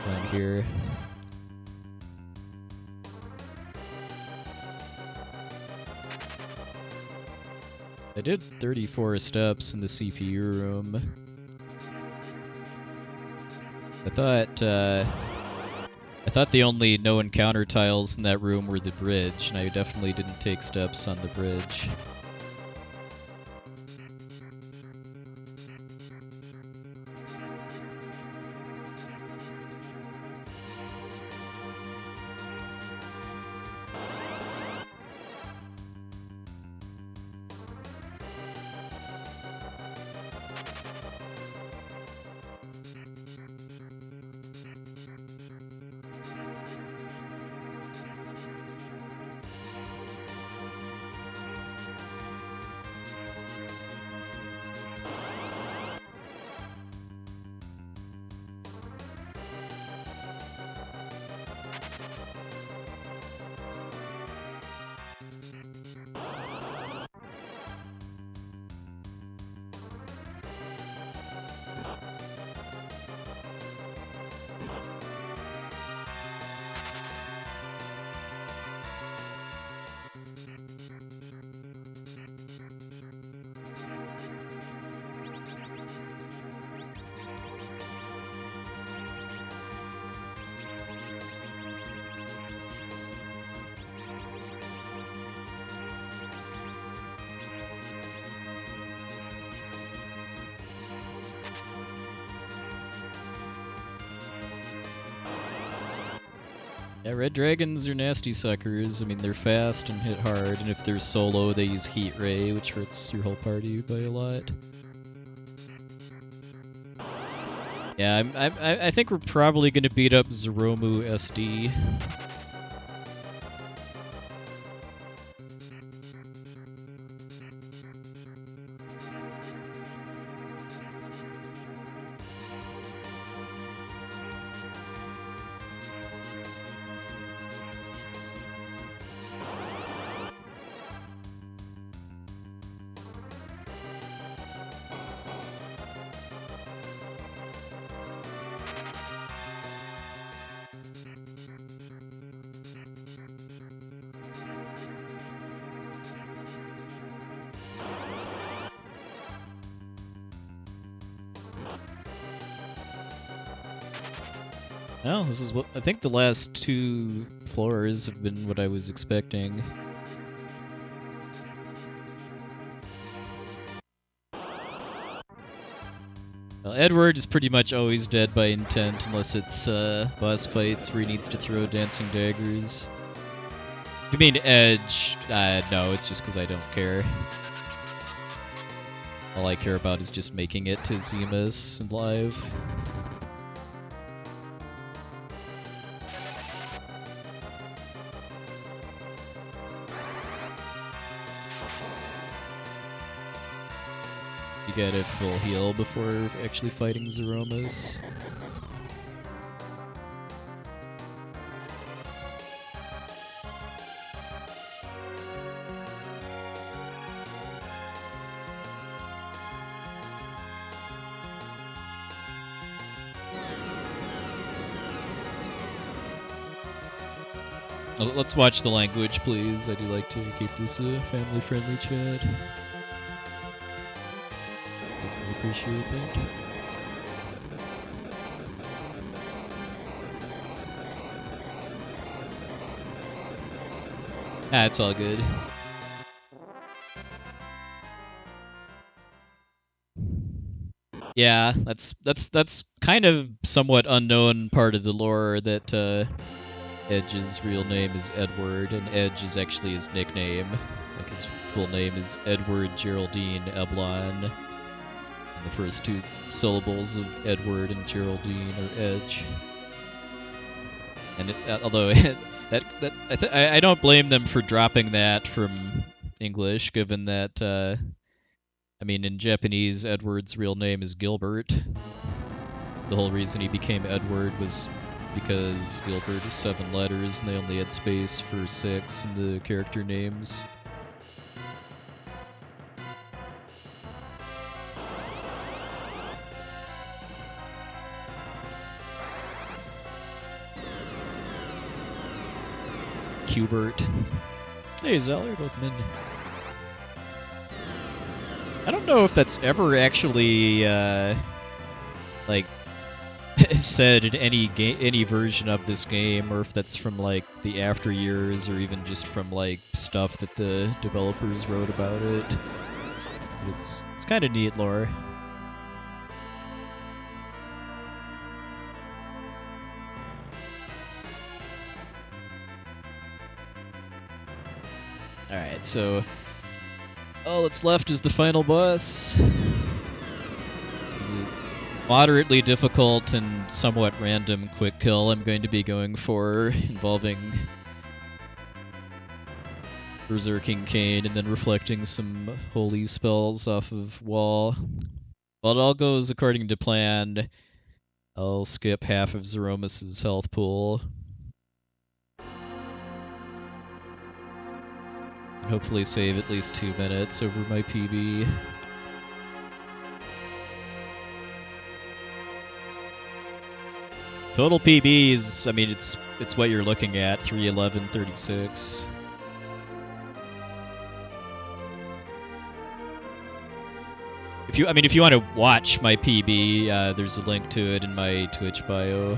around here. I did 34 steps in the CPU room. I thought the only no encounter tiles in that room were the bridge, and I definitely didn't take steps on the bridge. Yeah, red dragons are nasty suckers. I mean, they're fast and hit hard, and if they're solo, they use heat ray, which hurts your whole party by a lot. Yeah, I think we're probably gonna beat up Zeromu SD. Well, this is what I think the last two floors have been what I was expecting. Well, Edward is pretty much always dead by intent unless it's boss fights where he needs to throw dancing daggers. You mean Edge? No, it's just because I don't care. All I care about is just making it to Zemus and live. You get a full heal before actually fighting Zeromus. Let's watch the language, please. I do like to keep this a family-friendly chat. Definitely appreciate that. Ah, it's all good. Yeah, that's kind of somewhat unknown part of the lore that Edge's real name is Edward, and Edge is actually his nickname. Like his full name is Edward Geraldine Eblon. And the first two syllables of Edward and Geraldine are Edge. And although I don't blame them for dropping that from English, given that I mean in Japanese Edward's real name is Gilbert. The whole reason he became Edward was because Gilbert is 7 letters and they only had space for 6 in the character names. Qbert. Hey, Zellard, welcome in. I don't know if that's ever actually like said in any version of this game, or if that's from like the after years, or even just from like stuff that the developers wrote about it. But it's kind of neat lore. All right, so all that's left is the final boss. This is moderately difficult and somewhat random quick kill I'm going to be going for, involving Berserking Cane and then reflecting some holy spells off of Wall. Well, it all goes according to plan. I'll skip half of Zeromus's health pool. And hopefully save at least 2 minutes over my PB. Total PBs, I mean, it's what you're looking at, 311.36. If you want to watch my PB, there's a link to it in my Twitch bio.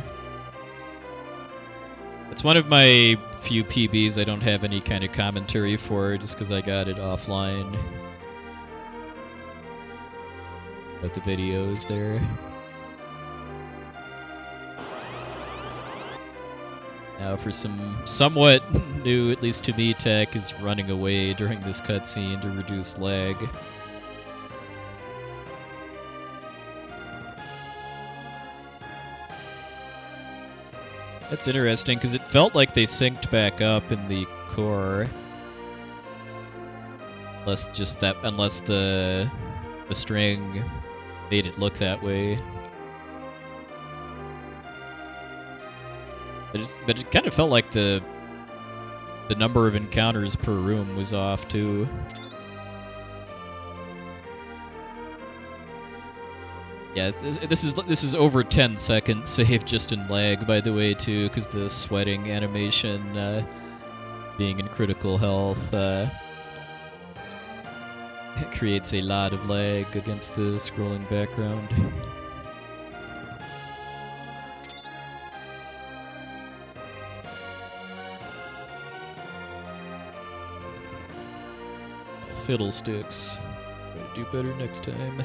It's one of my few PBs I don't have any kind of commentary for, just because I got it offline. But the video is there. Now for some somewhat new, at least to me, tech is running away during this cutscene to reduce lag. That's interesting, because it felt like they synced back up in the core. Unless the string made it look that way. But it kind of felt like the number of encounters per room was off too. Yeah, this is over 10 seconds saved just in lag, by the way, too, because the sweating animation being in critical health it creates a lot of lag against the scrolling background. Fiddlesticks. Gotta do better next time.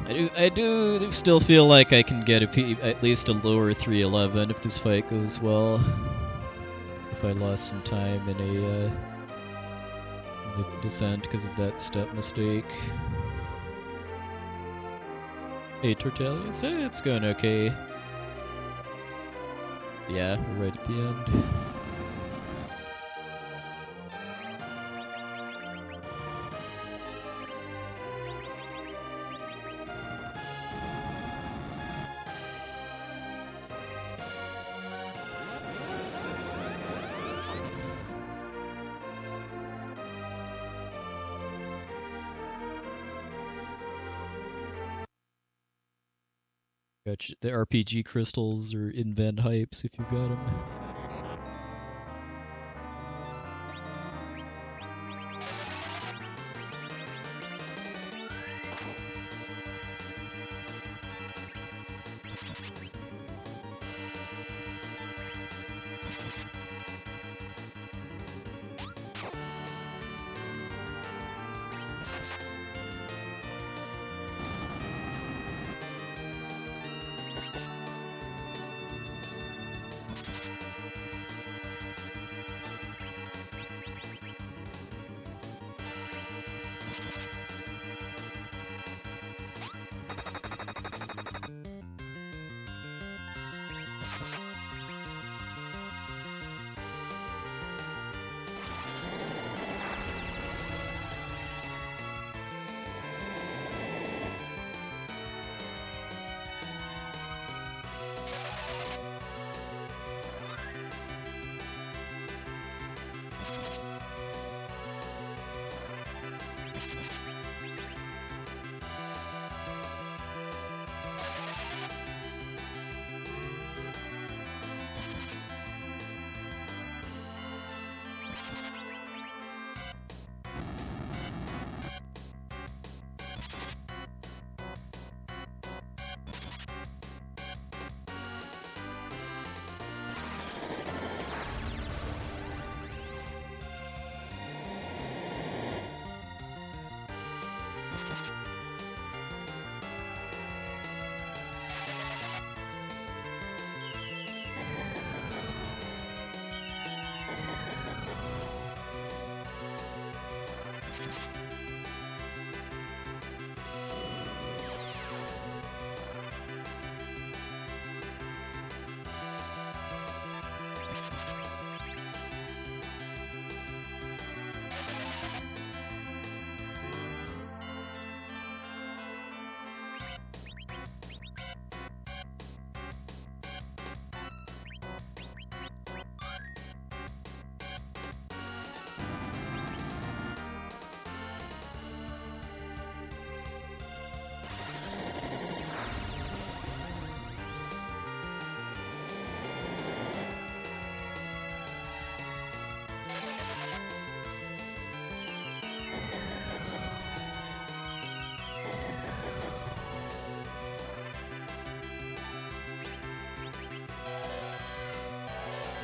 I do still feel like I can get at least a lower 311 if this fight goes well. If I lost some time in the descent because of that step mistake. Hey, Tortellius, it's going okay. Yeah, we're right at the end. Gotcha. The RPG crystals or invent hypes if you got them.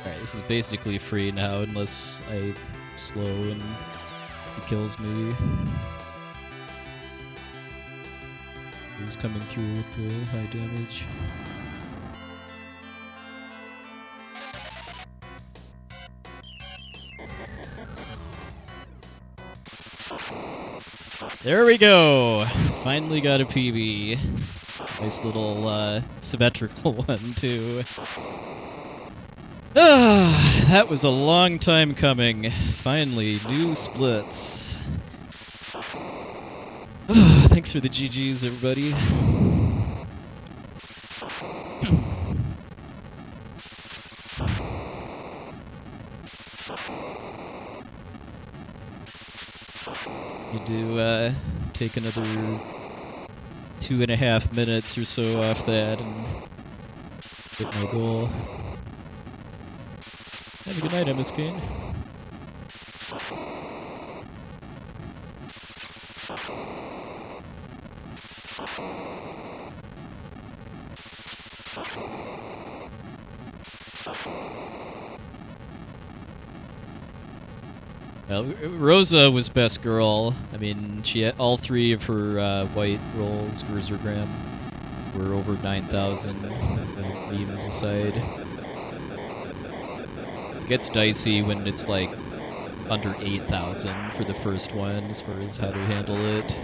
Alright, this is basically free now unless I slow and he kills me. He's coming through with the high damage. There we go! Finally got a PB. Nice little symmetrical one, too. Ah, that was a long time coming. Finally, new splits. Ah, thanks for the GGs, everybody. You do take another 2.5 minutes or so off that and hit my goal. Have a good night, Emma Kane. Well, Rosa was best girl. I mean, she had all 3 of her white rolls, Gruzergram, were over 9,000, memes aside. It gets dicey when it's like under 8,000 for the first one as far as how to handle it.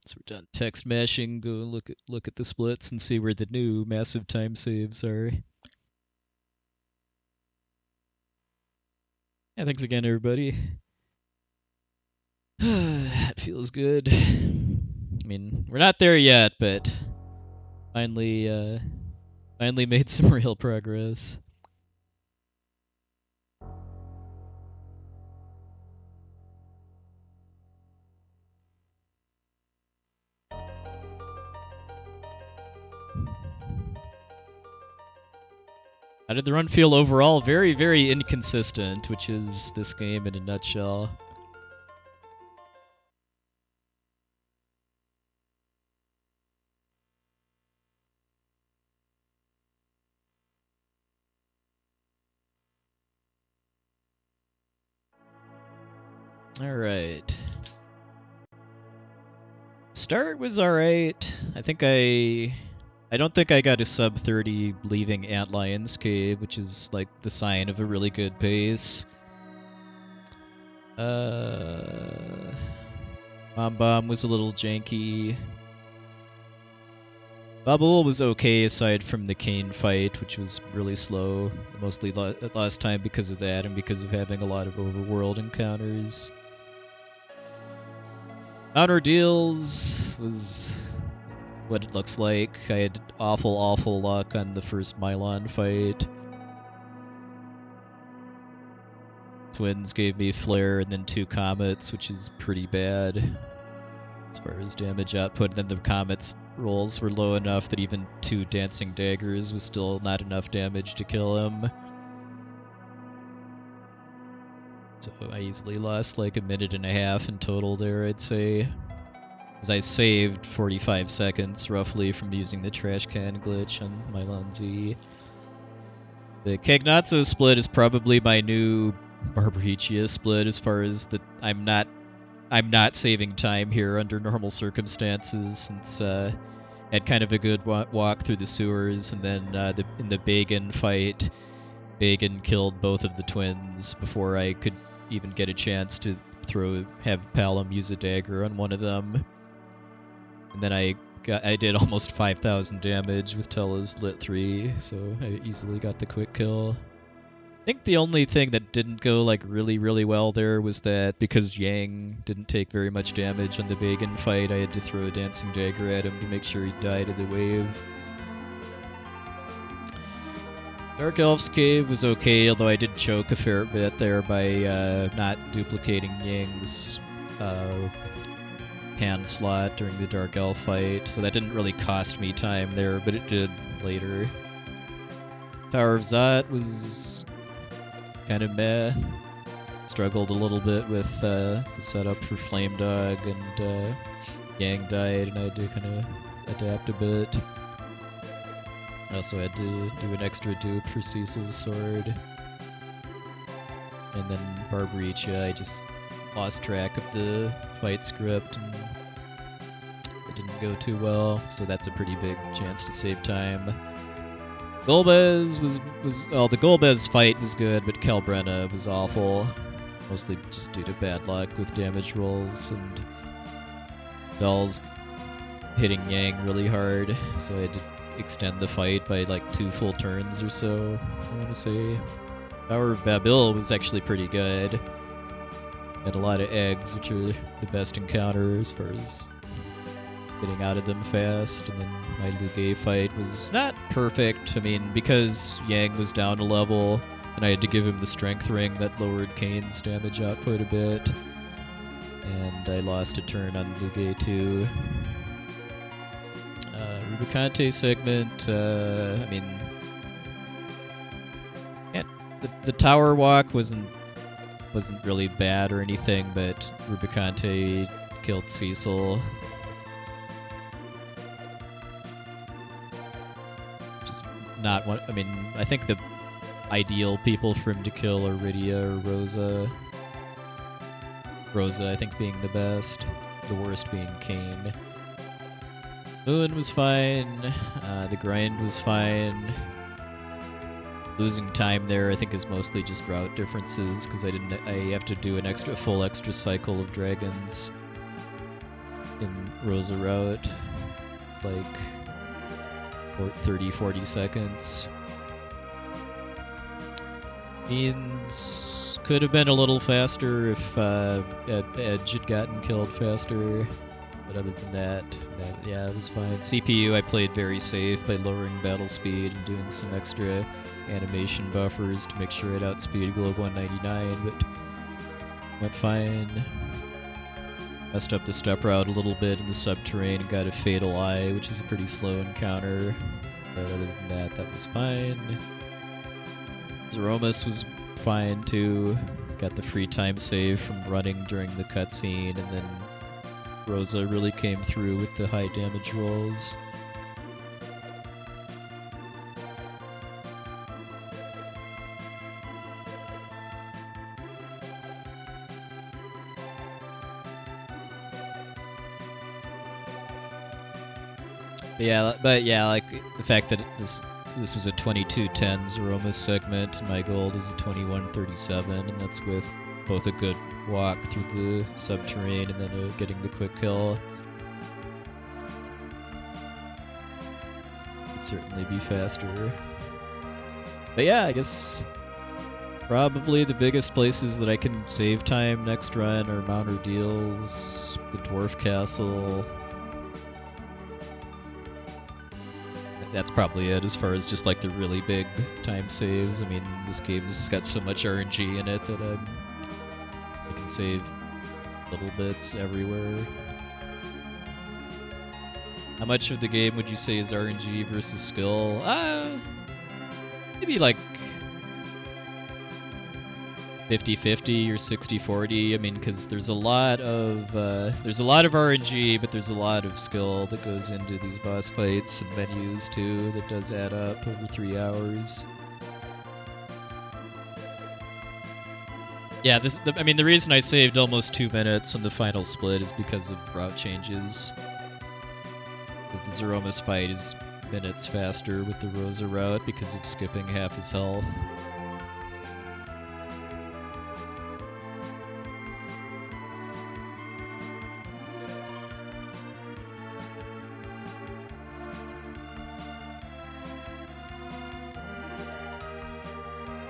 So we're done text mashing. Go look at the splits and see where the new massive time saves are. Yeah, thanks again, everybody. That feels good. I mean, we're not there yet, but finally made some real progress. How did the run feel overall? Very, very inconsistent, which is this game in a nutshell. Alright. Start was alright. I don't think I got a sub 30 leaving Antlion's Cave, which is like the sign of a really good pace. Bomb was a little janky. Bubble was okay aside from the Kane fight, which was really slow. Mostly last time because of that and because of having a lot of overworld encounters. Mount Ordeals was what it looks like. I had awful luck on the first Mylon fight. Twins gave me Flare and then 2 Comets, which is pretty bad as far as damage output. And then the Comets rolls were low enough that even 2 Dancing Daggers was still not enough damage to kill him. So I easily lost like 1.5 minutes in total there, I'd say. Because I saved 45 seconds roughly from using the trash can glitch on Mylon Z. The Cagnazzo split is probably my new Barbariccia split as far as that I'm not saving time here under normal circumstances since I had kind of a good walk through the sewers and then in the Bagan fight, Bagan killed both of the twins before I could even get a chance to have Palom use a dagger on one of them. And then I did almost 5,000 damage with Tella's Lit 3, so I easily got the quick kill. I think the only thing that didn't go like really well there was that because Yang didn't take very much damage on the Bagan fight, I had to throw a Dancing Dagger at him to make sure he died of the wave. Dark Elf's Cave was okay, although I did choke a fair bit there by not duplicating Yang's hand slot during the Dark Elf fight, so that didn't really cost me time there, but it did later. Tower of Zot was kind of meh. Struggled a little bit with the setup for Flame Dog, and Yang died, and I had to kind of adapt a bit. I also had to do an extra dupe for Cease's sword. And then Barbariccia, I just lost track of the fight script and it didn't go too well, so that's a pretty big chance to save time. Golbez was the Golbez fight was good, but Kalbrena was awful, mostly just due to bad luck with damage rolls and Doll's hitting Yang really hard, so I had to extend the fight by like 2 full turns or so, I want to say. Power of Babil was actually pretty good. Had a lot of eggs, which are the best encounter as far as getting out of them fast. And then my Luge fight was not perfect. I mean, because Yang was down a level, and I had to give him the strength ring that lowered Kane's damage output a bit. And I lost a turn on Luge too. Rubicante segment, I mean, the tower walk wasn't really bad or anything, but Rubicante killed Cecil. Just not one. I mean, I think the ideal people for him to kill are Rydia or Rosa. Rosa, I think, being the best. The worst being Kane. Moon was fine. The grind was fine. Losing time there, I think, is mostly just route differences because I have to do an full extra cycle of dragons in Rosa route. It's like 30-40 seconds. Means could have been a little faster if Edge had gotten killed faster. But other than that, yeah, it was fine. CPU, I played very safe by lowering battle speed and doing some extra animation buffers to make sure I'd outspeed Globe 199, but went fine. Messed up the step route a little bit in the subterranean and got a Fatal Eye, which is a pretty slow encounter. But other than that, that was fine. Zeromus was fine too. Got the free time save from running during the cutscene, and then Rosa really came through with the high damage rolls. But yeah, like the fact that this was a 22:10 Zeromus segment, and my gold is a 21:37, and that's with both a good walk through the subterranean and then getting the quick kill. Could certainly be faster. But yeah, I guess probably the biggest places that I can save time next run are Mount Ordeals, the Dwarf Castle. That's probably it as far as just like the really big time saves. I mean, this game's got so much RNG in it that I can save little bits everywhere. How much of the game would you say is RNG versus skill? Maybe like 50-50 or 60-40. I mean, because there's a lot of RNG, but there's a lot of skill that goes into these boss fights and menus too. That does add up over 3 hours. Yeah, I mean, the reason I saved almost 2 minutes on the final split is because of route changes. Because the Zeromus fight is minutes faster with the Rosa route because of skipping half his health.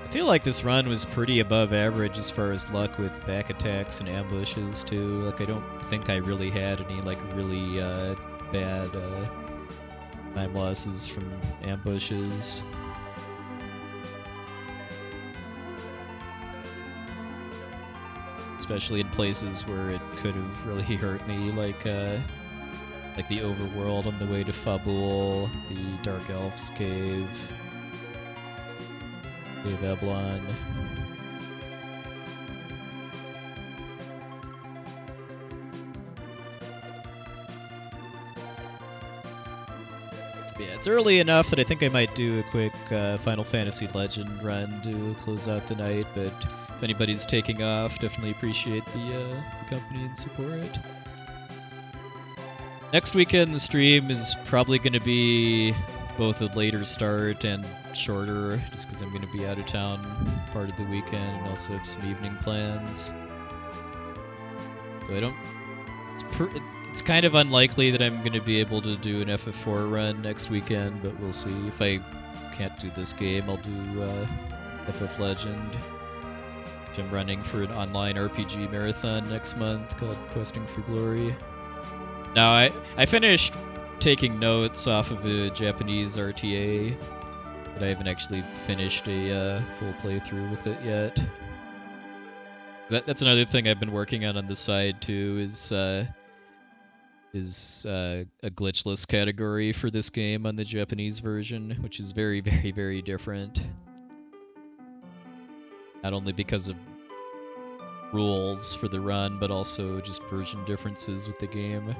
I feel like this run was pretty above average as far as luck with back attacks and ambushes too. Like, I don't think I really had any like really bad time losses from ambushes. Especially in places where it could have really hurt me, like the overworld on the way to Fabul, the Dark Elf's cave. Cave Eblon. Yeah, it's early enough that I think I might do a quick Final Fantasy Legend run to close out the night, but if anybody's taking off, definitely appreciate the company and support. Next weekend, the stream is probably going to be both a later start and shorter, just because I'm going to be out of town part of the weekend and also have some evening plans. So I don't... It's kind of unlikely that I'm going to be able to do an FF4 run next weekend, but we'll see. If I can't do this game, I'll do FF Legend, which I'm running for an online RPG marathon next month called Questing for Glory. Now, I finished taking notes off of a Japanese RTA, but I haven't actually finished a full playthrough with it yet. That's another thing I've been working on the side too, is a glitchless category for this game on the Japanese version, which is very, very, very different. Not only because of rules for the run, but also just version differences with the game.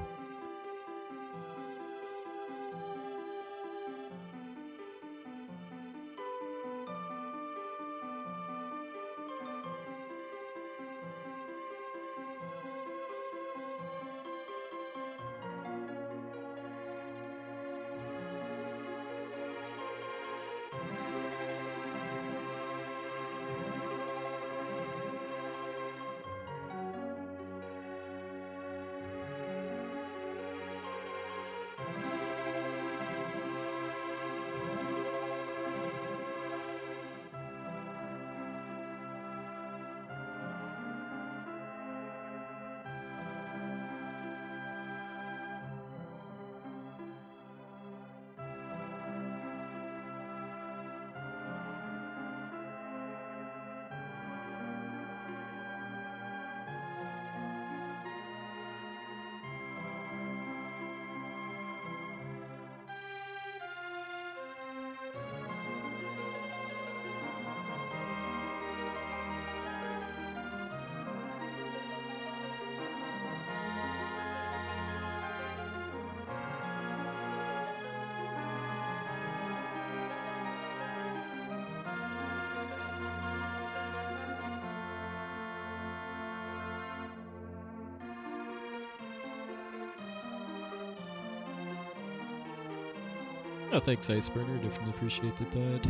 Oh, thanks, Iceburner. Definitely appreciate the thought.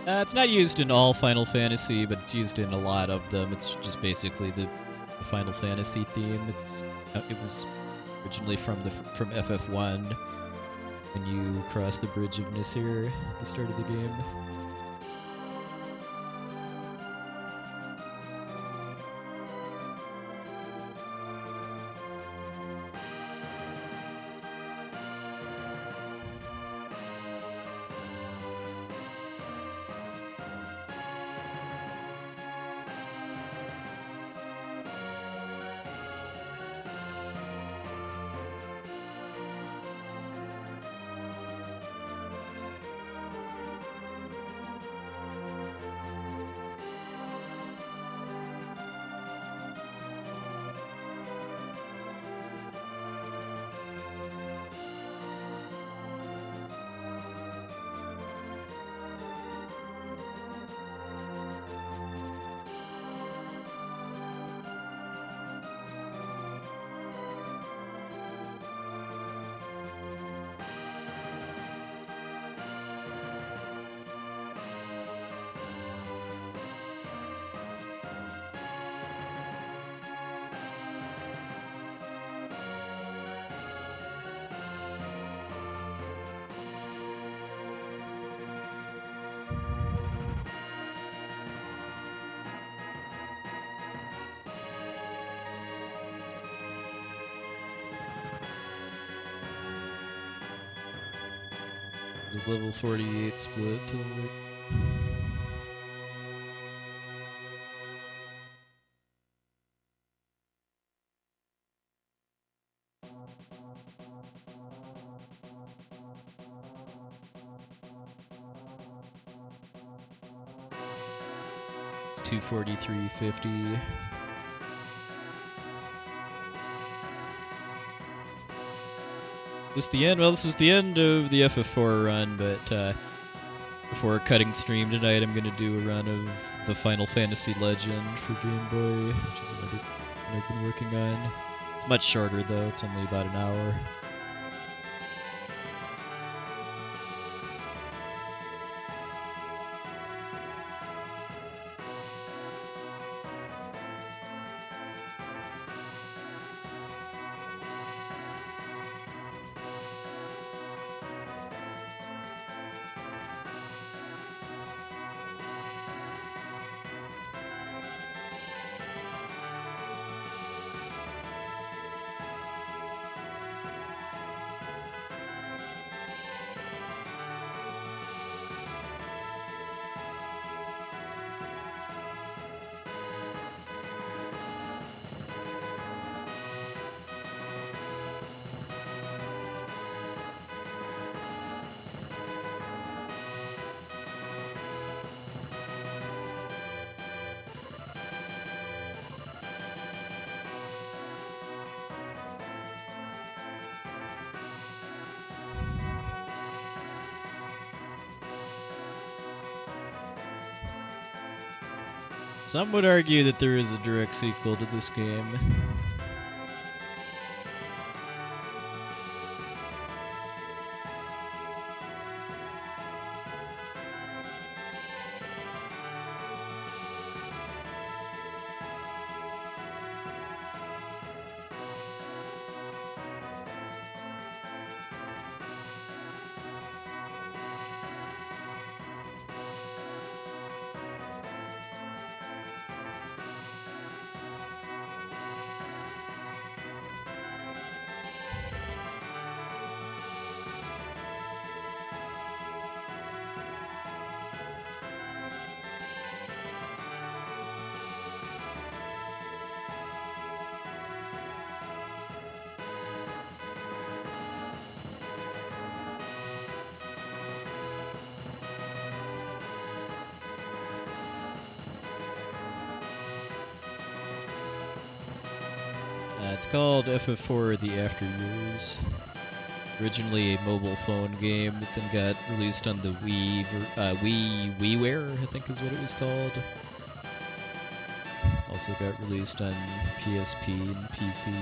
It's not used in all Final Fantasy, but it's used in a lot of them. It's just basically the Final Fantasy theme. It was originally from FF1 when you cross the Bridge of Nisir at the start of the game. The level 48 split to the right. It's 243.50. This is the end. Well, this is the end of the FF4 run, but before cutting stream tonight, I'm gonna do a run of the Final Fantasy Legend for Game Boy, which is another one I've been working on. It's much shorter though. It's only about an hour. Some would argue that there is a direct sequel to this game. It's called FF4 The After Years. Originally a mobile phone game that then got released on the WiiWare, I think is what it was called. Also got released on PSP and PC.